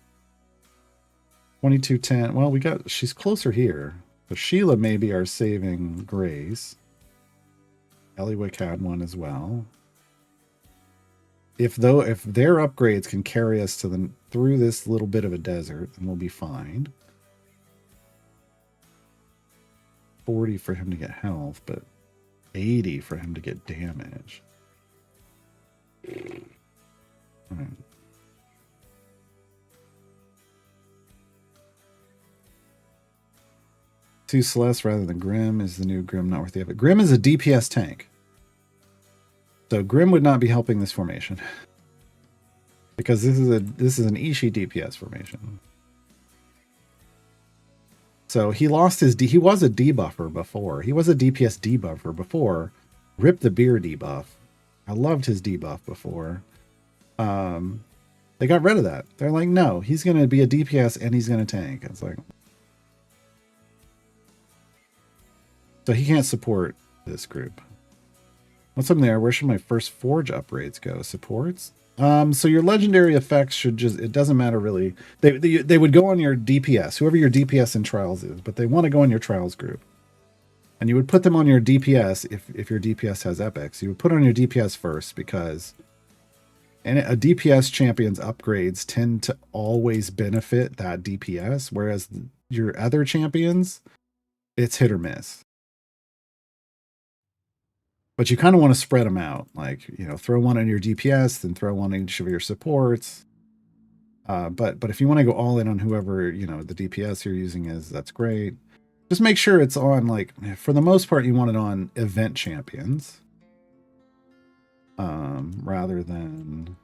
S1: 2210. Well, she's closer here. So Sheila may be our saving grace. Eliwick had one as well. If their upgrades can carry us through this little bit of a desert, then we'll be fine. 40 for him to get health, but 80 for him to get damage. All right. Two Celeste rather than Grim. Is the new Grim not worth the effort? Grim is a DPS tank. So Grim would not be helping this formation. Because this is an Ishii DPS formation. So he lost he was a debuffer before. He was a DPS debuffer before. Rip the Beer debuff. I loved his debuff before. They got rid of that. They're like, no, he's going to be a DPS and he's going to tank. It's like, so he can't support this group. What's up there? Where should my first Forge upgrades go? Supports? So your legendary effects should it doesn't matter really. They would go on your DPS, whoever your DPS in Trials is, but they want to go on your Trials group. And you would put them on your DPS if your DPS has epics. You would put on your DPS first because And a DPS champion's upgrades tend to always benefit that DPS, whereas your other champions, it's hit or miss. But you kind of want to spread them out. Like, you know, throw one on your DPS, then throw one on each of your supports. But if you want to go all in on whoever, you know, the DPS you're using is, that's great. Just make sure it's on, like, for the most part, you want it on event champions. Rather than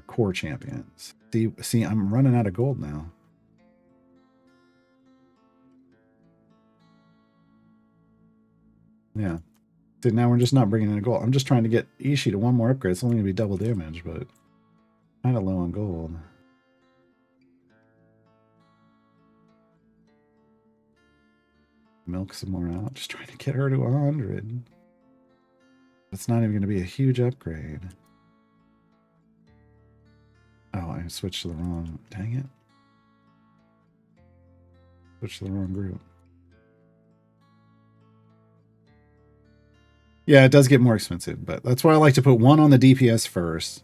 S1: core champions. See, I'm running out of gold now. Yeah. So now we're just not bringing in gold. I'm just trying to get Ishii to one more upgrade. It's only going to be double damage, but kind of low on gold. Milk some more out. Just trying to get her to 100. It's not even going to be a huge upgrade. Oh, I switched to the wrong. Dang it. Switched to the wrong group. Yeah, it does get more expensive, but that's why I like to put one on the DPS first.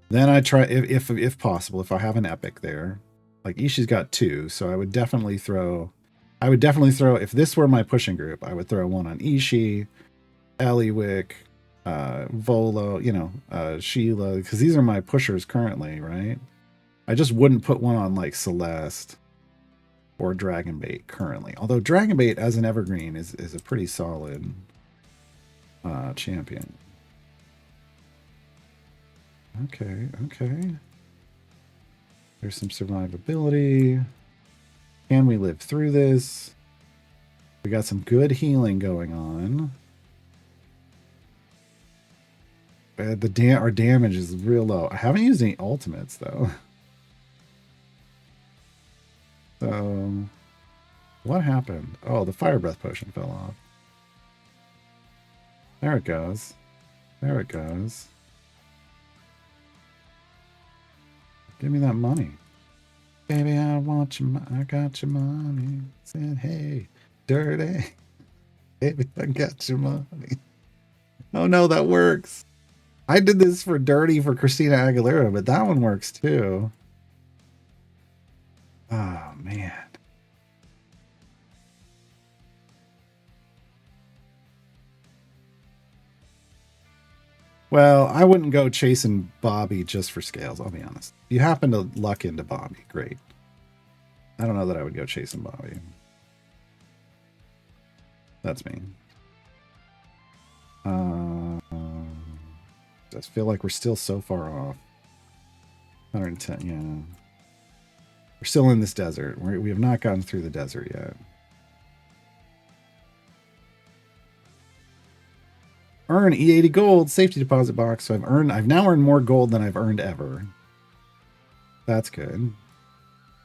S1: Then I try, if possible, if I have an epic there. Like Ishii's got 2, so I would definitely throw, if this were my pushing group, I would throw one on Ishii, Eliwick, Volo, you know, Sheila, because these are my pushers currently, right? I just wouldn't put one on like Celeste or Dragonbait currently. Although Dragonbait as an evergreen is a pretty solid champion. Okay, okay. There's some survivability. Can we live through this? We got some good healing going on. Our damage is real low. I haven't used any ultimates though. So what happened? Oh, the fire breath potion fell off. There it goes. There it goes. Give me that money. Baby, I want your money. I got your money. Said, hey, dirty. Baby, I got your money. Oh no, that works. I did this for dirty for Christina Aguilera, but that one works too. Oh man. Well, I wouldn't go chasing Bobby just for scales, I'll be honest. If you happen to luck into Bobby, great. I don't know that I would go chasing Bobby. That's me. Just feel like we're still so far off. 110, yeah. We're still in this desert. We have not gotten through the desert yet. Earn E80 gold, safety deposit box. So I've now earned more gold than I've earned ever. That's good.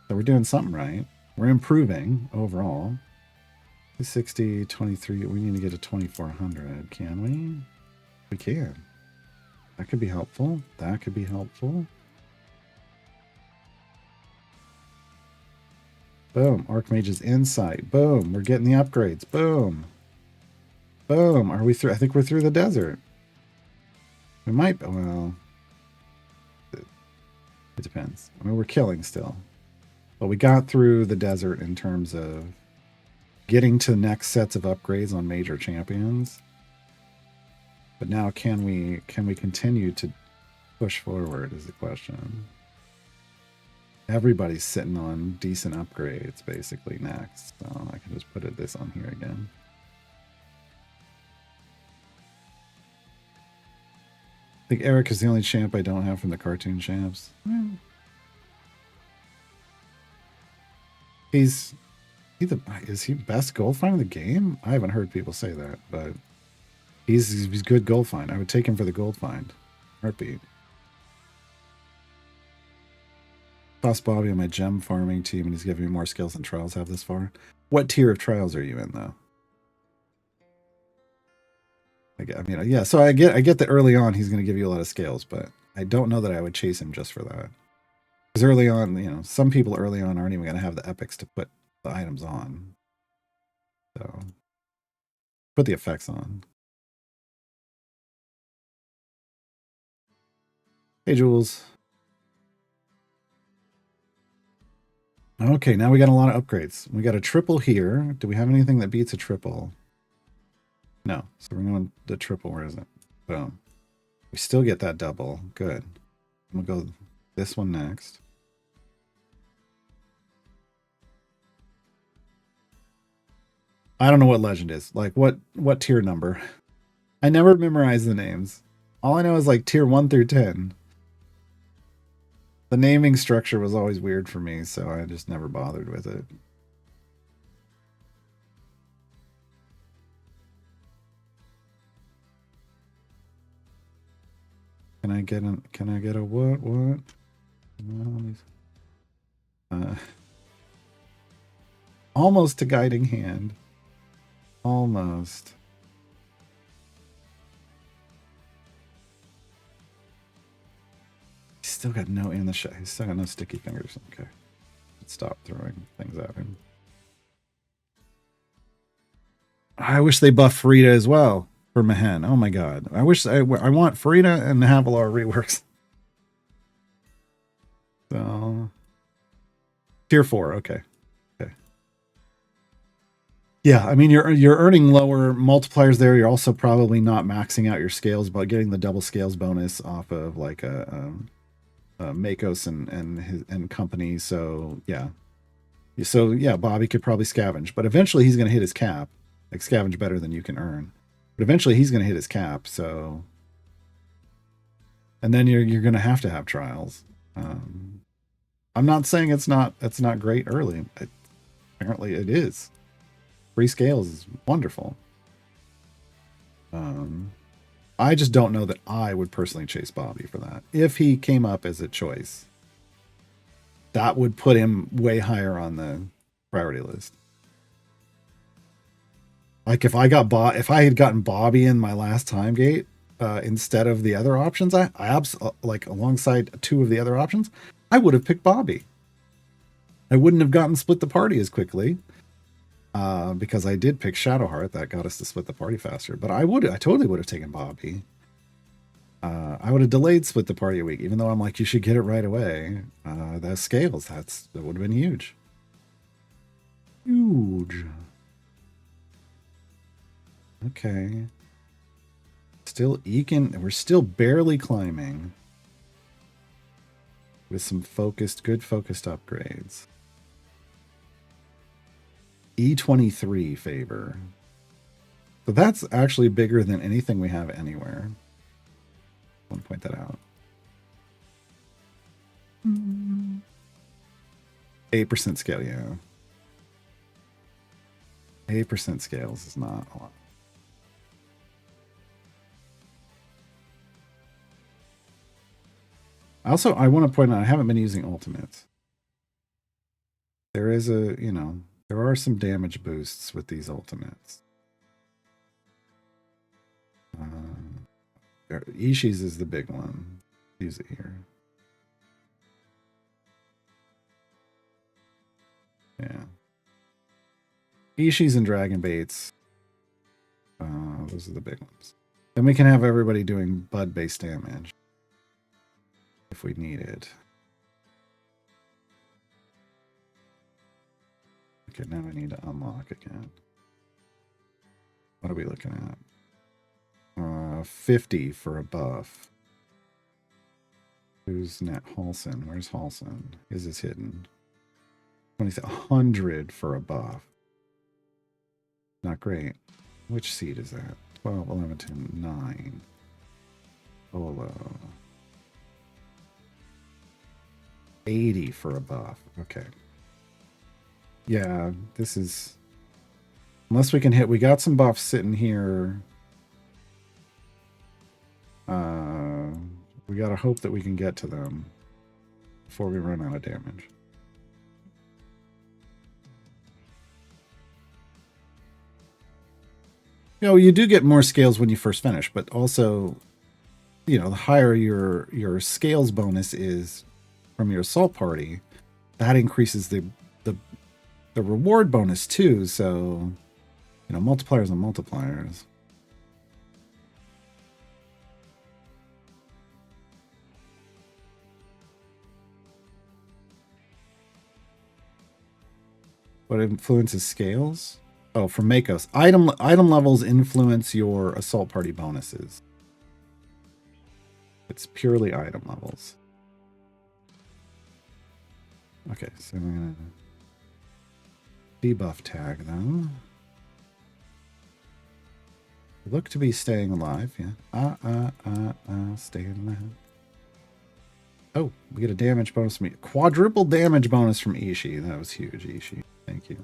S1: So we're doing something right. We're improving overall. 60, 23. We need to get to 2400. Can we? We can. That could be helpful. That could be helpful. Boom. Archmage's Insight. Boom. We're getting the upgrades. Boom. Boom. Are we through? I think we're through the desert. We might. Well, it depends. I mean, we're killing still. But we got through the desert in terms of getting to next sets of upgrades on major champions. But now can we continue to push forward is the question. Everybody's sitting on decent upgrades basically next. So I can just put this on here again. I think Eric is the only champ I don't have from the cartoon champs. Is he best gold find in the game? I haven't heard people say that, but he's good gold find. I would take him for the gold find. Heartbeat. Toss Bobby on my gem farming team, and he's giving me more skills than Trials have this far. What tier of Trials are you in, though? I mean, yeah. So I get that early on he's going to give you a lot of scales, but I don't know that I would chase him just for that. Because early on, you know, some people early on aren't even going to have the epics to put the items on. So put the effects on. Hey, Jules. Okay, now we got a lot of upgrades. We got a triple here. Do we have anything that beats a triple? No. So we're going the triple. Where is it? Boom. We still get that double. Good. We'll go this one next. I don't know what legend is. Like what tier number? I never memorize the names. All I know is like tier 1 through 10. The naming structure was always weird for me, so I just never bothered with it. Can I get a what? Almost a guiding hand. Almost. He's still got no in the shot. He's still got no sticky fingers. Okay. Let's stop throwing things at him. I wish they buffed Frida as well for Mahen. Oh my god. I want Frida and Havilar reworks. So tier 4, okay. Okay. Yeah, I mean you're earning lower multipliers there. You're also probably not maxing out your scales, but getting the double scales bonus off of like a Makos and company. So yeah. So yeah, Bobby could probably scavenge, but eventually he's gonna hit his cap. Like scavenge better than you can earn. But eventually he's gonna hit his cap, so and then you're gonna have trials. I'm not saying it's not great early. Apparently it is. Free scales is wonderful. I just don't know that I would personally chase Bobby for that. If he came up as a choice, that would put him way higher on the priority list. Like if I had gotten Bobby in my last time gate instead of the other options, I like alongside 2 of the other options, I would have picked Bobby. I wouldn't have gotten split the party as quickly because I did pick Shadowheart. That got us to split the party faster. But I totally would have taken Bobby. I would have delayed split the party a week, even though I'm like, you should get it right away. That scales, that would have been huge. Huge. Okay. Still eking. We're still barely climbing. With some good focused upgrades. E23 favor. So that's actually bigger than anything we have anywhere. I want to point that out. 8% scale, yeah. 8% scales is not a lot. Also, I want to point out, I haven't been using ultimates. There is there are some damage boosts with these ultimates. Ishi's is the big one. Use it here. Yeah. Ishi's and Dragon Baits. Those are the big ones. Then we can have everybody doing bud-based damage. If we need it. Okay, now I need to unlock again. What are we looking at? 50 for a buff. Who's Nat Halson? Where's Halson? Is this hidden? 100 for a buff. Not great. Which seed is that? 12, 11, 10, 9. Olo. 80 for a buff. Okay. Yeah, this is... Unless we can hit... We got some buffs sitting here. We gotta hope that we can get to them before we run out of damage. You do get more scales when you first finish, but also, the higher your scales bonus is from your assault party, that increases the reward bonus too. So, multipliers and multipliers. What influences scales? Oh, from Makos. Item levels influence your assault party bonuses. It's purely item levels. Okay, so we're gonna debuff tag them. Look to be staying alive, yeah. Staying alive. Oh, we get a damage bonus from quadruple damage bonus from Ishii. That was huge, Ishii. Thank you.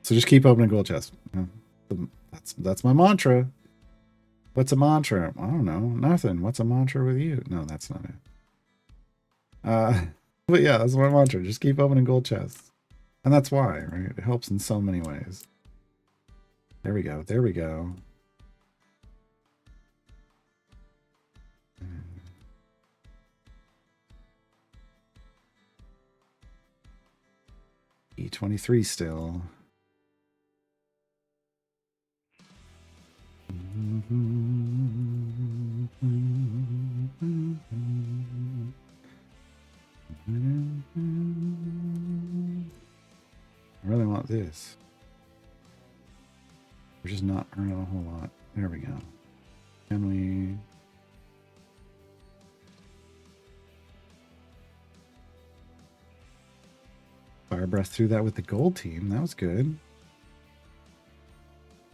S1: So just keep opening gold chests. That's my mantra. What's a mantra? I don't know. Nothing. What's a mantra with you? No, that's not it. But yeah, that's my mantra. Just keep opening gold chests. And that's why, right? It helps in so many ways. There we go. There we go. E23 still. I really want this. We're just not earning a whole lot. There we go. Can we... Fire breath through that with the gold team. That was good.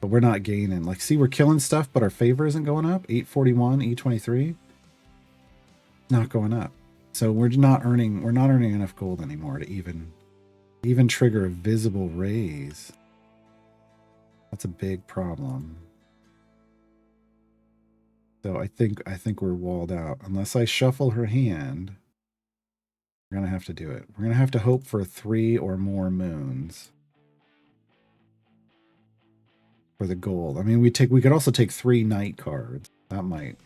S1: But we're not gaining. Like, see, we're killing stuff, but our favor isn't going up. 841, E23. Not going up. So we're not earning enough gold anymore to even trigger a visible raise. That's a big problem. So I think we're walled out. Unless I shuffle her hand, we're gonna have to do it. We're gonna have to hope for 3 or more moons for the gold. I mean, we could also take 3 night cards. That might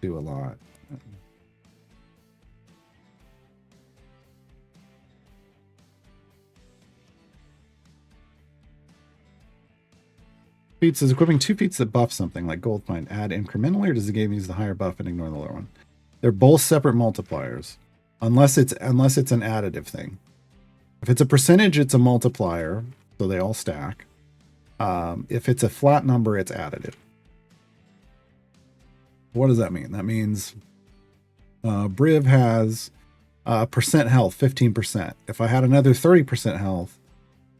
S1: do a lot. Feats is equipping 2 feats that buff something like gold pine. Add incrementally, or does the game use the higher buff and ignore the lower one? They're both separate multipliers, unless it's an additive thing. If it's a percentage, it's a multiplier, so they all stack. If it's a flat number, it's additive. What does that mean? That means Briv has percent health, 15%. If I had another 30% health,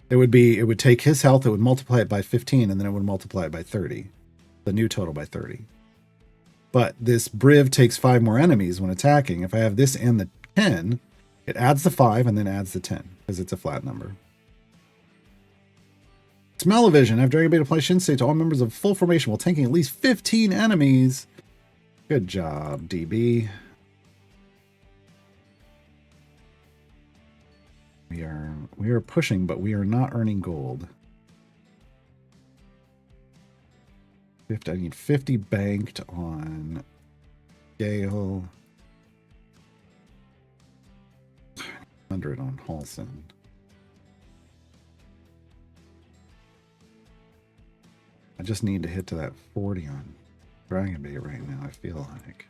S1: it would take his health, it would multiply it by 15, and then it would multiply it by 30. The new total by 30. But this Briv takes 5 more enemies when attacking. If I have this and the 10, it adds the 5 and then adds the 10, because it's a flat number. Smell-O-Vision. I have Dragon Bait apply Shin State to all members of full formation while tanking at least 15 enemies. Good job, DB. We are pushing, but we are not earning gold. I need 50 banked on Gale. 100 on Halson. I just need to hit to that 40 on Dragon Bait right now, I feel like.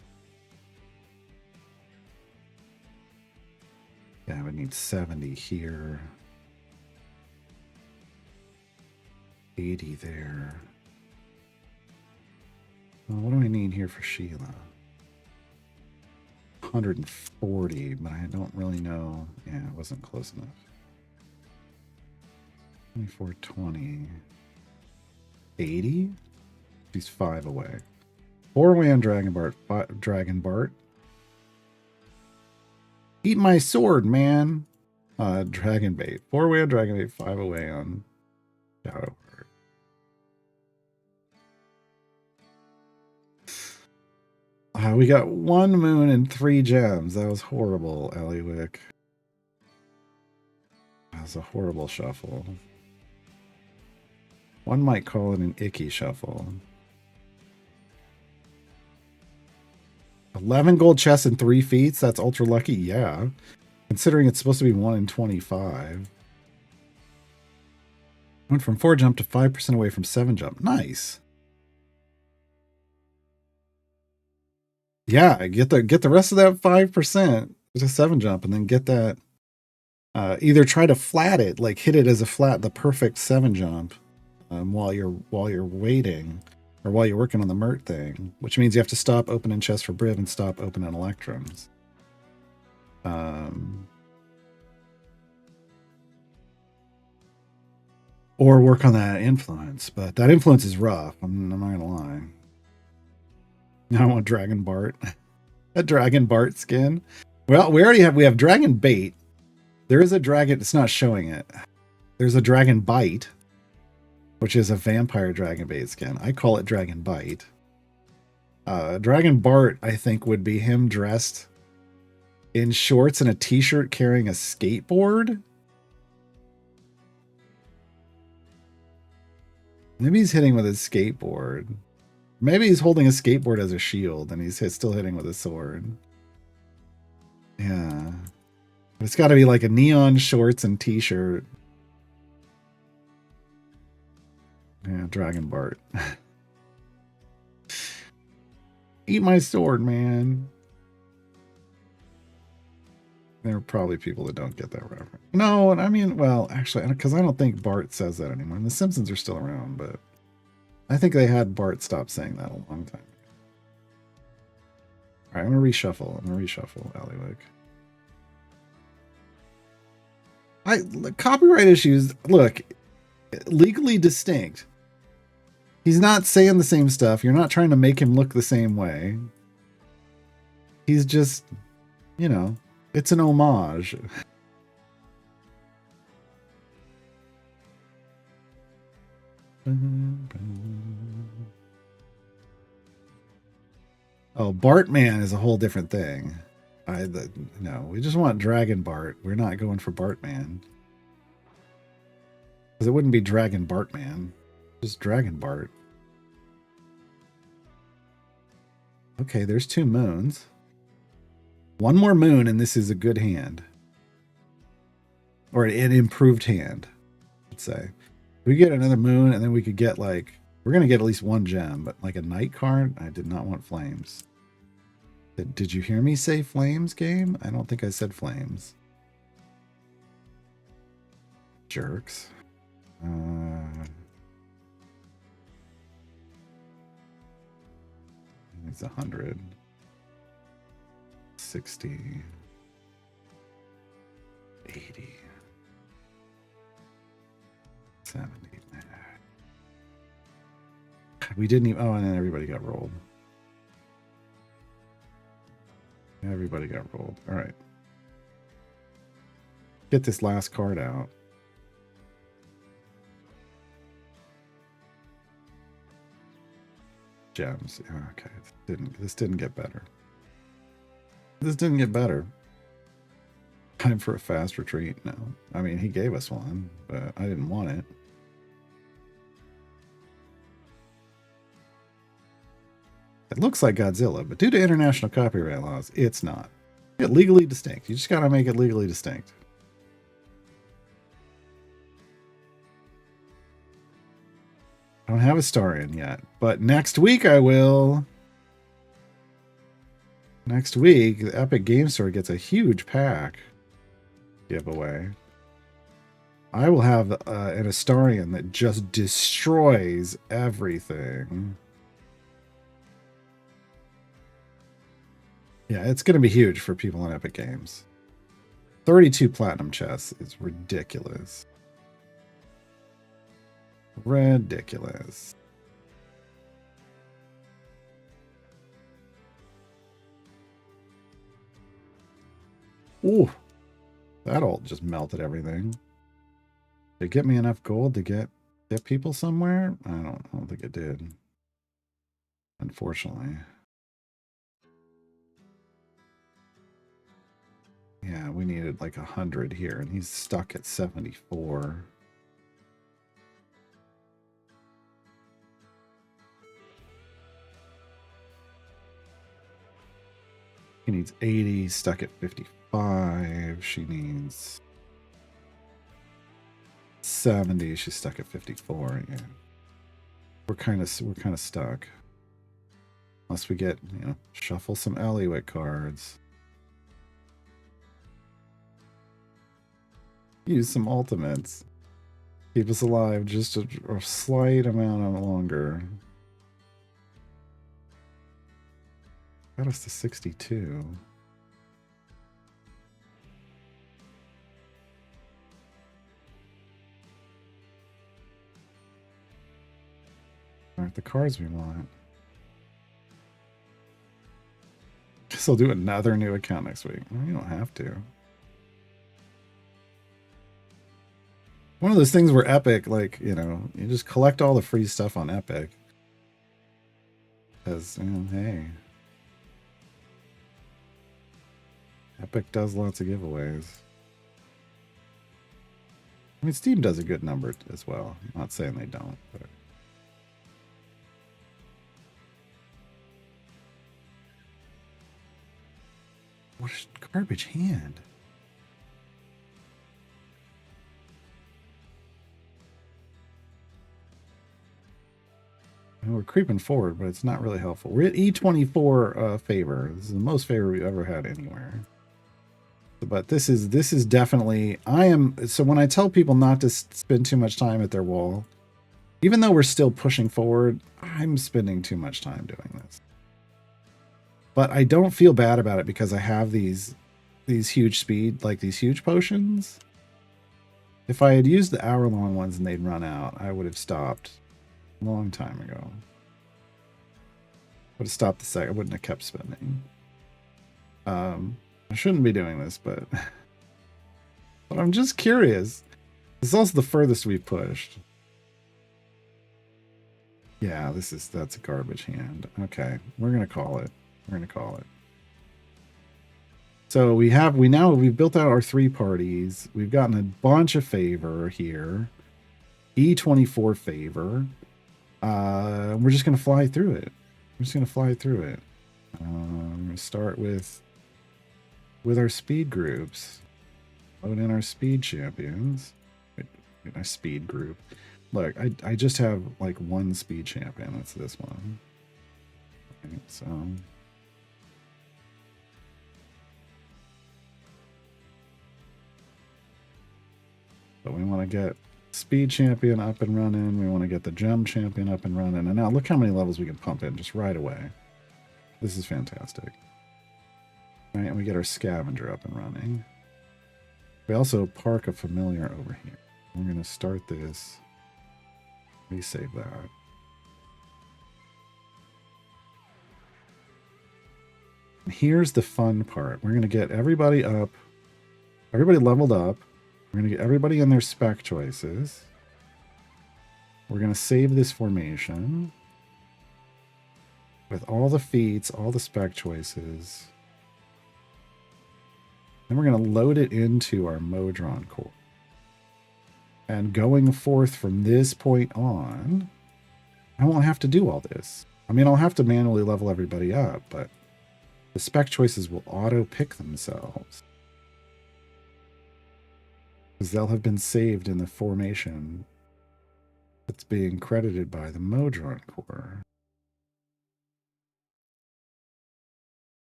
S1: Yeah, I would need 70 here. 80 there. Well, what do I need here for Sheila? 140, but I don't really know. Yeah, it wasn't close enough. 2420. 80? She's 5 away. 4 away on Dragon Bart. Eat my sword, man. Dragon Bait. 4 away on Dragon Bait, 5 away on Shadow Bart. We got 1 moon and 3 gems. That was horrible, Eliwick. That was a horrible shuffle. One might call it an icky shuffle. 11 gold chests and 3 feats? That's ultra lucky? Yeah. Considering it's supposed to be 1 in 25. Went from 4 jump to 5% away from 7 jump. Nice. Yeah, get the rest of that 5% to 7 jump and then get that Either try to flat it, like hit it as a flat, the perfect 7 jump, while you're waiting, or while you're working on the Mert thing, which means you have to stop opening chests for Briv and stop opening Electrums. Or work on that influence, but that influence is rough. I'm not gonna lie. I want Dragon Bart, a Dragon Bart skin. Well, we have Dragon Bait. There is a dragon. It's not showing it. There's a Dragon Bite, which is a vampire Dragon Bait skin. I call it Dragon Bite. Dragon Bart, I think, would be him dressed in shorts and a t-shirt carrying a skateboard. Maybe he's hitting with his skateboard. Maybe he's holding a skateboard as a shield and he's still hitting with a sword. Yeah. It's got to be like a neon shorts and t-shirt. Yeah, Dragon Bart. Eat my sword, man. There are probably people that don't get that reference. No, I mean, well, actually, because I don't think Bart says that anymore. And the Simpsons are still around, but I think they had Bart stop saying that a long time ago. All right, I'm going to reshuffle. Allywick. Copyright issues, look, legally distinct. He's not saying the same stuff. You're not trying to make him look the same way. He's just, you know, it's an homage. Oh, Bartman is a whole different thing. No, we just want Dragon Bart. We're not going for Bartman. Because it wouldn't be Dragon Bartman. Just Dragon Bart. Okay, there's 2 moons. 1 more moon and this is a good hand. Or an improved hand, let's say. We get another moon and then we could get like... We're going to get at least 1 gem, but like a night card? I did not want flames. Did you hear me say flames, game? I don't think I said flames. Jerks. It's 100. 60. 80. 70. We didn't even... Oh, and then everybody got rolled. Everybody got rolled. All right. Get this last card out. Gems. Okay. This didn't get better. This didn't get better. Time for a fast retreat. No. I mean, he gave us one, but I didn't want it. It looks like Godzilla, but due to international copyright laws, it's not. It's legally distinct. You just gotta make it legally distinct. I don't have a star in yet, but next week I will. Next week, the Epic Game Store gets a huge pack giveaway. I will have an Astarion that just destroys everything. Yeah, it's going to be huge for people in Epic Games. 32 platinum chests is ridiculous. Ridiculous. Ooh, that all just melted everything. Did it get me enough gold to get people somewhere? I don't think it did. Unfortunately. Yeah, we needed like 100 here, and he's stuck at 74. He needs 80, stuck at 55. She needs 70. She's stuck at 54. Yeah, we're kind of stuck. Unless we get, you know, shuffle some Allywick cards. Use some ultimates. Keep us alive just a slight amount longer. Got us to 62. Aren't the cards we want. Guess I'll do another new account next week. You don't have to. One of those things where Epic, like, you know, you just collect all the free stuff on Epic. Because, you know, hey. Epic does lots of giveaways. I mean, Steam does a good number as well. I'm not saying they don't, but... What a garbage hand. And we're creeping forward, but it's not really helpful. We're at E24 favor. This is the most favor we've ever had anywhere. But this is definitely... So when I tell people not to spend too much time at their wall, even though we're still pushing forward, I'm spending too much time doing this. But I don't feel bad about it because I have these huge speed, like these huge potions. If I had used the hour-long ones and they'd run out, I would have stopped a long time ago. Would have stopped the sec. I wouldn't have kept spending. I shouldn't be doing this, but I'm just curious. This is also the furthest we've pushed. Yeah, that's a garbage hand. Okay, we're gonna call it. We're gonna call it. So we've built out our 3 parties. We've gotten a bunch of favor here. E24 favor. We're just gonna fly through it. We're just gonna fly through it. I'm gonna start with our speed groups. Load in our speed champions. Wait, our speed group. Look, I just have like one speed champion. That's this one. Okay, so but we want to get speed champion up and running. We want to get the gem champion up and running. And now look how many levels we can pump in just right away. This is fantastic. Right, and we get our scavenger up and running. We also park a familiar over here. We're going to start this. Resave that. And here's the fun part. We're going to get everybody up, everybody leveled up. We're going to get everybody in their spec choices. We're going to save this formation with all the feats, all the spec choices. Then we're going to load it into our Modron core. And going forth from this point on, I won't have to do all this. I mean, I'll have to manually level everybody up, but the spec choices will auto-pick themselves. Because they'll have been saved in the formation that's being credited by the Modron core.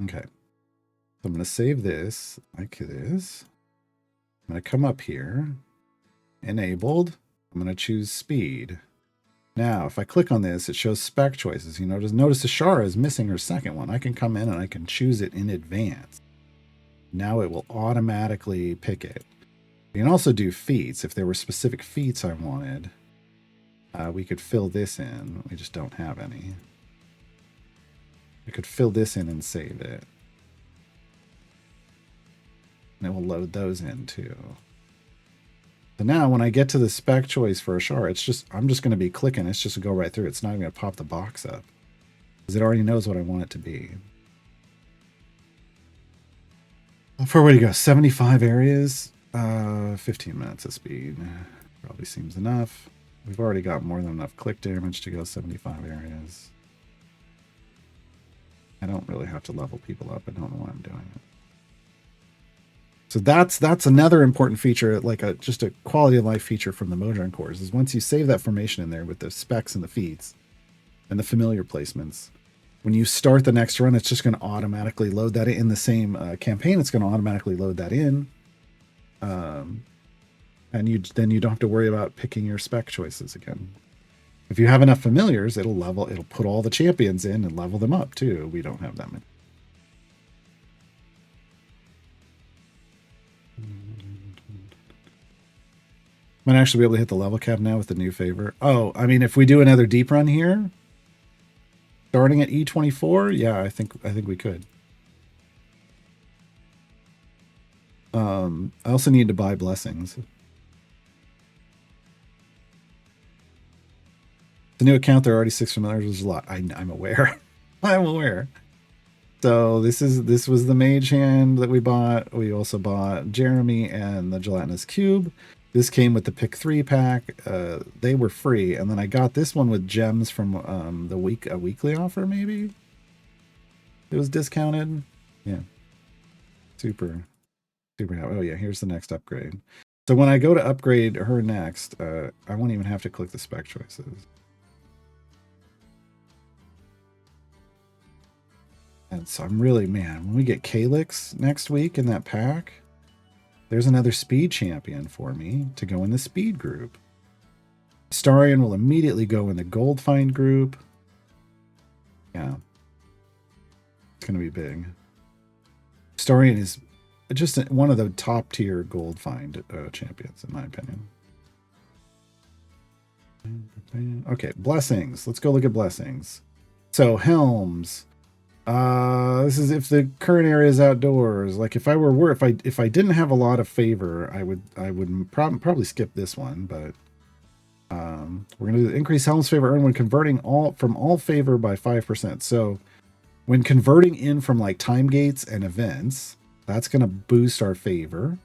S1: Okay. So I'm going to save this like this. I'm going to come up here. Enabled. I'm going to choose speed. Now, if I click on this, it shows spec choices. You notice Ashara is missing her second one. I can come in and I can choose it in advance. Now it will automatically pick it. You can also do feats. If there were specific feats I wanted, we could fill this in. We just don't have any. We could fill this in and save it. And it will load those in too. So now when I get to the spec choice for Ashara, I'm just going to be clicking. It's just to go right through. It's not even going to pop the box up because it already knows what I want it to be. For where to go? 75 areas, 15 minutes of speed. Probably seems enough. We've already got more than enough click damage to go 75 areas. I don't really have to level people up. I don't know why I'm doing it. So that's another important feature, like just a quality of life feature from the Modron cores, is once you save that formation in there with the specs and the feats and the familiar placements, when you start the next run, it's just going to automatically load that in the same campaign. It's going to automatically load that in. And then you don't have to worry about picking your spec choices again. If you have enough familiars, it'll put all the champions in and level them up too. We don't have that many. Might actually be able to hit the level cap now with the new favor. Oh, I mean, if we do another deep run here, starting at E24, yeah, I think we could. I also need to buy blessings. The new account, there are already 6 familiars, which is a lot. I'm aware. I'm aware. So this was the mage hand that we bought. We also bought Jeremy and the gelatinous cube. This came with the Pick3 pack. They were free, and then I got this one with gems from a weekly offer. Maybe it was discounted. Yeah, super happy. Oh yeah, here's the next upgrade. So when I go to upgrade her next, I won't even have to click the spec choices. And so I'm really, man, when we get Calyx next week in that pack, there's another speed champion for me to go in the speed group. Starion will immediately go in the gold find group. Yeah. It's going to be big. Starion is just one of the top tier gold find champions, in my opinion. Okay, blessings. Let's go look at blessings. So helms. This is if the current area is outdoors. Like if I didn't have a lot of favor, I would probably skip this one. But we're gonna do increase helm's favor earned when converting from all favor by 5%. So when converting in from like time gates and events, that's gonna boost our favor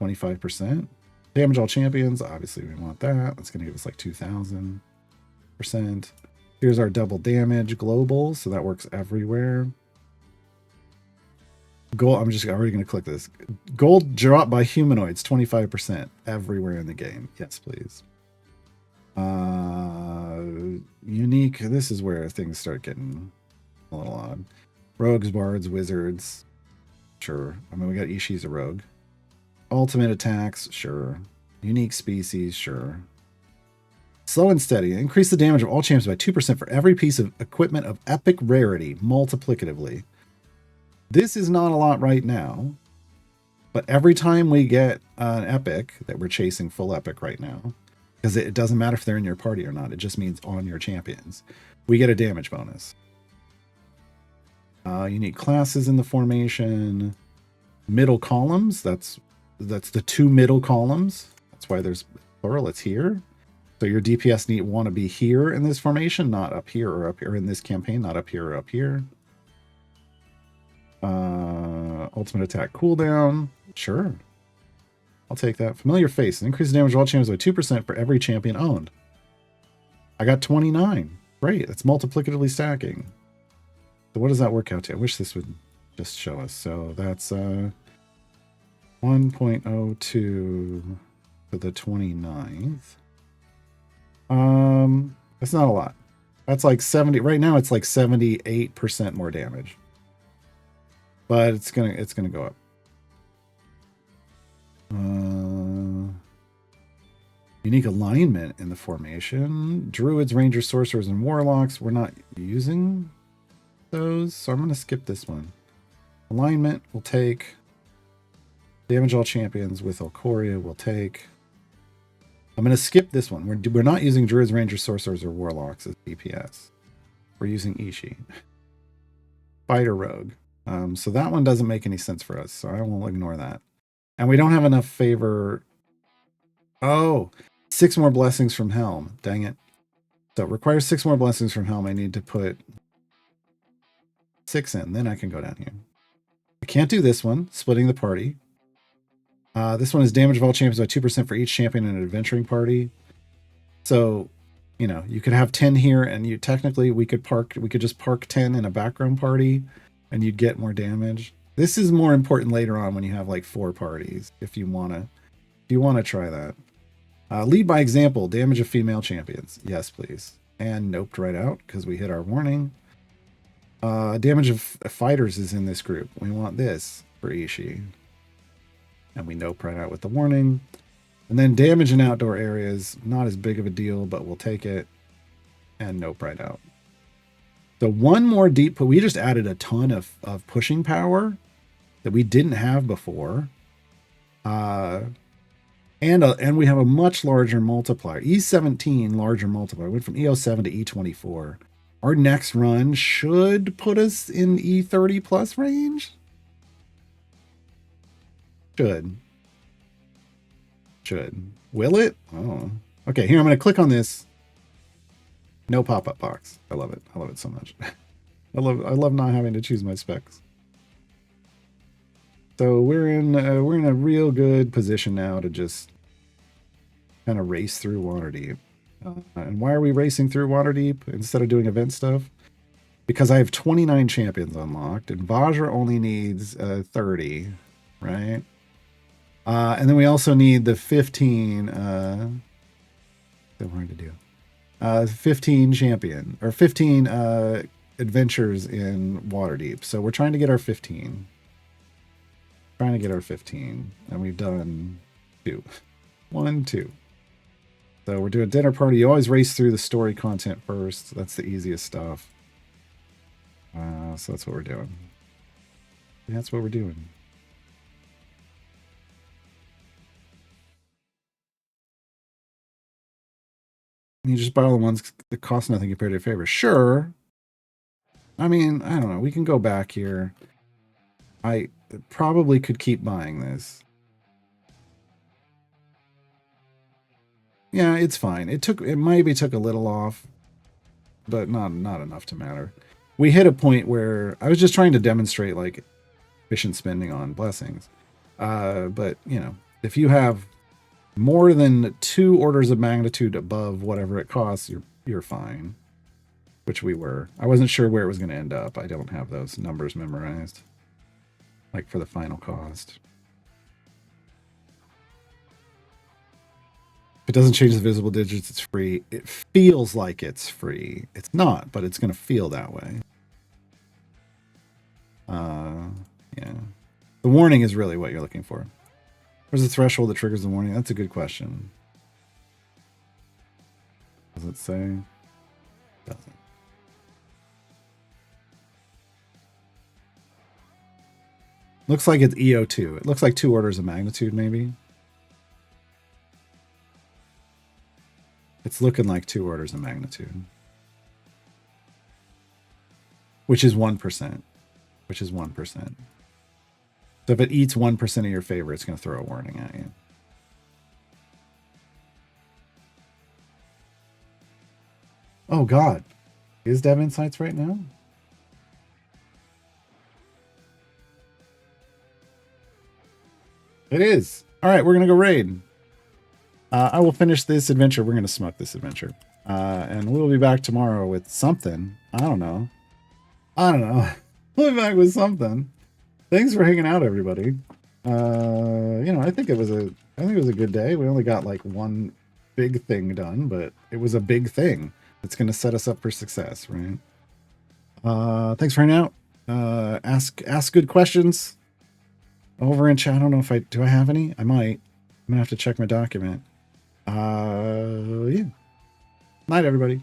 S1: 25%. Damage all champions. Obviously, we want that. That's gonna give us like 2,000%. Here's our double damage global, so that works everywhere. Gold, I'm just already going to click this. Gold drop by humanoids, 25% everywhere in the game. Yes, please. Unique, this is where things start getting a little odd. Rogues, bards, wizards. Sure. I mean, we got Ishi's a rogue. Ultimate attacks, sure. Unique species, sure. Slow and steady. Increase the damage of all champions by 2% for every piece of equipment of epic rarity, multiplicatively. This is not a lot right now, but every time we get an epic, that we're chasing full epic right now, because it doesn't matter if they're in your party or not, it just means on your champions, we get a damage bonus. Unique classes in the formation. Middle columns, that's the 2 middle columns. That's why there's plural, it's here. So your DPS want to be here in this formation, not up here or up here in this campaign, not up here or up here. Ultimate attack cooldown. Sure. I'll take that. Familiar face. Increase the damage of all champions by 2% for every champion owned. I got 29. Great. It's multiplicatively stacking. So what does that work out to? I wish this would just show us. So that's 1.02 to the 29th. That's not a lot. That's like 70. Right now it's like 78% more damage. But it's gonna go up. Unique alignment in the formation. Druids, rangers, sorcerers, and warlocks. We're not using those, so I'm gonna skip this one. Alignment will take. Damage all champions with Alcoria will take. I'm going to skip this one. We're not using Druids, Rangers, Sorcerers, or Warlocks as DPS. We're using Ishi. Fighter Rogue. So that one doesn't make any sense for us, so I will ignore that. And we don't have enough favor. Oh, 6 more blessings from Helm. Dang it. So it requires 6 more blessings from Helm. I need to put 6 in. Then I can go down here. I can't do this one. Splitting the party. This one is damage of all champions by 2% for each champion in an adventuring party. So, you know, you could have 10 here, and we could just park 10 in a background party, and you'd get more damage. This is more important later on when you have like 4 parties, if you wanna try that. Lead by example, damage of female champions. Yes, please. And noped right out because we hit our warning. Damage of fighters is in this group. We want this for Ishii. And we no pride out with the warning. And then damage in outdoor areas, not as big of a deal, but we'll take it. And no pride out. So one more deep put. We just added a ton of pushing power that we didn't have before. And we have a much larger multiplier. E17 larger multiplier. Went from E07 to E24. Our next run should put us in E30 plus range. Should. Will it? Oh. Okay, here I'm going to click on this. No pop-up box. I love it. I love it so much. I love not having to choose my specs. So we're in a real good position now to just kind of race through Waterdeep. And why are we racing through Waterdeep instead of doing event stuff? Because I have 29 champions unlocked, and Vajra only needs 30, right? And then we also need the 15. So hard to do. 15 champion or 15 adventures in Waterdeep. So we're trying to get our 15. And we've done 2. 1, 2. So we're doing dinner party. You always race through the story content first. That's the easiest stuff. So that's what we're doing. You just buy all the ones that cost nothing compared to your favorite. Sure. I mean, I don't know. We can go back here. I probably could keep buying this. Yeah, it's fine. It maybe took a little off, but not enough to matter. We hit a point where I was just trying to demonstrate like efficient spending on blessings. But you know, if you have more than 2 orders of magnitude above whatever it costs, you're fine. Which we were. I wasn't sure where it was going to end up. I don't have those numbers memorized. Like for the final cost. If it doesn't change the visible digits, it's free. It feels like it's free. It's not, but it's going to feel that way. Yeah. The warning is really what you're looking for. Where's the threshold that triggers the warning? That's a good question. Does it say? Doesn't. Looks like it's EO2. It looks like 2 orders of magnitude, maybe. It's looking like 2 orders of magnitude. Which is 1%. So if it eats 1% of your favor, it's going to throw a warning at you. Oh, God. Is Dev Insights right now? It is. All right, we're going to go raid. I will finish this adventure. We're going to smoke this adventure. And we'll be back tomorrow with something. I don't know. We'll be back with something. Thanks for hanging out, everybody. You know, I think it was a good day. We only got like one big thing done, but it was a big thing. It's going to set us up for success, right? Thanks for hanging out. Ask good questions over in chat. I don't know if do I have any? I might. I'm gonna have to check my document. Yeah. Night, everybody.